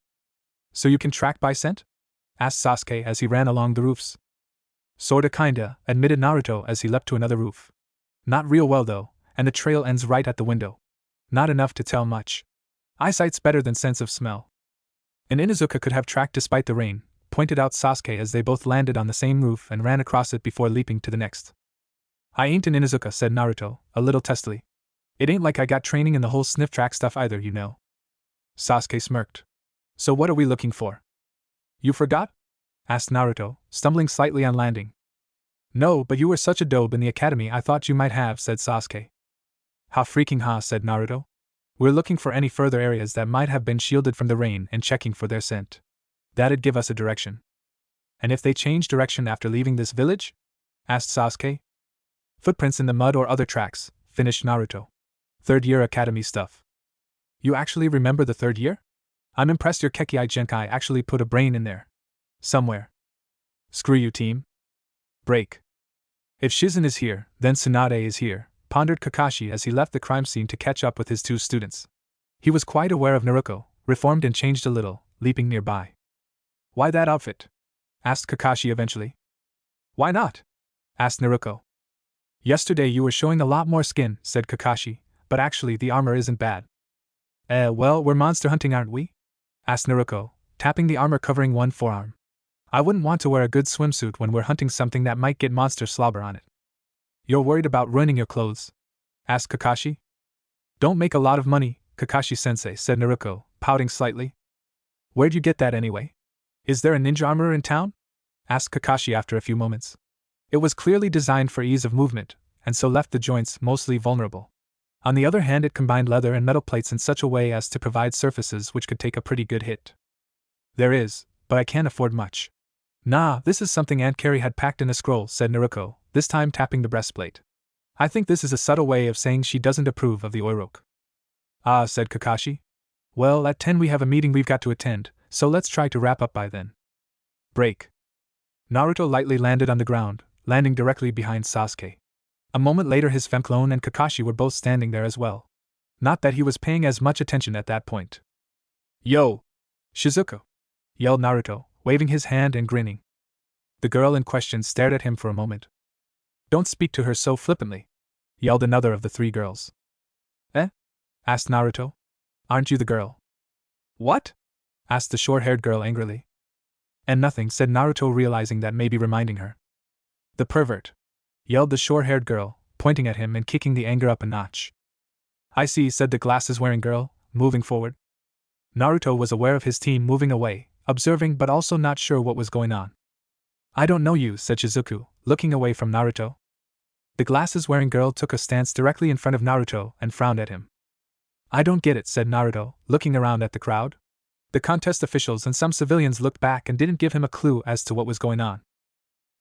S1: So you can track by scent? Asked Sasuke as he ran along the roofs. Sorta kinda, admitted Naruto as he leapt to another roof. Not real well though, and the trail ends right at the window. Not enough to tell much. Eyesight's better than sense of smell. An Inuzuka could have tracked despite the rain, pointed out Sasuke as they both landed on the same roof and ran across it before leaping to the next. I ain't an Inuzuka, said Naruto, a little testily. It ain't like I got training in the whole sniff track stuff either, you know. Sasuke smirked. So what are we looking for? You forgot? Asked Naruto, stumbling slightly on landing. No, but you were such a dobe in the academy I thought you might have, said Sasuke. Ha freaking ha, said Naruto. We're looking for any further areas that might have been shielded from the rain and checking for their scent. That'd give us a direction. And if they change direction after leaving this village? Asked Sasuke. Footprints in the mud or other tracks, finished Naruto. 3rd year academy stuff. You actually remember the 3rd year? I'm impressed your Kekkei Genkai actually put a brain in there. Somewhere. Screw you, team. Break. If Shizen is here, then Tsunade is here, pondered Kakashi as he left the crime scene to catch up with his 2 students. He was quite aware of Naruto, reformed and changed a little, leaping nearby. Why that outfit? Asked Kakashi eventually. Why not? Asked Naruto. Yesterday you were showing a lot more skin, said Kakashi, but actually the armor isn't bad. Well, we're monster hunting, aren't we? Asked Naruto, tapping the armor covering one forearm. I wouldn't want to wear a good swimsuit when we're hunting something that might get monster slobber on it. You're worried about ruining your clothes? Asked Kakashi. Don't make a lot of money, Kakashi-sensei, said Naruto, pouting slightly. Where'd you get that anyway? Is there a ninja armor in town? Asked Kakashi after a few moments. It was clearly designed for ease of movement, and so left the joints mostly vulnerable. On the other hand, it combined leather and metal plates in such a way as to provide surfaces which could take a pretty good hit. There is, but I can't afford much. Nah, this is something Aunt Carrie had packed in a scroll, said Naruto, this time tapping the breastplate. I think this is a subtle way of saying she doesn't approve of the Oiroke. Ah, said Kakashi. Well, at 10 we have a meeting we've got to attend, so let's try to wrap up by then. Break. Naruto lightly landed on the ground, landing directly behind Sasuke. A moment later his femclone and Kakashi were both standing there as well. Not that he was paying as much attention at that point. Yo! Shizuku! Yelled Naruto, waving his hand and grinning. The girl in question stared at him for a moment. Don't speak to her so flippantly, yelled another of the three girls. Eh? Asked Naruto. Aren't you the girl? What? Asked the short-haired girl angrily. And nothing, said Naruto, realizing that may be reminding her. The pervert! Yelled the short-haired girl, pointing at him and kicking the anger up a notch. I see, said the glasses-wearing girl, moving forward. Naruto was aware of his team moving away, observing but also not sure what was going on. I don't know you, said Shizuku, looking away from Naruto. The glasses-wearing girl took a stance directly in front of Naruto and frowned at him. I don't get it, said Naruto, looking around at the crowd. The contest officials and some civilians looked back and didn't give him a clue as to what was going on.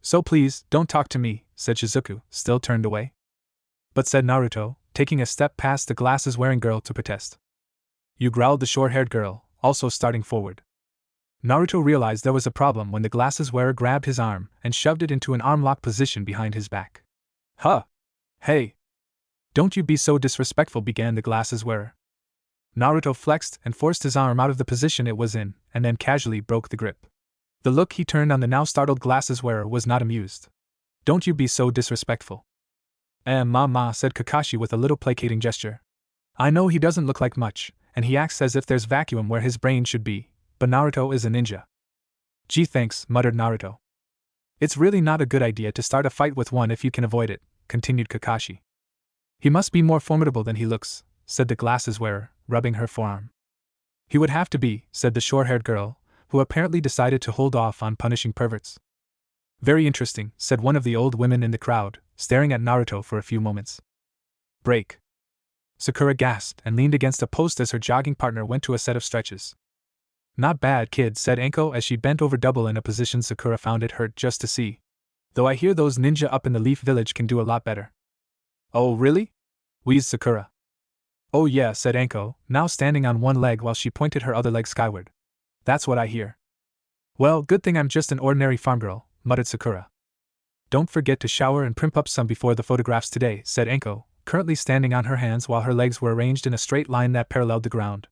S1: So please, don't talk to me, said Shizuku, still turned away. But said Naruto, taking a step past the glasses-wearing girl to protest. You, growled the short-haired girl, also starting forward. Naruto realized there was a problem when the glasses-wearer grabbed his arm and shoved it into an arm-lock position behind his back. Huh! Hey! Don't you be so disrespectful, began the glasses-wearer. Naruto flexed and forced his arm out of the position it was in, and then casually broke the grip. The look he turned on the now startled glasses-wearer was not amused. Don't you be so disrespectful. Ma, said Kakashi with a little placating gesture. I know he doesn't look like much, and he acts as if there's vacuum where his brain should be, but Naruto is a ninja. Gee thanks, muttered Naruto. It's really not a good idea to start a fight with one if you can avoid it, continued Kakashi. He must be more formidable than he looks, said the glasses-wearer, rubbing her forearm. He would have to be, said the short-haired girl, who apparently decided to hold off on punishing perverts. Very interesting, said one of the old women in the crowd, staring at Naruto for a few moments. Break. Sakura gasped and leaned against a post as her jogging partner went to a set of stretches. Not bad, kid, said Anko as she bent over double in a position Sakura found it hurt just to see. Though I hear those ninja up in the Leaf Village can do a lot better. Oh, really? Wheezed Sakura. Oh yeah, said Anko, now standing on one leg while she pointed her other leg skyward. That's what I hear. Well, good thing I'm just an ordinary farm girl, muttered Sakura. Don't forget to shower and primp up some before the photographs today, said Anko, currently standing on her hands while her legs were arranged in a straight line that paralleled the ground.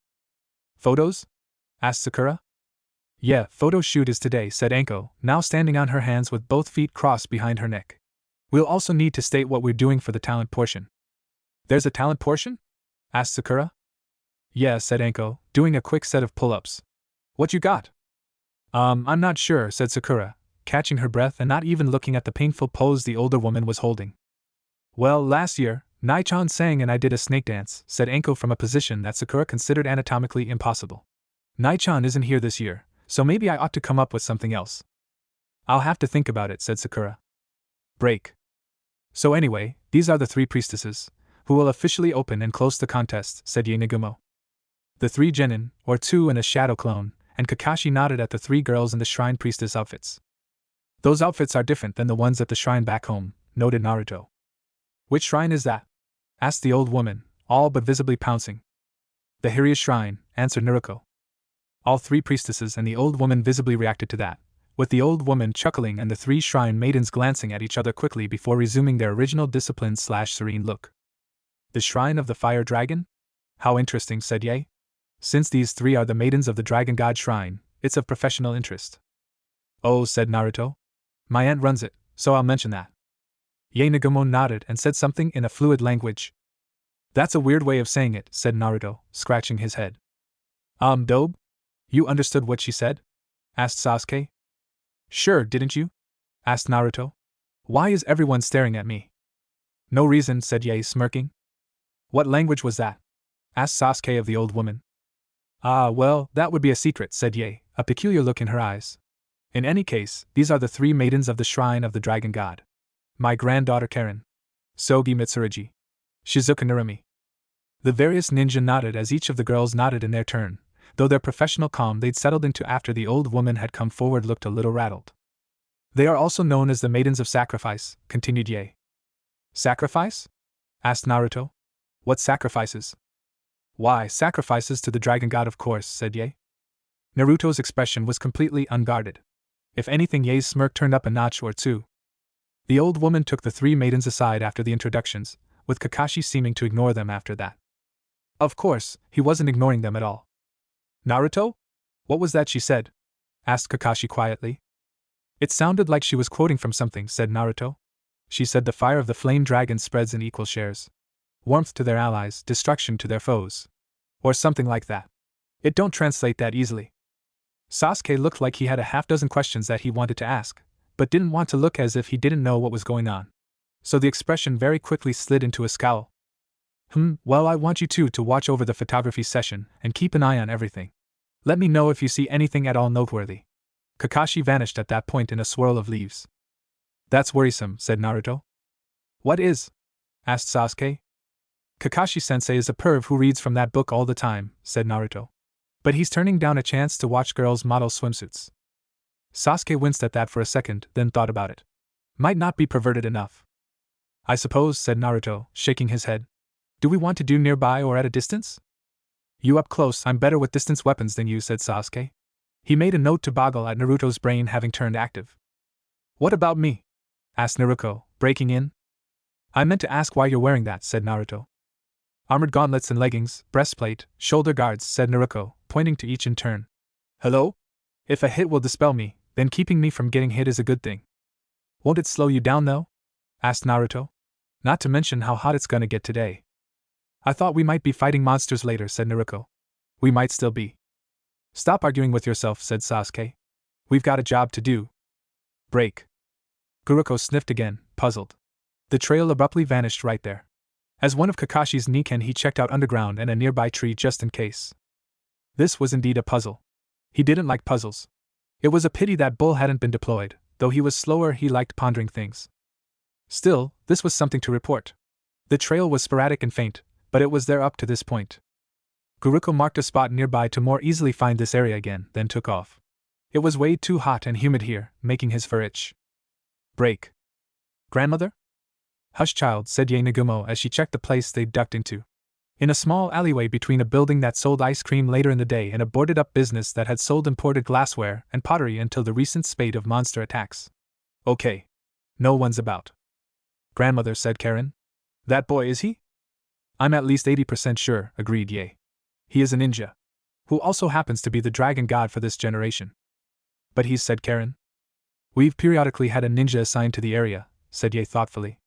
S1: Photos? Asked Sakura. Yeah, photo shoot is today, said Anko, now standing on her hands with both feet crossed behind her neck. We'll also need to state what we're doing for the talent portion. There's a talent portion? Asked Sakura. Yeah, said Anko, doing a quick set of pull-ups. What you got? I'm not sure, said Sakura, catching her breath and not even looking at the painful pose the older woman was holding. Well, last year, Nai-chan sang and I did a snake dance, said Anko from a position that Sakura considered anatomically impossible. Nai-chan isn't here this year, so maybe I ought to come up with something else. I'll have to think about it, said Sakura. Break. So anyway, these are the three priestesses, who will officially open and close the contest, said Yae. The three genin, or two and a shadow clone, and Kakashi nodded at the three girls in the shrine priestess outfits. Those outfits are different than the ones at the shrine back home, noted Naruto. Which shrine is that? Asked the old woman, all but visibly pouncing. The Hiryu shrine, answered Naruto. All three priestesses and the old woman visibly reacted to that, with the old woman chuckling and the three shrine maidens glancing at each other quickly before resuming their original disciplined/serene look. The shrine of the fire dragon? How interesting, said Yae. Since these three are the maidens of the dragon god shrine, it's of professional interest. Oh, said Naruto. My aunt runs it, so I'll mention that. Yae nodded and said something in a fluid language. That's a weird way of saying it, said Naruto, scratching his head. Dobe? You understood what she said? Asked Sasuke. Sure, didn't you? Asked Naruto. Why is everyone staring at me? No reason, said Yae, smirking. What language was that? Asked Sasuke of the old woman. Well, that would be a secret, said Yae, a peculiar look in her eyes. In any case, these are the three maidens of the shrine of the dragon god. My granddaughter Karen. Sogi Mitsurugi. Shizuka Narumi. The various ninja nodded as each of the girls nodded in their turn, though their professional calm they'd settled into after the old woman had come forward looked a little rattled. They are also known as the Maidens of Sacrifice, continued Yae. Sacrifice? Asked Naruto. What sacrifices? Why, sacrifices to the dragon god, of course, said Yae. Naruto's expression was completely unguarded. If anything, Yae's smirk turned up a notch or two. The old woman took the three maidens aside after the introductions, with Kakashi seeming to ignore them after that. Of course, he wasn't ignoring them at all. Naruto? What was that she said? Asked Kakashi quietly. It sounded like she was quoting from something, said Naruto. She said the fire of the flame dragon spreads in equal shares. Warmth to their allies, destruction to their foes. Or something like that. It don't translate that easily. Sasuke looked like he had a half-dozen questions that he wanted to ask, but didn't want to look as if he didn't know what was going on. So the expression very quickly slid into a scowl. Well, I want you two to watch over the photography session and keep an eye on everything. Let me know if you see anything at all noteworthy. Kakashi vanished at that point in a swirl of leaves. That's worrisome, said Naruto. What is? Asked Sasuke. Kakashi-sensei is a perv who reads from that book all the time, said Naruto. But he's turning down a chance to watch girls model swimsuits. Sasuke winced at that for a second, then thought about it. Might not be perverted enough. I suppose, said Naruto, shaking his head. Do we want to do nearby or at a distance? You up close, I'm better with distance weapons than you, said Sasuke. He made a note to boggle at Naruto's brain having turned active. What about me? Asked Naruto, breaking in. I meant to ask why you're wearing that, said Naruto. Armored gauntlets and leggings, breastplate, shoulder guards, said Naruto, pointing to each in turn. Hello? If a hit will dispel me, then keeping me from getting hit is a good thing. Won't it slow you down, though? Asked Naruto. Not to mention how hot it's gonna get today. I thought we might be fighting monsters later, said Naruto. We might still be. Stop arguing with yourself, said Sasuke. We've got a job to do. Break. Kuroko sniffed again, puzzled. The trail abruptly vanished right there. As one of Kakashi's Niken, he checked out underground and a nearby tree just in case. This was indeed a puzzle. He didn't like puzzles. It was a pity that Bull hadn't been deployed, though he was slower, he liked pondering things. Still, this was something to report. The trail was sporadic and faint, but it was there up to this point. Kuroko marked a spot nearby to more easily find this area again, then took off. It was way too hot and humid here, making his fur itch. Break. Grandmother? Hush, child, said Yae Nagumo as she checked the place they'd ducked into. In a small alleyway between a building that sold ice cream later in the day and a boarded-up business that had sold imported glassware and pottery until the recent spate of monster attacks. Okay. No one's about. Grandmother, said Karen. That boy, is he? I'm at least 80% sure, agreed Yae. He is a ninja. Who also happens to be the dragon god for this generation. But he's, said Karen. We've periodically had a ninja assigned to the area, said Yae thoughtfully.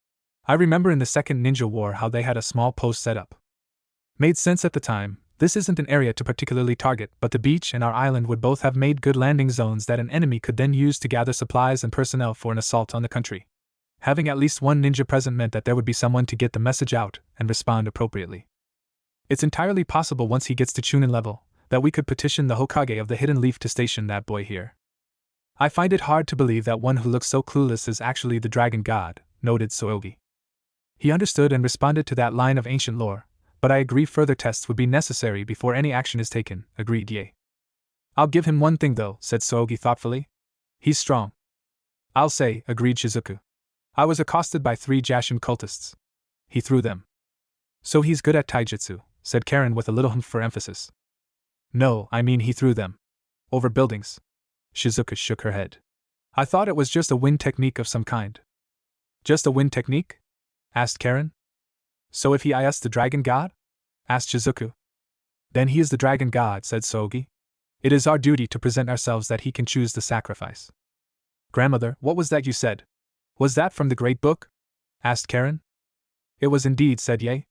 S1: I remember in the Second Ninja War how they had a small post set up. Made sense at the time. This isn't an area to particularly target, but the beach and our island would both have made good landing zones that an enemy could then use to gather supplies and personnel for an assault on the country. Having at least one ninja present meant that there would be someone to get the message out and respond appropriately. It's entirely possible once he gets to Chunin level, that we could petition the Hokage of the Hidden Leaf to station that boy here. I find it hard to believe that one who looks so clueless is actually the dragon god, noted Soyogi. He understood and responded to that line of ancient lore, but I agree further tests would be necessary before any action is taken, agreed Yae. I'll give him one thing though, said Soyogi thoughtfully. He's strong. I'll say, agreed Shizuku. I was accosted by 3 Jashin cultists. He threw them. So he's good at taijutsu, said Karen with a little humph for emphasis. No, I mean he threw them. Over buildings. Shizuku shook her head. I thought it was just a wind technique of some kind. Just a wind technique? Asked Karen. So if he is the dragon god? Asked Shizuku. Then he is the dragon god, said Soyogi. It is our duty to present ourselves that he can choose the sacrifice. Grandmother, what was that you said? Was that from the Great Book? Asked Karen. It was indeed, said Yae.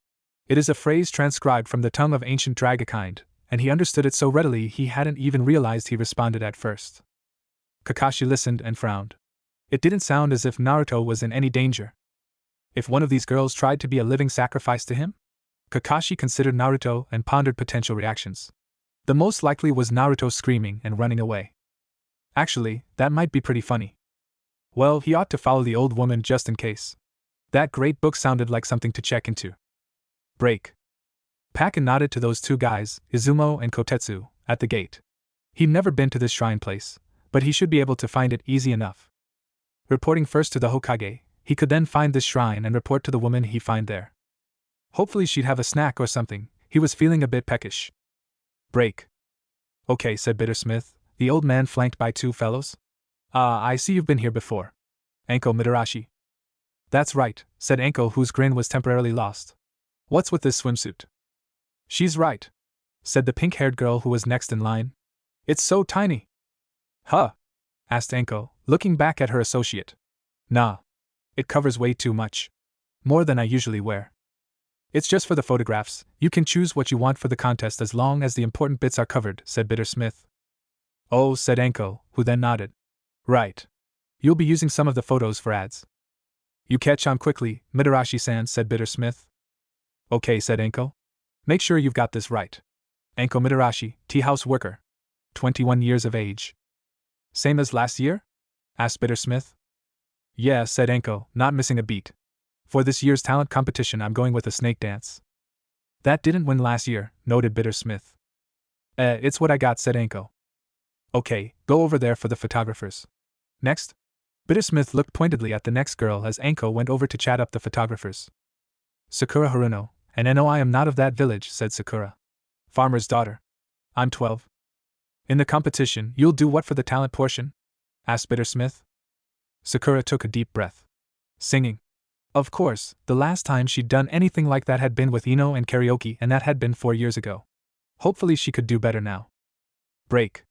S1: It is a phrase transcribed from the tongue of ancient Dragakind, and he understood it so readily he hadn't even realized he responded at first. Kakashi listened and frowned. It didn't sound as if Naruto was in any danger. If one of these girls tried to be a living sacrifice to him? Kakashi considered Naruto and pondered potential reactions. The most likely was Naruto screaming and running away. Actually, that might be pretty funny. Well, he ought to follow the old woman just in case. That great book sounded like something to check into. Break. Pakken nodded to those two guys, Izumo and Kotetsu, at the gate. He'd never been to this shrine place, but he should be able to find it easy enough. Reporting first to the Hokage, he could then find this shrine and report to the woman he'd find there. Hopefully she'd have a snack or something. He was feeling a bit peckish. Break. Okay, said Bittersmith, the old man flanked by two fellows. I see you've been here before. Anko Mitarashi. That's right, said Anko, whose grin was temporarily lost. What's with this swimsuit? She's right, said the pink-haired girl who was next in line. It's so tiny. Huh? Asked Anko, looking back at her associate. Nah. It covers way too much. More than I usually wear. It's just for the photographs. You can choose what you want for the contest as long as the important bits are covered, said Bittersmith. Oh, said Anko, who then nodded. Right. You'll be using some of the photos for ads. You catch on quickly, Mitarashi-san, said Bittersmith. Okay, said Anko. Make sure you've got this right. Anko Mitarashi, tea house worker. 21 years of age. Same as last year? Asked Bittersmith. Yeah, said Anko, not missing a beat. For this year's talent competition, I'm going with a snake dance. That didn't win last year, noted Bittersmith. It's what I got, said Anko. Okay, go over there for the photographers. Next? Bittersmith looked pointedly at the next girl as Anko went over to chat up the photographers. Sakura Haruno, and no, I am not of that village, said Sakura. Farmer's daughter. I'm 12. In the competition, you'll do what for the talent portion? Asked Bittersmith. Sakura took a deep breath. Singing. Of course, the last time she'd done anything like that had been with Ino and karaoke, and that had been 4 years ago. Hopefully she could do better now. Break.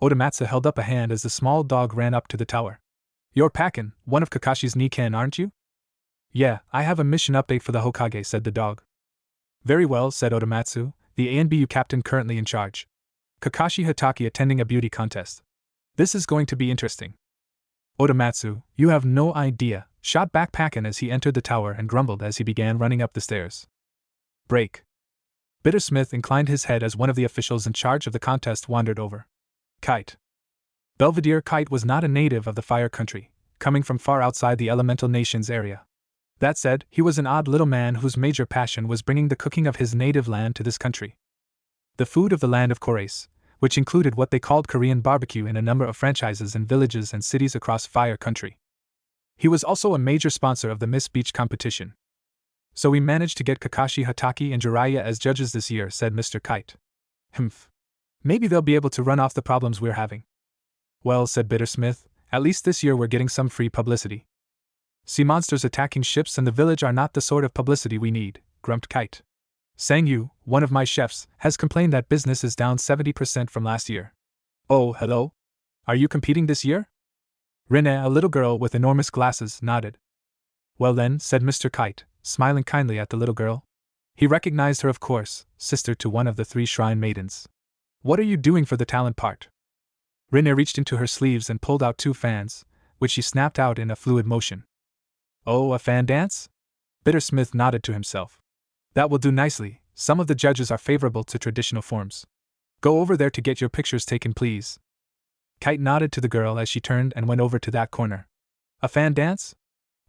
S1: Odamatsu held up a hand as the small dog ran up to the tower. You're Pakken, one of Kakashi's Niken, aren't you? Yeah, I have a mission update for the Hokage, said the dog. Very well, said Odamatsu, the ANBU captain currently in charge. Kakashi Hatake attending a beauty contest. This is going to be interesting. Odamatsu, you have no idea, shot back Pakken as he entered the tower and grumbled as he began running up the stairs. Break. Bittersmith inclined his head as one of the officials in charge of the contest wandered over. Kite. Belvedere Kite was not a native of the Fire Country, coming from far outside the Elemental Nations area. That said, he was an odd little man whose major passion was bringing the cooking of his native land to this country. The food of the land of Korace, which included what they called Korean barbecue in a number of franchises in villages and cities across Fire Country. He was also a major sponsor of the Miss Beach competition. So we managed to get Kakashi Hatake and Jiraiya as judges this year, said Mr. Kite. Humph. Maybe they'll be able to run off the problems we're having. Well, said Bittersmith, at least this year we're getting some free publicity. Sea monsters attacking ships in the village are not the sort of publicity we need, grumped Kite. Sang-yu, one of my chefs, has complained that business is down 70% from last year. Oh, hello? Are you competing this year? Rene, a little girl with enormous glasses, nodded. Well then, said Mr. Kite, smiling kindly at the little girl. He recognized her, of course, sister to one of the 3 shrine maidens. What are you doing for the talent part? Rene reached into her sleeves and pulled out 2 fans, which she snapped out in a fluid motion. Oh, a fan dance? Bittersmith nodded to himself. That will do nicely, some of the judges are favorable to traditional forms. Go over there to get your pictures taken, please. Kite nodded to the girl as she turned and went over to that corner. A fan dance?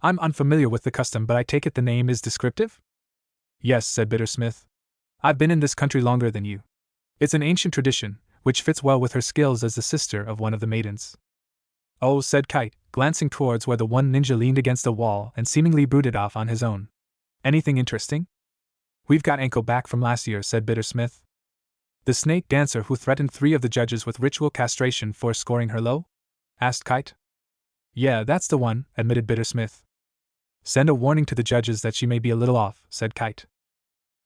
S1: I'm unfamiliar with the custom, but I take it the name is descriptive? Yes, said Bittersmith. I've been in this country longer than you. It's an ancient tradition, which fits well with her skills as the sister of one of the maidens. Oh, said Kite, glancing towards where the one ninja leaned against a wall and seemingly brooded off on his own. Anything interesting? We've got Anko back from last year, said Bittersmith. The snake dancer who threatened 3 of the judges with ritual castration for scoring her low? Asked Kite. Yeah, that's the one, admitted Bittersmith. Send a warning to the judges that she may be a little off, said Kite.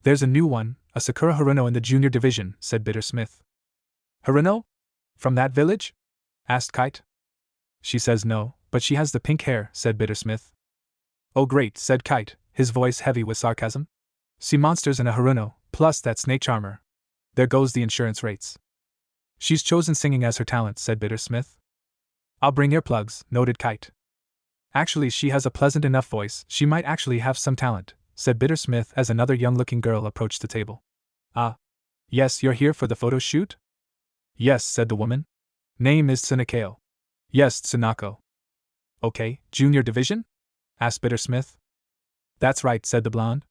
S1: There's a new one, a Sakura Haruno in the junior division, said Bittersmith. Haruno? From that village? Asked Kite. She says no, but she has the pink hair, said Bittersmith. Oh great, said Kite, his voice heavy with sarcasm. Sea monsters and a Haruno, plus that snake charmer. There goes the insurance rates. She's chosen singing as her talent, said Bittersmith. I'll bring earplugs, noted Kite. Actually, she has a pleasant enough voice, she might actually have some talent, said Bittersmith as another young-looking girl approached the table. Ah. Yes, you're here for the photo shoot? Yes, said the woman. Name is Tsunakeo. Yes, Tsunako. Okay, junior division? Asked Bittersmith. That's right, said the blonde.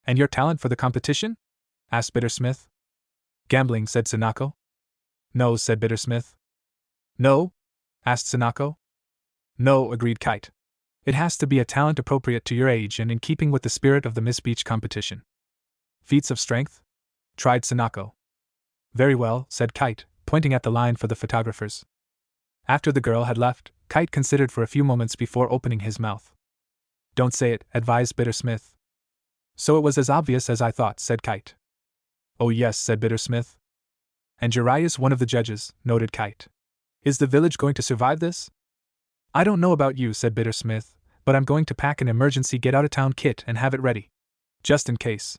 S1: And your talent for the competition? Asked Bittersmith. Gambling, said Sanako. No, said Bittersmith. No? Asked Sanako. No, agreed Kite. It has to be a talent appropriate to your age and in keeping with the spirit of the Miss Beach competition. Feats of strength? Tried Sanako. Very well, said Kite, pointing at the line for the photographers. After the girl had left, Kite considered for a few moments before opening his mouth. Don't say it, advised Bittersmith. So it was as obvious as I thought, said Kite. Oh yes, said Bittersmith. And Jiraiya's one of the judges, noted Kite. Is the village going to survive this? I don't know about you, said Bittersmith, but I'm going to pack an emergency get-out-of-town kit and have it ready. Just in case.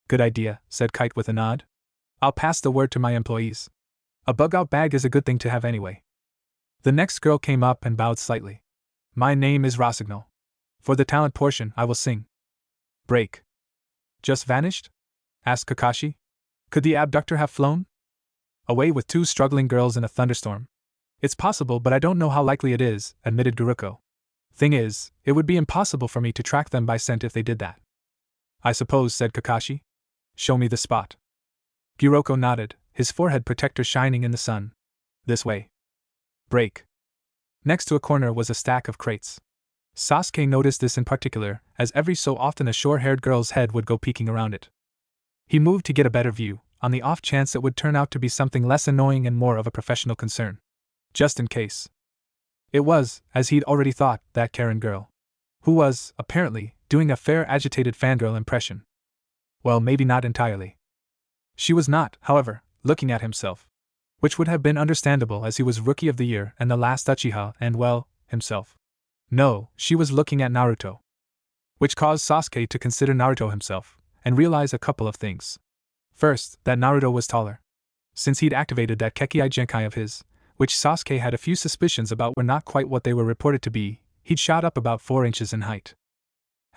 S1: Good idea, said Kite with a nod. I'll pass the word to my employees. A bug-out bag is a good thing to have anyway. The next girl came up and bowed slightly. My name is Rossignol. For the talent portion, I will sing. Break. Just vanished? Asked Kakashi. Could the abductor have flown? Away with two struggling girls in a thunderstorm. It's possible, but I don't know how likely it is, admitted Guruko. Thing is, it would be impossible for me to track them by scent if they did that. I suppose, said Kakashi. Show me the spot. Guroko nodded, his forehead protector shining in the sun. This way. Break. Next to a corner was a stack of crates. Sasuke noticed this in particular, as every so often a short-haired girl's head would go peeking around it. He moved to get a better view, on the off chance it would turn out to be something less annoying and more of a professional concern. Just in case. It was, as he'd already thought, that Karen girl. Who was, apparently, doing a fair agitated fangirl impression. Well, maybe not entirely. She was not, however, looking at himself. Which would have been understandable as he was Rookie of the Year and the last Uchiha and, well, himself. No, she was looking at Naruto. Which caused Sasuke to consider Naruto himself, and realize a couple of things. First, that Naruto was taller. Since he'd activated that Kekkei Genkai of his, which Sasuke had a few suspicions about were not quite what they were reported to be, he'd shot up about 4 inches in height.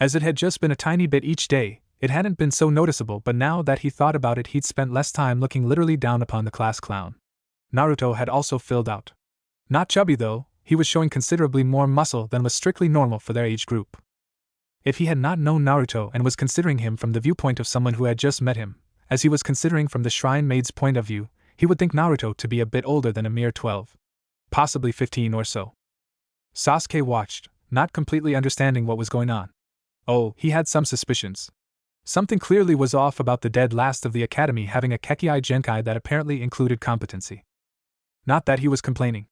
S1: As it had just been a tiny bit each day, it hadn't been so noticeable, but now that he thought about it, he'd spent less time looking literally down upon the class clown. Naruto had also filled out. Not chubby though, he was showing considerably more muscle than was strictly normal for their age group. If he had not known Naruto and was considering him from the viewpoint of someone who had just met him, as he was considering from the shrine maid's point of view, he would think Naruto to be a bit older than a mere 12. Possibly 15 or so. Sasuke watched, not completely understanding what was going on. Oh, he had some suspicions. Something clearly was off about the dead last of the academy having a Kekkei Genkai that apparently included competency. Not that he was complaining.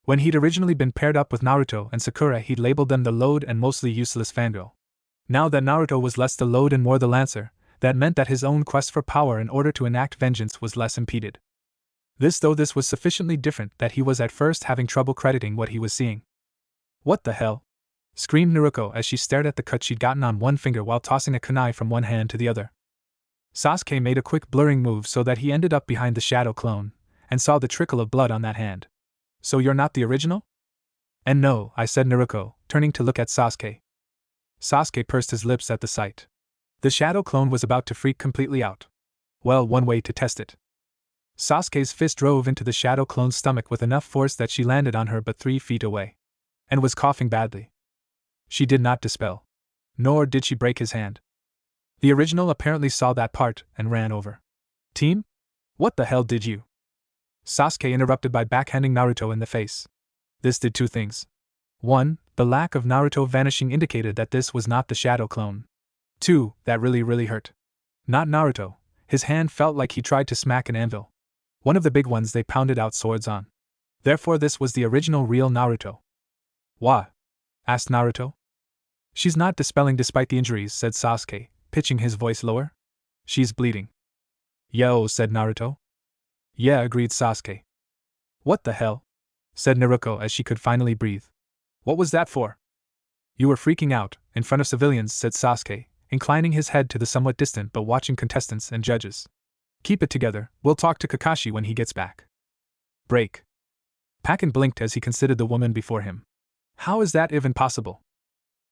S1: When he'd originally been paired up with Naruto and Sakura, he'd labeled them the load and mostly useless fangirl. Now that Naruto was less the load and more the lancer, that meant that his own quest for power in order to enact vengeance was less impeded. This was sufficiently different that he was at first having trouble crediting what he was seeing. What the hell? Screamed Naruto as she stared at the cut she'd gotten on one finger while tossing a kunai from one hand to the other. Sasuke made a quick blurring move so that he ended up behind the shadow clone, and saw the trickle of blood on that hand. So you're not the original? And no, I said Naruto, turning to look at Sasuke. Sasuke pursed his lips at the sight. The shadow clone was about to freak completely out. Well, one way to test it. Sasuke's fist drove into the shadow clone's stomach with enough force that she landed on her but 3 feet away. And was coughing badly. She did not dispel. Nor did she break his hand. The original apparently saw that part and ran over. Team? What the hell did you? Sasuke interrupted by backhanding Naruto in the face. This did 2 things. 1, the lack of Naruto vanishing indicated that this was not the shadow clone. 2, that really hurt. Not Naruto. His hand felt like he tried to smack an anvil. One of the big ones they pounded out swords on. Therefore this was the original real Naruto. What? Asked Naruto. She's not dispelling despite the injuries, said Sasuke, pitching his voice lower. She's bleeding. Yo, said Naruto. Yeah, agreed Sasuke. What the hell? Said Naruto as she could finally breathe. What was that for? You were freaking out, in front of civilians, said Sasuke, inclining his head to the somewhat distant but watching contestants and judges. Keep it together, we'll talk to Kakashi when he gets back. Break. Pakken blinked as he considered the woman before him. How is that even possible?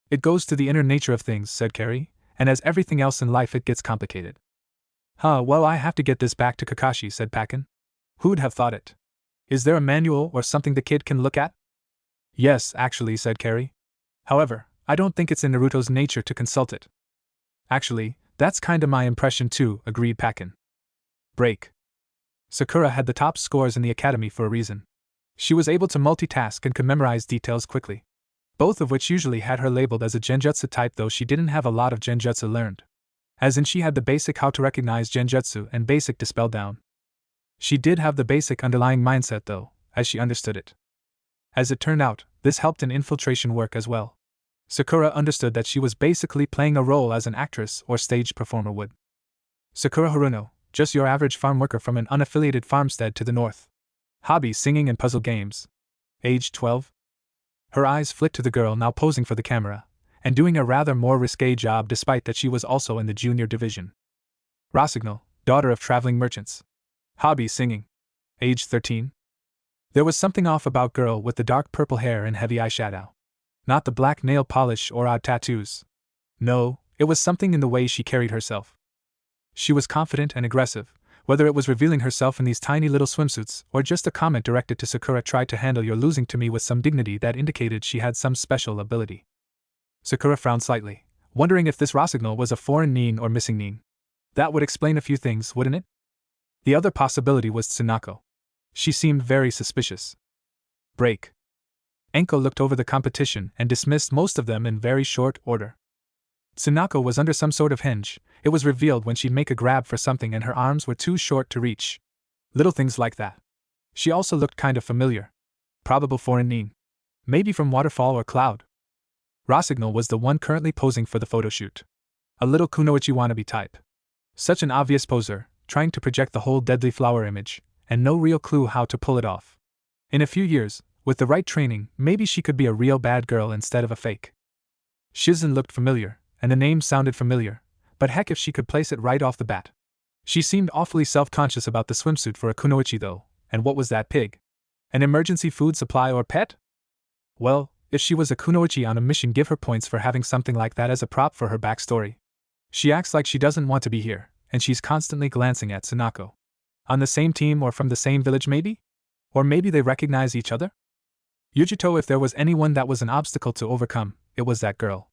S1: It goes to the inner nature of things, said Carrie, and as everything else in life it gets complicated. Well, I have to get this back to Kakashi, said Pakken. Who'd have thought it? Is there a manual or something the kid can look at? Yes, actually, said Carrie. However, I don't think it's in Naruto's nature to consult it. Actually, that's kinda my impression too, agreed Pakin. Break. Sakura had the top scores in the academy for a reason. She was able to multitask and could memorize details quickly. Both of which usually had her labeled as a genjutsu type, though she didn't have a lot of genjutsu learned. As in, she had the basic how to recognize genjutsu and basic dispel down. She did have the basic underlying mindset though, as she understood it. As it turned out, this helped in infiltration work as well. Sakura understood that she was basically playing a role as an actress or stage performer would. Sakura Haruno, just your average farm worker from an unaffiliated farmstead to the north. Hobby singing and puzzle games. Age 12? Her eyes flicked to the girl now posing for the camera, and doing a rather more risque job despite that she was also in the junior division. Rossignol, daughter of traveling merchants. Hobby singing. Age 13? There was something off about girl with the dark purple hair and heavy eyeshadow. Not the black nail polish or odd tattoos. No, it was something in the way she carried herself. She was confident and aggressive, whether it was revealing herself in these tiny little swimsuits or just a comment directed to Sakura tried to handle your losing to me with some dignity that indicated she had some special ability. Sakura frowned slightly, wondering if this Rossignol was a foreign nin or missing nin. That would explain a few things, wouldn't it? The other possibility was Tsunako. She seemed very suspicious. Break. Enko looked over the competition and dismissed most of them in very short order. Tsunako was under some sort of hinge. It was revealed when she'd make a grab for something and her arms were too short to reach. Little things like that. She also looked kind of familiar. Probable foreign nin. Maybe from Waterfall or Cloud. Rossignol was the one currently posing for the photoshoot. A little kunoichi wannabe type. Such an obvious poser, trying to project the whole deadly flower image, and no real clue how to pull it off. In a few years, with the right training, maybe she could be a real bad girl instead of a fake. Shizen looked familiar, and the name sounded familiar, but heck if she could place it right off the bat. She seemed awfully self-conscious about the swimsuit for a kunoichi though, and what was that pig? An emergency food supply or pet? Well, if she was a kunoichi on a mission, give her points for having something like that as a prop for her backstory. She acts like she doesn't want to be here, and she's constantly glancing at Tsunako. On the same team or from the same village maybe? Or maybe they recognize each other? Yujito, if there was anyone that was an obstacle to overcome, it was that girl.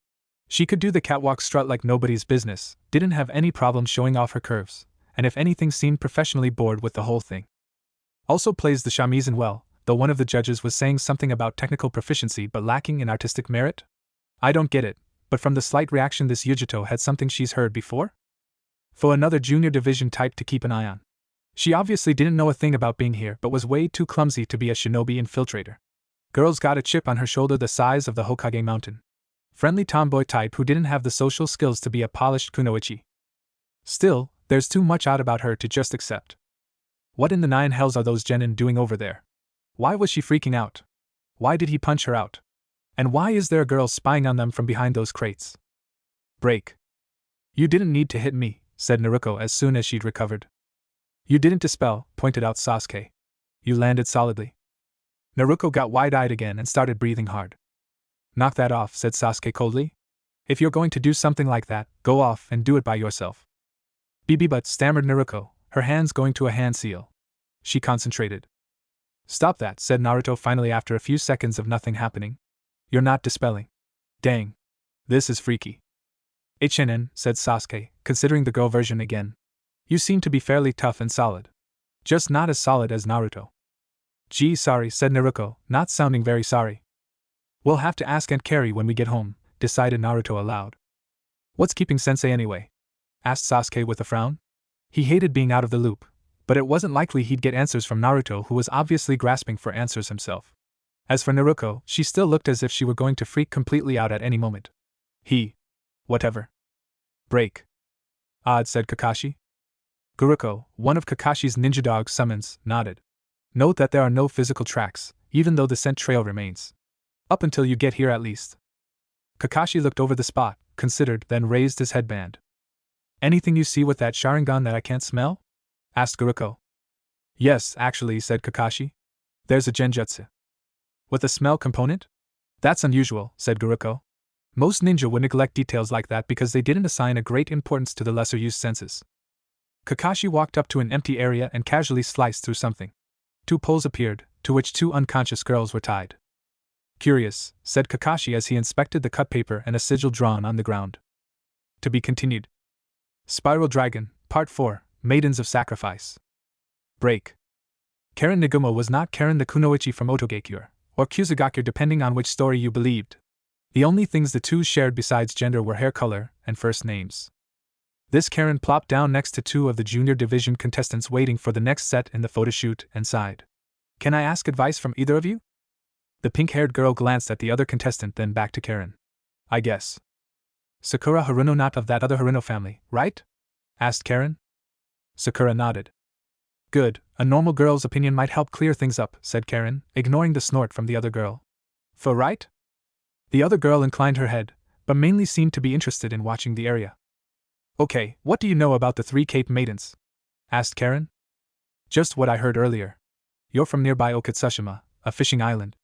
S1: She could do the catwalk strut like nobody's business, didn't have any problem showing off her curves, and if anything seemed professionally bored with the whole thing. Also plays the shamisen well, though one of the judges was saying something about technical proficiency but lacking in artistic merit? I don't get it, but from the slight reaction this Yujito had something she's heard before? For another junior division type to keep an eye on. She obviously didn't know a thing about being here but was way too clumsy to be a shinobi infiltrator. Girl's got a chip on her shoulder the size of the Hokage mountain. Friendly tomboy type who didn't have the social skills to be a polished kunoichi. Still, there's too much odd about her to just accept. What in the nine hells are those genin doing over there? Why was she freaking out? Why did he punch her out? And why is there a girl spying on them from behind those crates? Break. You didn't need to hit me, said Naruto as soon as she'd recovered. You didn't dispel, pointed out Sasuke. You landed solidly. Naruto got wide-eyed again and started breathing hard. Knock that off, said Sasuke coldly. If you're going to do something like that, go off and do it by yourself. But stammered Naruto, her hands going to a hand seal. She concentrated. Stop that, said Naruto finally after a few seconds of nothing happening. You're not dispelling. Dang. This is freaky. HNN, said Sasuke, considering the girl version again. You seem to be fairly tough and solid. Just not as solid as Naruto. Gee, sorry, said Naruto, not sounding very sorry. We'll have to ask Aunt Carrie when we get home, decided Naruto aloud. What's keeping Sensei anyway? Asked Sasuke with a frown. He hated being out of the loop, but it wasn't likely he'd get answers from Naruto, who was obviously grasping for answers himself. As for Naruto, she still looked as if she were going to freak completely out at any moment. Whatever. Break. Odd, said Kakashi. Guruko, one of Kakashi's ninja dog summons, nodded. Note that there are no physical tracks, even though the scent trail remains. Up until you get here at least. Kakashi looked over the spot, considered, then raised his headband. Anything you see with that Sharingan that I can't smell? Asked Guruko. Yes, actually, said Kakashi. There's a genjutsu. With a smell component? That's unusual, said Guruko. Most ninja would neglect details like that because they didn't assign a great importance to the lesser-used senses. Kakashi walked up to an empty area and casually sliced through something. Two poles appeared, to which two unconscious girls were tied. Curious, said Kakashi as he inspected the cut paper and a sigil drawn on the ground. To be continued. Spiral Dragon, Part 4, Maidens of Sacrifice. Break. Karen Nagumo was not Karen the Kunoichi from Otogakure, or Kusugakure depending on which story you believed. The only things the two shared besides gender were hair color and first names. This Karen plopped down next to two of the junior division contestants waiting for the next set in the photoshoot and sighed. Can I ask advice from either of you? The pink-haired girl glanced at the other contestant, then back to Karen. I guess. Sakura Haruno, not of that other Haruno family, right? Asked Karen. Sakura nodded. Good, a normal girl's opinion might help clear things up, said Karen, ignoring the snort from the other girl. For right? The other girl inclined her head, but mainly seemed to be interested in watching the area. Okay, what do you know about the three Cape Maidens? Asked Karen. Just what I heard earlier. You're from nearby Okatsushima, a fishing island.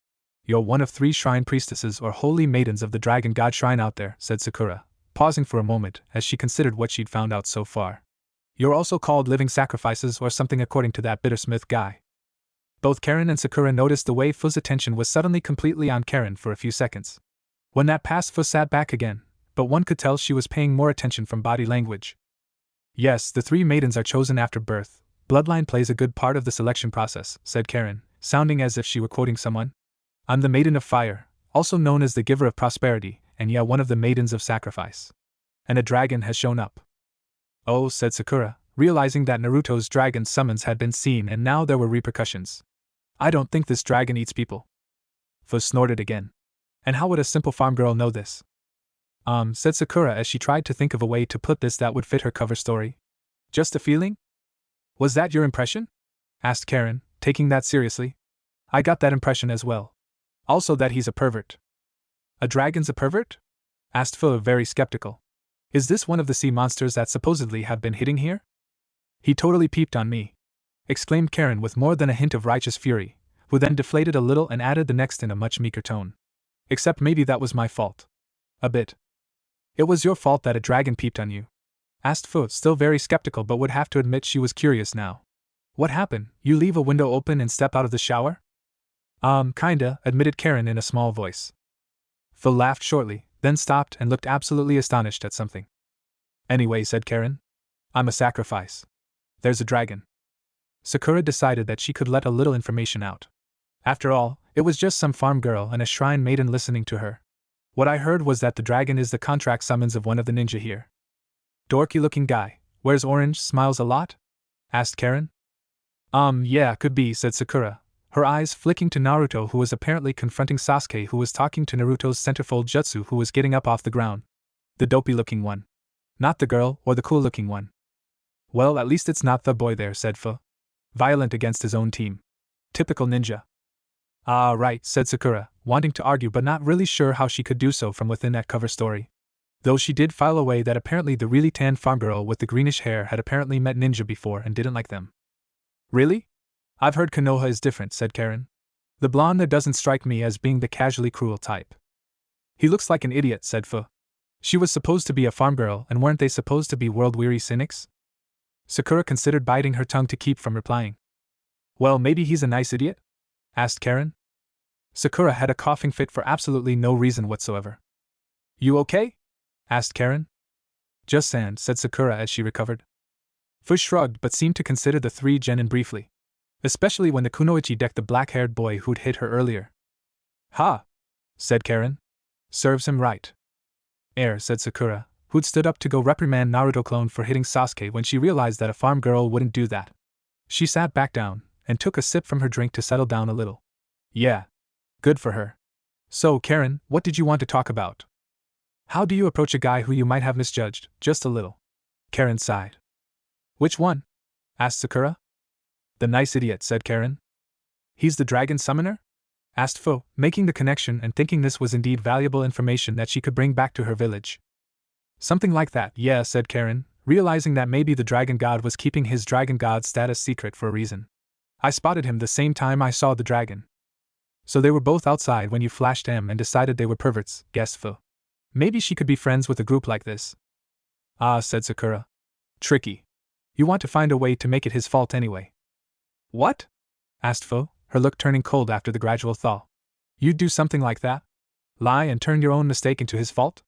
S1: You're one of 3 shrine priestesses or holy maidens of the dragon god shrine out there, said Sakura, pausing for a moment as she considered what she'd found out so far. You're also called living sacrifices or something according to that bittersmith guy. Both Karen and Sakura noticed the way Fu's attention was suddenly completely on Karen for a few seconds. When that passed, Fu sat back again, but one could tell she was paying more attention from body language. Yes, the 3 maidens are chosen after birth. Bloodline plays a good part of the selection process, said Karen, sounding as if she were quoting someone. I'm the Maiden of Fire, also known as the Giver of Prosperity, and yeah, one of the Maidens of Sacrifice. And a dragon has shown up. Oh, said Sakura, realizing that Naruto's dragon summons had been seen and now there were repercussions. I don't think this dragon eats people. Fu snorted again. And how would a simple farm girl know this? Said Sakura as she tried to think of a way to put this that would fit her cover story. Just a feeling? Was that your impression? Asked Karen, taking that seriously. I got that impression as well. Also that he's a pervert. A dragon's a pervert? Asked Fu, very skeptical. Is this one of the sea monsters that supposedly have been hitting here? He totally peeped on me, exclaimed Karen with more than a hint of righteous fury, who then deflated a little and added the next in a much meeker tone. Except maybe that was my fault. A bit. It was your fault that a dragon peeped on you? Asked Fu, still very skeptical but would have to admit she was curious now. What happened? You leave a window open and step out of the shower? Kinda, admitted Karen in a small voice. Fu laughed shortly, then stopped and looked absolutely astonished at something. Anyway, said Karen, I'm a sacrifice. There's a dragon. Sakura decided that she could let a little information out. After all, it was just some farm girl and a shrine maiden listening to her. What I heard was that the dragon is the contract summons of one of the ninja here. Dorky-looking guy, wears orange, smiles a lot? Asked Karen. Yeah, could be, said Sakura, her eyes flicking to Naruto, who was apparently confronting Sasuke, who was talking to Naruto's centerfold jutsu, who was getting up off the ground. The dopey-looking one. Not the girl, or the cool-looking one. Well, at least it's not the boy there, said Fu. Violent against his own team. Typical ninja. Ah, right, said Sakura, wanting to argue but not really sure how she could do so from within that cover story. Though she did file away that apparently the really tan farm girl with the greenish hair had apparently met ninja before and didn't like them. Really? I've heard Konoha is different, said Karen. The blonde there doesn't strike me as being the casually cruel type. He looks like an idiot, said Fu. She was supposed to be a farm girl, and weren't they supposed to be world-weary cynics? Sakura considered biting her tongue to keep from replying. Well, maybe he's a nice idiot? Asked Karen. Sakura had a coughing fit for absolutely no reason whatsoever. You okay? Asked Karen. Just sand, said Sakura as she recovered. Fu shrugged but seemed to consider the 3 genin briefly. Especially when the kunoichi decked the black-haired boy who'd hit her earlier. Ha! Said Karen. Serves him right. Said Sakura, who'd stood up to go reprimand Naruto clone for hitting Sasuke when she realized that a farm girl wouldn't do that. She sat back down and took a sip from her drink to settle down a little. Yeah. Good for her. So, Karen, what did you want to talk about? How do you approach a guy who you might have misjudged, just a little? Karen sighed. Which one? Asked Sakura. The nice idiot, said Karen. He's the dragon summoner? Asked Fu, making the connection and thinking this was indeed valuable information that she could bring back to her village. Something like that, yeah, said Karen, realizing that maybe the dragon god was keeping his dragon god status secret for a reason. I spotted him the same time I saw the dragon. So they were both outside when you flashed him and decided they were perverts, guessed Fu. Maybe she could be friends with a group like this. Ah, said Sakura. Tricky. You want to find a way to make it his fault anyway. What? Asked Fu, her look turning cold after the gradual thaw. You'd do something like that? Lie and turn your own mistake into his fault?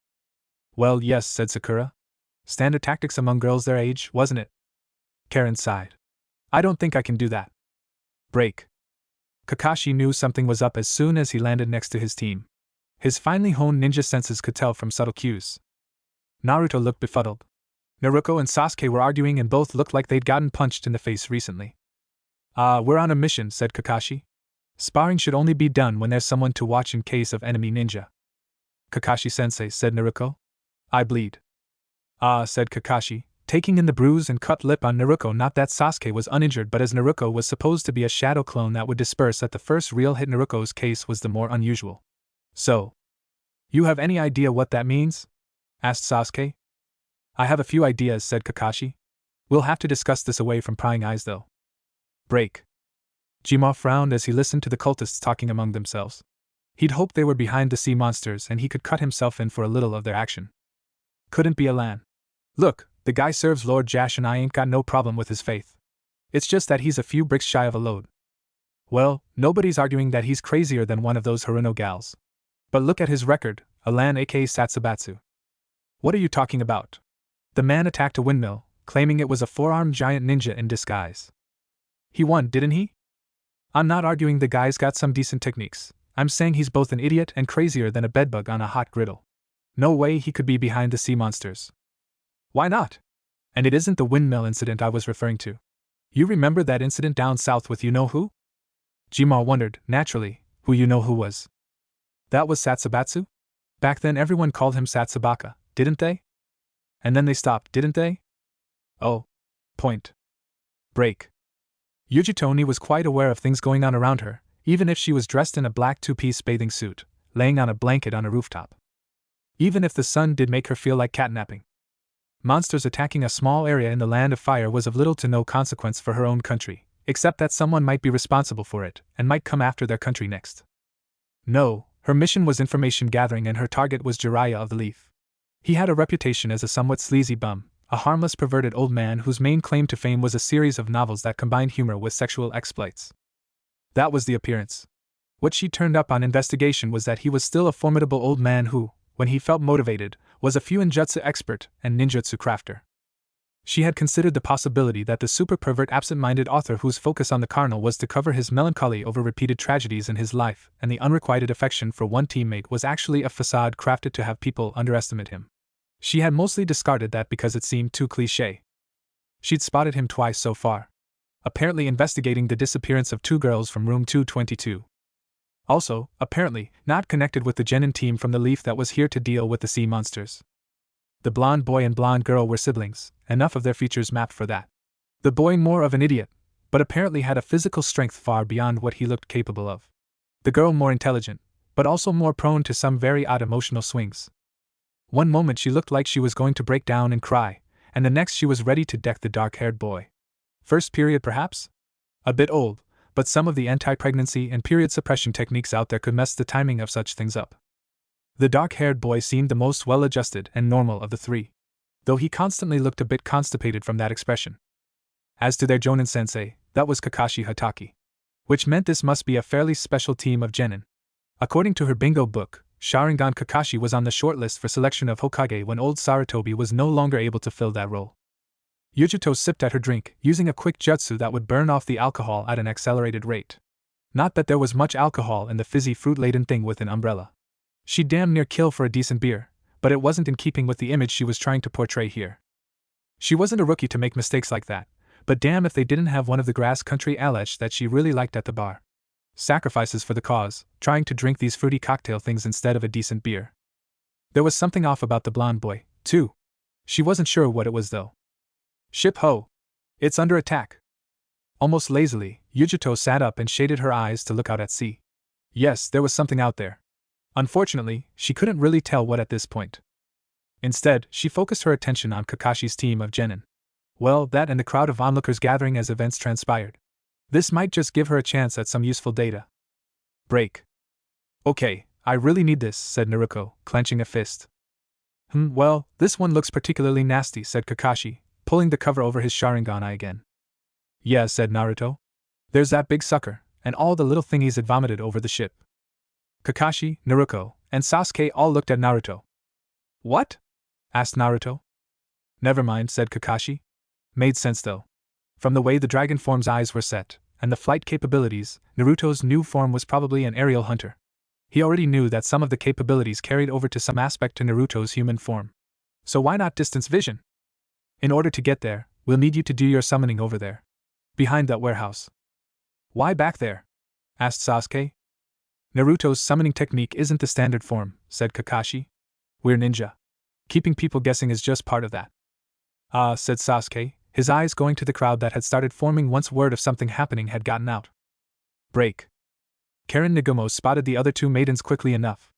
S1: Well, yes, said Sakura. Standard tactics among girls their age, wasn't it? Karen sighed. I don't think I can do that. Break. Kakashi knew something was up as soon as he landed next to his team. His finely honed ninja senses could tell from subtle cues. Naruto looked befuddled. Naruto and Sasuke were arguing and both looked like they'd gotten punched in the face recently. We're on a mission, said Kakashi. Sparring should only be done when there's someone to watch in case of enemy ninja. Kakashi-sensei, said Naruto. I bleed. Said Kakashi, taking in the bruise and cut lip on Naruto. Not that Sasuke was uninjured, but as Naruto was supposed to be a shadow clone that would disperse at the first real hit, Naruto's case was the more unusual. So, you have any idea what that means? Asked Sasuke. I have a few ideas, said Kakashi. We'll have to discuss this away from prying eyes, though. Break. Jima frowned as he listened to the cultists talking among themselves. He'd hoped they were behind the sea monsters and he could cut himself in for a little of their action. Couldn't be Alan. Look, the guy serves Lord Jash and I ain't got no problem with his faith. It's just that he's a few bricks shy of a load. Well, nobody's arguing that he's crazier than one of those Haruno gals. But look at his record, Alan aka Satsubatsu. What are you talking about? The man attacked a windmill, claiming it was a four-armed giant ninja in disguise. He won, didn't he? I'm not arguing the guy's got some decent techniques. I'm saying he's both an idiot and crazier than a bedbug on a hot griddle. No way he could be behind the sea monsters. Why not? And it isn't the windmill incident I was referring to. You remember that incident down south with you-know-who? Jima wondered, naturally, who you-know-who was. That was Satsubatsu? Back then everyone called him Satsubaka, didn't they? And then they stopped, didn't they? Oh. Point. Break. Yujitoni was quite aware of things going on around her, even if she was dressed in a black two-piece bathing suit, laying on a blanket on a rooftop. Even if the sun did make her feel like catnapping. Monsters attacking a small area in the Land of Fire was of little to no consequence for her own country, except that someone might be responsible for it and might come after their country next. No, her mission was information gathering and her target was Jiraiya of the Leaf. He had a reputation as a somewhat sleazy bum, a harmless perverted old man whose main claim to fame was a series of novels that combined humor with sexual exploits. That was the appearance. What she turned up on investigation was that he was still a formidable old man who, when he felt motivated, was a Fuinjutsu expert and ninjutsu crafter. She had considered the possibility that the super-pervert absent-minded author whose focus on the carnal was to cover his melancholy over repeated tragedies in his life and the unrequited affection for one teammate was actually a facade crafted to have people underestimate him. She had mostly discarded that because it seemed too cliché. She'd spotted him twice so far. Apparently investigating the disappearance of two girls from room 222. Also, apparently, not connected with the genin team from the Leaf that was here to deal with the sea monsters. The blonde boy and blonde girl were siblings, enough of their features mapped for that. The boy more of an idiot, but apparently had a physical strength far beyond what he looked capable of. The girl more intelligent, but also more prone to some very odd emotional swings. One moment she looked like she was going to break down and cry, and the next she was ready to deck the dark-haired boy. First period perhaps? A bit old, but some of the anti-pregnancy and period suppression techniques out there could mess the timing of such things up. The dark-haired boy seemed the most well-adjusted and normal of the three, though he constantly looked a bit constipated from that expression. As to their Jonin-sensei, that was Kakashi Hatake. Which meant this must be a fairly special team of genin. According to her bingo book, Sharingan Kakashi was on the shortlist for selection of Hokage when old Sarutobi was no longer able to fill that role. Yujito sipped at her drink, using a quick jutsu that would burn off the alcohol at an accelerated rate. Not that there was much alcohol in the fizzy fruit-laden thing with an umbrella. She'd damn near kill for a decent beer, but it wasn't in keeping with the image she was trying to portray here. She wasn't a rookie to make mistakes like that, but damn if they didn't have one of the grass country Alech that she really liked at the bar. Sacrifices for the cause, trying to drink these fruity cocktail things instead of a decent beer. There was something off about the blonde boy, too. She wasn't sure what it was though. Ship ho! It's under attack. Almost lazily, Yujito sat up and shaded her eyes to look out at sea. Yes, there was something out there. Unfortunately, she couldn't really tell what at this point. Instead, she focused her attention on Kakashi's team of genin. Well, that and the crowd of onlookers gathering as events transpired. This might just give her a chance at some useful data. Break. Okay, I really need this, said Naruto, clenching a fist. Well, this one looks particularly nasty, said Kakashi, pulling the cover over his Sharingan eye again. Yeah, said Naruto. There's that big sucker, and all the little thingies it vomited over the ship. Kakashi, Naruto, and Sasuke all looked at Naruto. What? Asked Naruto. Never mind, said Kakashi. Made sense though. From the way the dragon form's eyes were set, and the flight capabilities, Naruto's new form was probably an aerial hunter. He already knew that some of the capabilities carried over to some aspect to Naruto's human form. So why not distance vision? In order to get there, we'll need you to do your summoning over there. Behind that warehouse. Why back there? Asked Sasuke. Naruto's summoning technique isn't the standard form, said Kakashi. We're ninja. Keeping people guessing is just part of that. Ah, said Sasuke, his eyes going to the crowd that had started forming once word of something happening had gotten out. Break. Karen Nagumo spotted the other two maidens quickly enough.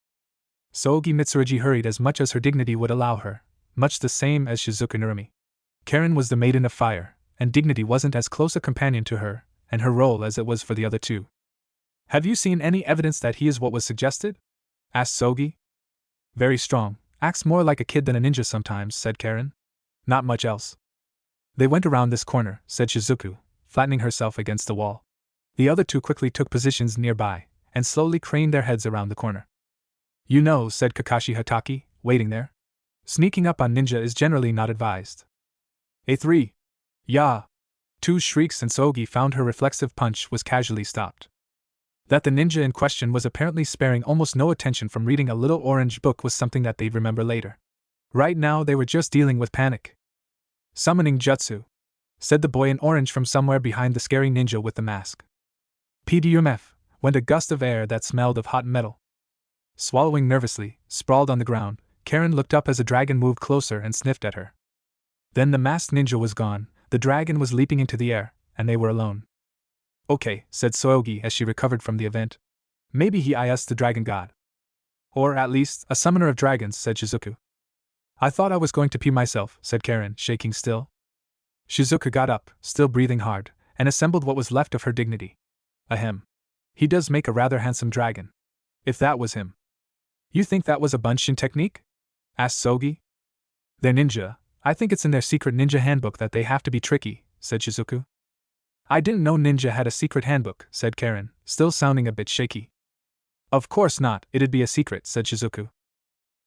S1: Sogi Mitsurugi hurried as much as her dignity would allow her, much the same as Shizuku Narumi. Karen was the maiden of fire, and dignity wasn't as close a companion to her and her role as it was for the other two. Have you seen any evidence that he is what was suggested? Asked Sogi. Very strong, acts more like a kid than a ninja sometimes, said Karen. Not much else. They went around this corner, said Shizuku, flattening herself against the wall. The other two quickly took positions nearby, and slowly craned their heads around the corner. You know, said Kakashi Hatake, waiting there. Sneaking up on ninja is generally not advised. A3. Ya! Two shrieks and Sogi found her reflexive punch was casually stopped. That the ninja in question was apparently sparing almost no attention from reading a little orange book was something that they'd remember later. Right now they were just dealing with panic. Summoning jutsu, said the boy in orange from somewhere behind the scary ninja with the mask. PDUMF, went a gust of air that smelled of hot metal. Swallowing nervously, sprawled on the ground, Karen looked up as a dragon moved closer and sniffed at her. Then the masked ninja was gone, the dragon was leaping into the air, and they were alone. Okay, said Sogi as she recovered from the event. Maybe he is the dragon god. Or at least, a summoner of dragons, said Shizuku. I thought I was going to pee myself, said Karen, shaking still. Shizuku got up, still breathing hard, and assembled what was left of her dignity. Ahem. He does make a rather handsome dragon. If that was him. You think that was a Bunshin technique? Asked Sogi. They're ninja. I think it's in their secret ninja handbook that they have to be tricky, said Shizuku. I didn't know ninja had a secret handbook, said Karen, still sounding a bit shaky. Of course not, it'd be a secret, said Shizuku.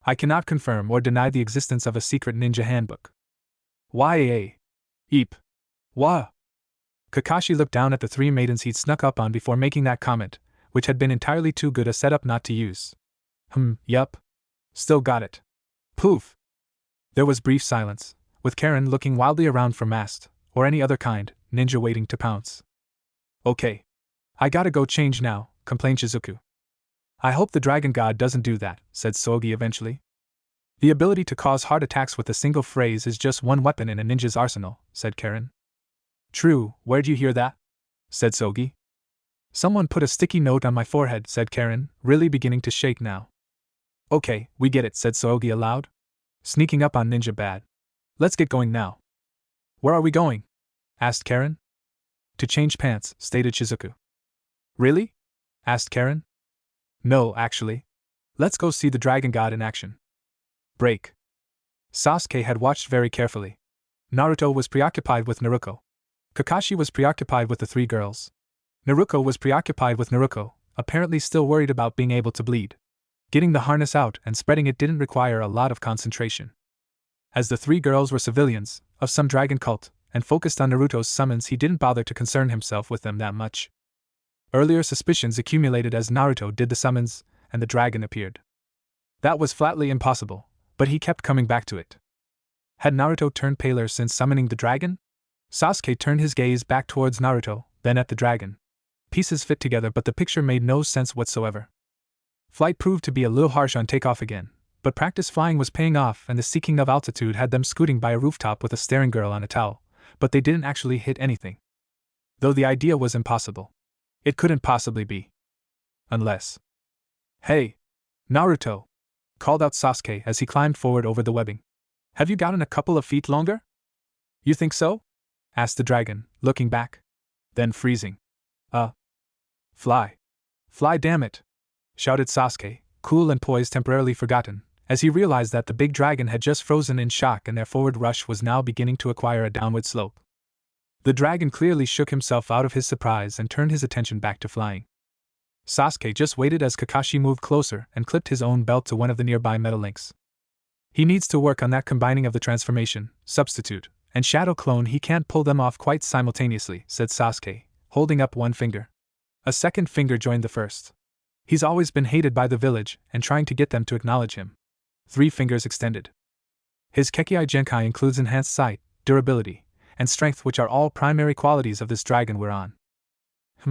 S1: I cannot confirm or deny the existence of a secret ninja handbook. Why? Eep. Wah. Kakashi looked down at the three maidens he'd snuck up on before making that comment, which had been entirely too good a setup not to use. Yup. Still got it. Poof. There was brief silence, with Karen looking wildly around for masked, or any other kind, ninja waiting to pounce. Okay. I gotta go change now, complained Shizuku. I hope the dragon god doesn't do that, said Sogi eventually. The ability to cause heart attacks with a single phrase is just one weapon in a ninja's arsenal, said Karen. True, where'd you hear that? Said Sogi. Someone put a sticky note on my forehead, said Karen, really beginning to shake now. Okay, we get it, said Sogi aloud. Sneaking up on ninja bad. Let's get going now. Where are we going? Asked Karen. To change pants, stated Shizuku. Really? Asked Karen. No, actually. Let's go see the dragon god in action. Break. Sasuke had watched very carefully. Naruto was preoccupied with Naruto. Kakashi was preoccupied with the three girls. Naruto was preoccupied with Naruto, apparently still worried about being able to bleed. Getting the harness out and spreading it didn't require a lot of concentration. As the three girls were civilians, of some dragon cult, and focused on Naruto's summons, he didn't bother to concern himself with them that much. Earlier suspicions accumulated as Naruto did the summons, and the dragon appeared. That was flatly impossible, but he kept coming back to it. Had Naruto turned paler since summoning the dragon? Sasuke turned his gaze back towards Naruto, then at the dragon. Pieces fit together, but the picture made no sense whatsoever. Flight proved to be a little harsh on takeoff again, but practice flying was paying off, and the seeking of altitude had them scooting by a rooftop with a staring girl on a towel, but they didn't actually hit anything. Though the idea was impossible. It couldn't possibly be. Unless. Hey! Naruto! Called out Sasuke as he climbed forward over the webbing. Have you gotten a couple of feet longer? You think so? Asked the dragon, looking back. Then freezing. Fly. Fly, damn it! Shouted Sasuke, cool and poised, temporarily forgotten, as he realized that the big dragon had just frozen in shock and their forward rush was now beginning to acquire a downward slope. The dragon clearly shook himself out of his surprise and turned his attention back to flying. Sasuke just waited as Kakashi moved closer and clipped his own belt to one of the nearby metal links. He needs to work on that combining of the transformation, substitute, and shadow clone. He can't pull them off quite simultaneously, said Sasuke, holding up one finger. A second finger joined the first. He's always been hated by the village and trying to get them to acknowledge him. 3 fingers extended. His Kekei Genkai includes enhanced sight, durability, and strength, which are all primary qualities of this dragon we're on.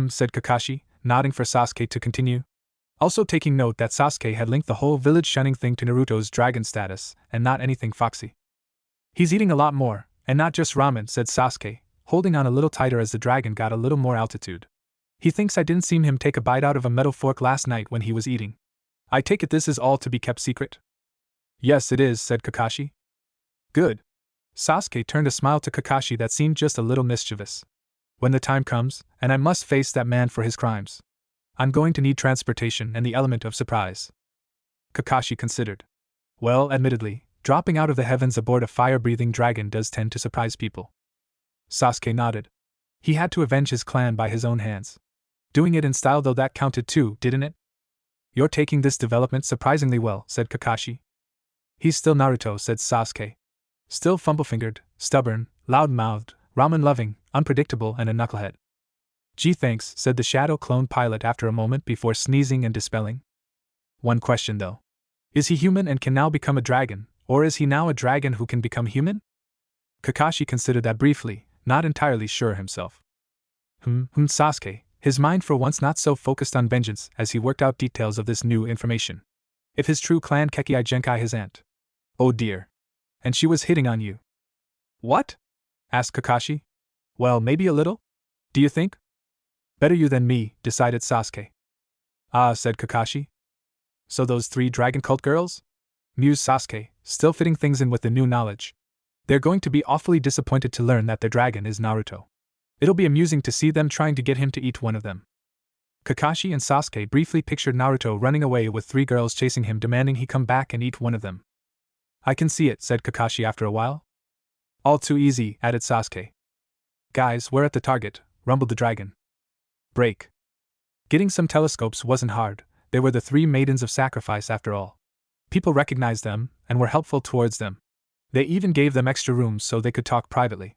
S1: Said Kakashi, nodding for Sasuke to continue. Also taking note that Sasuke had linked the whole village shunning thing to Naruto's dragon status, and not anything foxy. He's eating a lot more, and not just ramen, said Sasuke, holding on a little tighter as the dragon got a little more altitude. He thinks I didn't see him take a bite out of a metal fork last night when he was eating. I take it this is all to be kept secret? Yes, it is, said Kakashi. Good. Sasuke turned a smile to Kakashi that seemed just a little mischievous. When the time comes, and I must face that man for his crimes, I'm going to need transportation and the element of surprise. Kakashi considered. Well, admittedly, dropping out of the heavens aboard a fire-breathing dragon does tend to surprise people. Sasuke nodded. He had to avenge his clan by his own hands. Doing it in style though, that counted too, didn't it? You're taking this development surprisingly well, said Kakashi. He's still Naruto, said Sasuke. Still fumble-fingered, stubborn, loud-mouthed, ramen-loving, unpredictable, and a knucklehead. Gee, thanks, said the shadow clone pilot after a moment before sneezing and dispelling. One question though. Is he human and can now become a dragon, or is he now a dragon who can become human? Kakashi considered that briefly, not entirely sure himself. Sasuke, his mind for once not so focused on vengeance as he worked out details of this new information. If his true clan Kekei Genkai his aunt. Oh dear. And she was hitting on you. What? Asked Kakashi. Well, maybe a little? Do you think? Better you than me, decided Sasuke. Ah, said Kakashi. So those 3 dragon cult girls? Mused Sasuke, still fitting things in with the new knowledge. They're going to be awfully disappointed to learn that their dragon is Naruto. It'll be amusing to see them trying to get him to eat one of them. Kakashi and Sasuke briefly pictured Naruto running away with 3 girls chasing him, demanding he come back and eat one of them. I can see it, said Kakashi after a while. All too easy, added Sasuke. Guys, we're at the target, rumbled the dragon. Break. Getting some telescopes wasn't hard. They were the 3 maidens of sacrifice after all. People recognized them and were helpful towards them. They even gave them extra rooms so they could talk privately.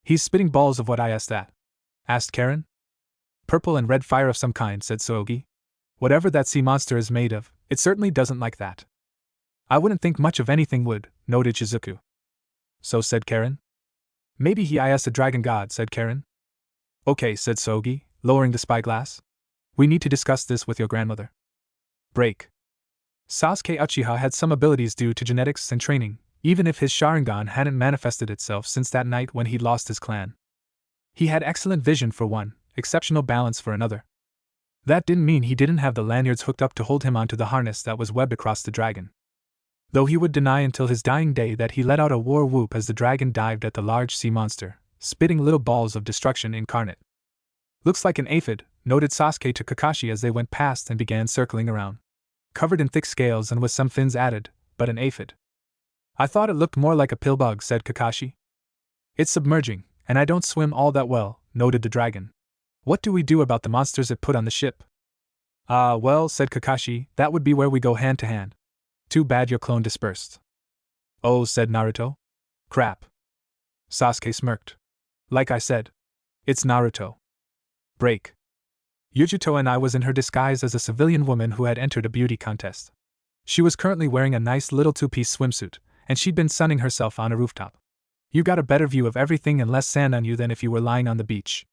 S1: He's spitting balls of what I asked that? Asked Karen. Purple and red fire of some kind, said Sogi. Whatever that sea monster is made of, it certainly doesn't like that. I wouldn't think much of anything would, noted Shizuku. So said Karen. Maybe he is a dragon god, said Karen. Okay, said Sogi, lowering the spyglass. We need to discuss this with your grandmother. Break. Sasuke Uchiha had some abilities due to genetics and training, even if his Sharingan hadn't manifested itself since that night when he'd lost his clan. He had excellent vision for one, exceptional balance for another. That didn't mean he didn't have the lanyards hooked up to hold him onto the harness that was webbed across the dragon. Though he would deny until his dying day that he let out a war whoop as the dragon dived at the large sea monster, spitting little balls of destruction incarnate. Looks like an aphid, noted Sasuke to Kakashi as they went past and began circling around. Covered in thick scales and with some fins added, but an aphid. I thought it looked more like a pillbug, said Kakashi. It's submerging, and I don't swim all that well, noted the dragon. What do we do about the monsters it put on the ship? Well, said Kakashi, that would be where we go hand to hand. Too bad your clone dispersed. Oh, said Naruto. Crap. Sasuke smirked. Like I said. It's Naruto. Break. Yujuto and I was in her disguise as a civilian woman who had entered a beauty contest. She was currently wearing a nice little 2-piece swimsuit, and she'd been sunning herself on a rooftop. You got a better view of everything and less sand on you than if you were lying on the beach.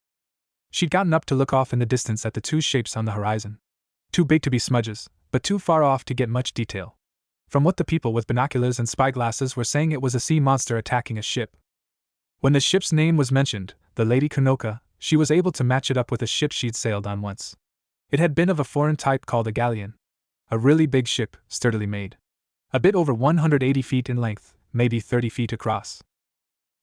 S1: She'd gotten up to look off in the distance at the 2 shapes on the horizon. Too big to be smudges, but too far off to get much detail. From what the people with binoculars and spyglasses were saying, it was a sea monster attacking a ship. When the ship's name was mentioned, the Lady Konoka, she was able to match it up with a ship she'd sailed on once. It had been of a foreign type called a galleon. A really big ship, sturdily made. A bit over 180 feet in length, maybe 30 feet across.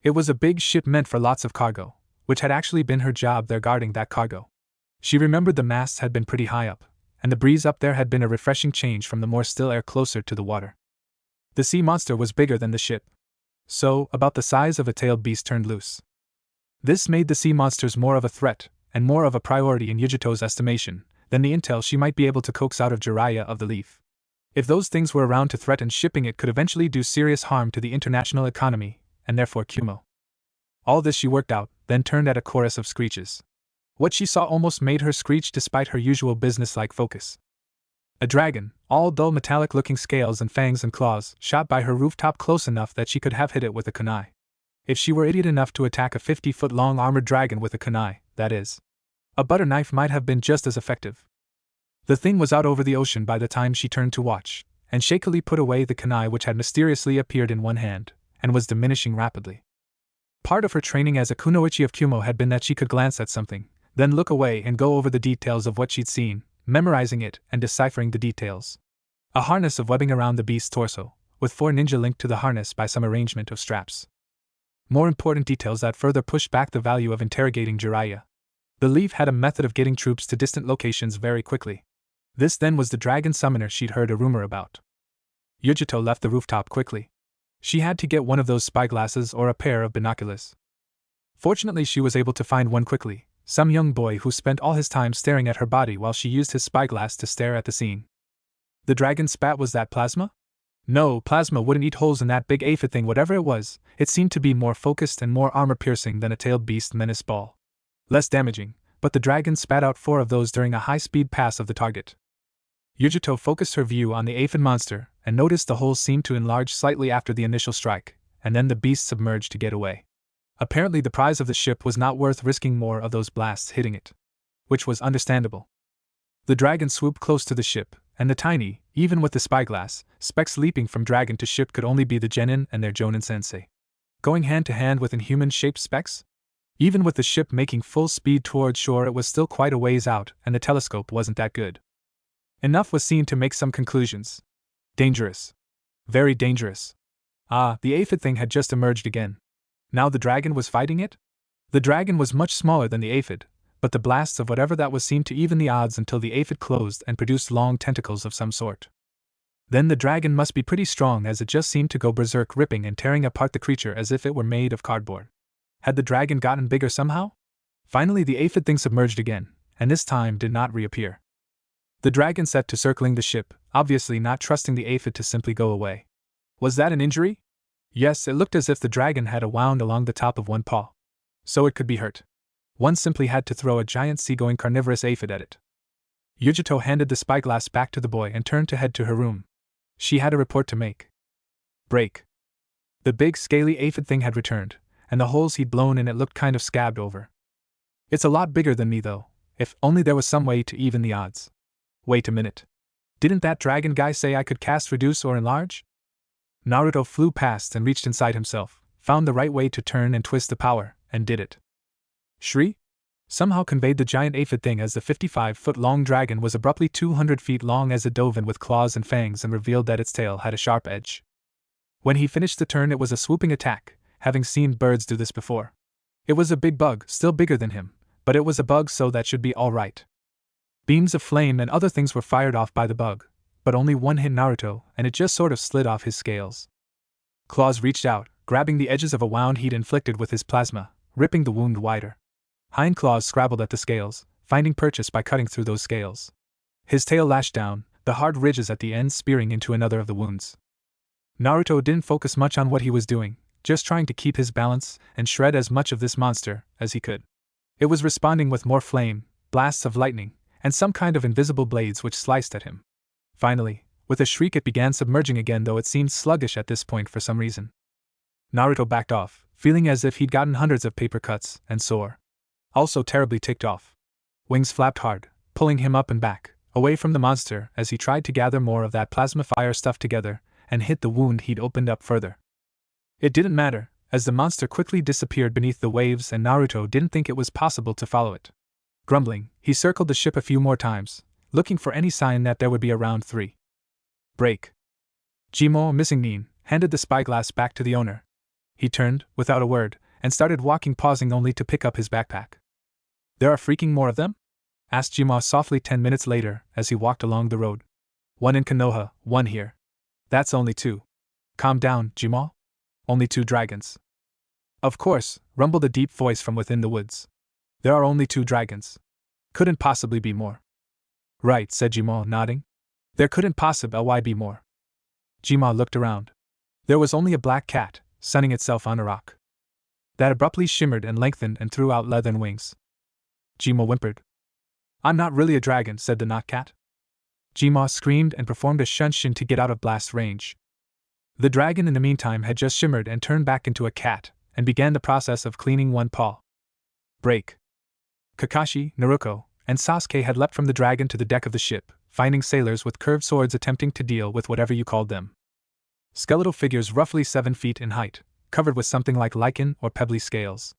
S1: It was a big ship meant for lots of cargo, which had actually been her job there guarding that cargo. She remembered the masts had been pretty high up, and the breeze up there had been a refreshing change from the more still air closer to the water. The sea monster was bigger than the ship. So, about the size of a tailed beast turned loose. This made the sea monsters more of a threat, and more of a priority in Yujuto's estimation, then the intel she might be able to coax out of Jiraiya of the Leaf. If those things were around to threaten shipping, it could eventually do serious harm to the international economy, and therefore Kumo. All this she worked out, then turned at a chorus of screeches. What she saw almost made her screech despite her usual business-like focus. A dragon, all dull metallic-looking scales and fangs and claws, shot by her rooftop close enough that she could have hit it with a kunai. If she were idiot enough to attack a 50-foot-long armored dragon with a kunai, that is. A butter knife might have been just as effective. The thing was out over the ocean by the time she turned to watch, and shakily put away the kunai which had mysteriously appeared in one hand, and was diminishing rapidly. Part of her training as a kunoichi of Kumo had been that she could glance at something, then look away and go over the details of what she'd seen, memorizing it and deciphering the details. A harness of webbing around the beast's torso, with 4 ninja linked to the harness by some arrangement of straps. More important details that further pushed back the value of interrogating Jiraiya. The Leaf had a method of getting troops to distant locations very quickly. This then was the dragon summoner she'd heard a rumor about. Yujito left the rooftop quickly. She had to get one of those spyglasses or a pair of binoculars. Fortunately, she was able to find one quickly, some young boy who spent all his time staring at her body while she used his spyglass to stare at the scene. The dragon spat. Was that plasma? No, plasma wouldn't eat holes in that big aphid thing. Whatever it was, it seemed to be more focused and more armor-piercing than a tailed beast menace ball. Less damaging, but the dragon spat out 4 of those during a high-speed pass of the target. Yujito focused her view on the aphid monster, and noticed the holes seemed to enlarge slightly after the initial strike, and then the beast submerged to get away. Apparently the prize of the ship was not worth risking more of those blasts hitting it. Which was understandable. The dragon swooped close to the ship, and the tiny, even with the spyglass, specks leaping from dragon to ship could only be the genin and their jonin sensei. Going hand to hand with inhuman-shaped specks? Even with the ship making full speed toward shore, it was still quite a ways out, and the telescope wasn't that good. Enough was seen to make some conclusions. Dangerous. Very dangerous. Ah, the aphid thing had just emerged again. Now the dragon was fighting it? The dragon was much smaller than the aphid, but the blasts of whatever that was seemed to even the odds until the aphid closed and produced long tentacles of some sort. Then the dragon must be pretty strong, as it just seemed to go berserk, ripping and tearing apart the creature as if it were made of cardboard. Had the dragon gotten bigger somehow? Finally the aphid thing submerged again, and this time did not reappear. The dragon set to circling the ship, obviously not trusting the aphid to simply go away. Was that an injury? Yes, it looked as if the dragon had a wound along the top of one paw. So it could be hurt. One simply had to throw a giant seagoing carnivorous aphid at it. Yujito handed the spyglass back to the boy and turned to head to her room. She had a report to make. Break. The big scaly aphid thing had returned, and the holes he'd blown in it looked kind of scabbed over. It's a lot bigger than me though, if only there was some way to even the odds. Wait a minute. Didn't that dragon guy say I could cast reduce or enlarge? Naruto flew past and reached inside himself, found the right way to turn and twist the power, and did it. Shri? Somehow conveyed the giant aphid thing as the 55-foot-long dragon was abruptly 200 feet long as it dove in with claws and fangs, and revealed that its tail had a sharp edge. When he finished the turn, it was a swooping attack, having seen birds do this before. It was a big bug, still bigger than him, but it was a bug, so that should be all right. Beams of flame and other things were fired off by the bug, but only one hit Naruto, and it just sort of slid off his scales. Claws reached out, grabbing the edges of a wound he'd inflicted with his plasma, ripping the wound wider. Hind claws scrabbled at the scales, finding purchase by cutting through those scales. His tail lashed down, the hard ridges at the ends spearing into another of the wounds. Naruto didn't focus much on what he was doing, just trying to keep his balance and shred as much of this monster as he could. It was responding with more flame, blasts of lightning, and some kind of invisible blades which sliced at him. Finally, with a shriek, it began submerging again, though it seemed sluggish at this point for some reason. Naruto backed off, feeling as if he'd gotten hundreds of paper cuts, and sore. Also terribly ticked off. Wings flapped hard, pulling him up and back, away from the monster as he tried to gather more of that plasma fire stuff together, and hit the wound he'd opened up further. It didn't matter, as the monster quickly disappeared beneath the waves and Naruto didn't think it was possible to follow it. Grumbling, he circled the ship a few more times, looking for any sign that there would be a round 3. Break. Jimo, missing Nin, handed the spyglass back to the owner. He turned, without a word, and started walking, pausing only to pick up his backpack. There are freaking more of them? Asked Jimo softly 10 minutes later as he walked along the road. One in Konoha, one here. That's only 2. Calm down, Jimo. Only 2 dragons. Of course, rumbled a deep voice from within the woods. There are only 2 dragons. Couldn't possibly be more. Right, said Jima, nodding. There couldn't possibly be more. Jima looked around. There was only a black cat, sunning itself on a rock. That abruptly shimmered and lengthened and threw out leathern wings. Jima whimpered. I'm not really a dragon, said the not cat. Jima screamed and performed a shunshin to get out of blast range. The dragon in the meantime had just shimmered and turned back into a cat, and began the process of cleaning one paw. Break. Kakashi, Naruto, and Sasuke had leapt from the dragon to the deck of the ship, finding sailors with curved swords attempting to deal with whatever you called them. Skeletal figures roughly 7 feet in height, covered with something like lichen or pebbly scales.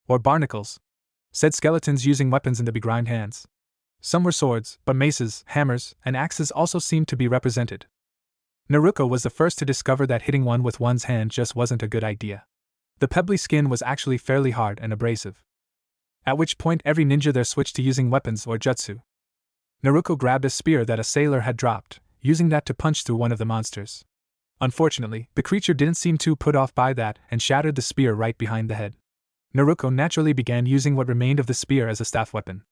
S1: Or barnacles, said skeletons using weapons in the begrimed hands. Some were swords, but maces, hammers, and axes also seemed to be represented. Naruto was the first to discover that hitting one with one's hand just wasn't a good idea. The pebbly skin was actually fairly hard and abrasive. At which point every ninja there switched to using weapons or jutsu. Naruto grabbed a spear that a sailor had dropped, using that to punch through one of the monsters. Unfortunately, the creature didn't seem too put off by that and shattered the spear right behind the head. Naruto naturally began using what remained of the spear as a staff weapon,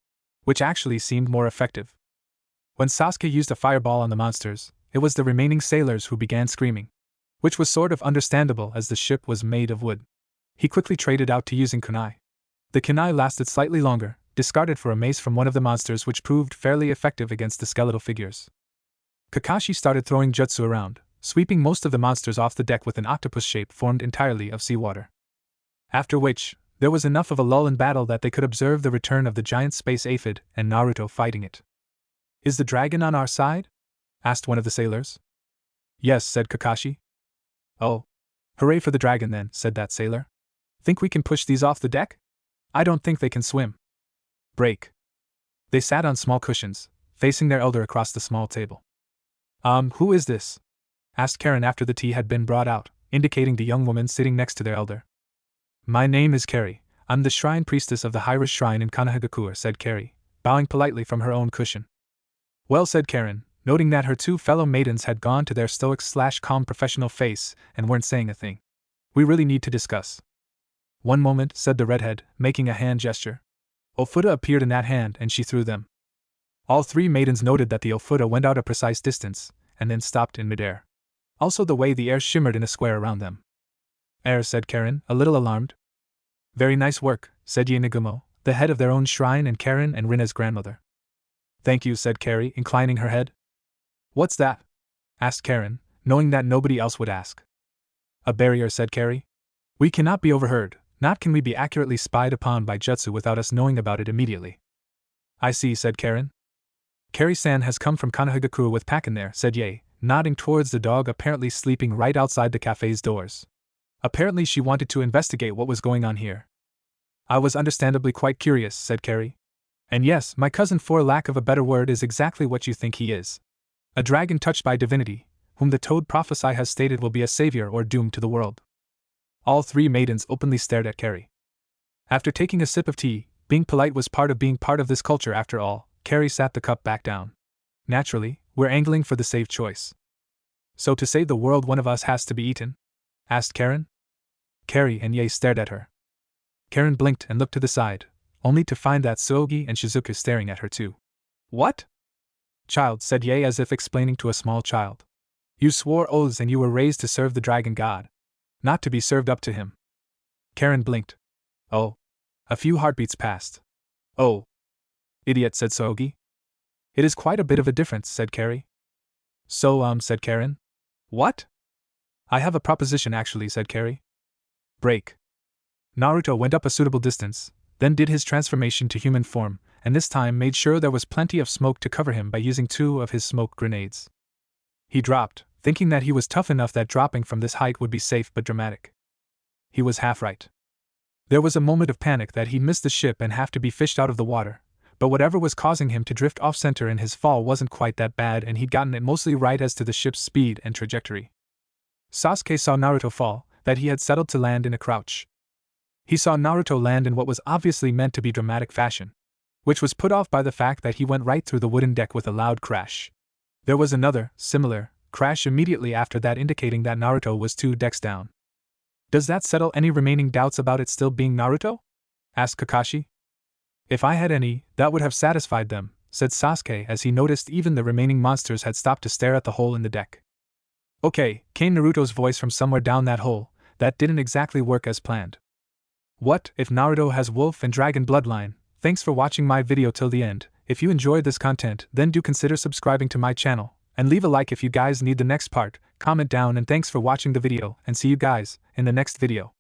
S1: which actually seemed more effective. When Sasuke used a fireball on the monsters, it was the remaining sailors who began screaming, which was sort of understandable as the ship was made of wood. He quickly traded out to using kunai. The kunai lasted slightly longer, discarded for a mace from one of the monsters, which proved fairly effective against the skeletal figures. Kakashi started throwing jutsu around, sweeping most of the monsters off the deck with an octopus shape formed entirely of seawater. After which, there was enough of a lull in battle that they could observe the return of the giant space aphid and Naruto fighting it. Is the dragon on our side? Asked one of the sailors. Yes, said Kakashi. Oh. Hooray for the dragon then, said that sailor. Think we can push these off the deck? I don't think they can swim. Break. They sat on small cushions, facing their elder across the small table. Who is this? Asked Karen after the tea had been brought out, indicating the young woman sitting next to their elder. My name is Carrie. I'm the shrine priestess of the Hyra Shrine in Konohagakure, said Carrie, bowing politely from her own cushion. Well, said Karen, noting that her two fellow maidens had gone to their stoic/calm professional face and weren't saying a thing. We really need to discuss. One moment, said the redhead, making a hand gesture. Ofuda appeared in that hand and she threw them. All three maidens noted that the Ofuda went out a precise distance, and then stopped in midair. Also the way the air shimmered in a square around them. Air, said Karen, a little alarmed. Very nice work, said Yinagumo, the head of their own shrine and Karen and Rina's grandmother. Thank you, said Carrie, inclining her head. What's that? Asked Karen, knowing that nobody else would ask. A barrier, said Carrie. We cannot be overheard, not can we be accurately spied upon by jutsu without us knowing about it immediately. I see, said Karen. Carrie-san has come from Konohagakure with Pack in there, said Ye, nodding towards the dog apparently sleeping right outside the cafe's doors. Apparently she wanted to investigate what was going on here. I was understandably quite curious, said Carrie. And yes, my cousin, for lack of a better word, is exactly what you think he is. A dragon touched by divinity, whom the Toad prophesy has stated will be a savior or doomed to the world. All three maidens openly stared at Carrie. After taking a sip of tea, being polite was part of being part of this culture after all, Carrie sat the cup back down. Naturally, we're angling for the safe choice. So to save the world one of us has to be eaten? Asked Karen. Carrie and Ye stared at her. Karen blinked and looked to the side, only to find that Tsuogi and Shizuku staring at her too. What? Child, said Ye as if explaining to a small child. You swore oaths and you were raised to serve the dragon god. Not to be served up to him. Karen blinked. Oh. A few heartbeats passed. Oh. Idiot, said Tsuogi. It is quite a bit of a difference, said Carrie. So, said Karen. What? I have a proposition actually, said Carrie. Break. Naruto went up a suitable distance, then did his transformation to human form, and this time made sure there was plenty of smoke to cover him by using 2 of his smoke grenades. He dropped, thinking that he was tough enough that dropping from this height would be safe but dramatic. He was half right. There was a moment of panic that he'd miss the ship and have to be fished out of the water, but whatever was causing him to drift off-center in his fall wasn't quite that bad and he'd gotten it mostly right as to the ship's speed and trajectory. Sasuke saw Naruto fall, that he had settled to land in a crouch. He saw Naruto land in what was obviously meant to be dramatic fashion, which was put off by the fact that he went right through the wooden deck with a loud crash. There was another, similar, crash immediately after that indicating that Naruto was 2 decks down. Does that settle any remaining doubts about it still being Naruto? Asked Kakashi. If I had any, that would have satisfied them, said Sasuke as he noticed even the remaining monsters had stopped to stare at the hole in the deck. Okay, came Naruto's voice from somewhere down that hole. That didn't exactly work as planned. What if Naruto has wolf and dragon bloodline? Thanks for watching my video till the end. If you enjoyed this content, then do consider subscribing to my channel, and leave a like if you guys need the next part, comment down, and thanks for watching the video, and see you guys in the next video.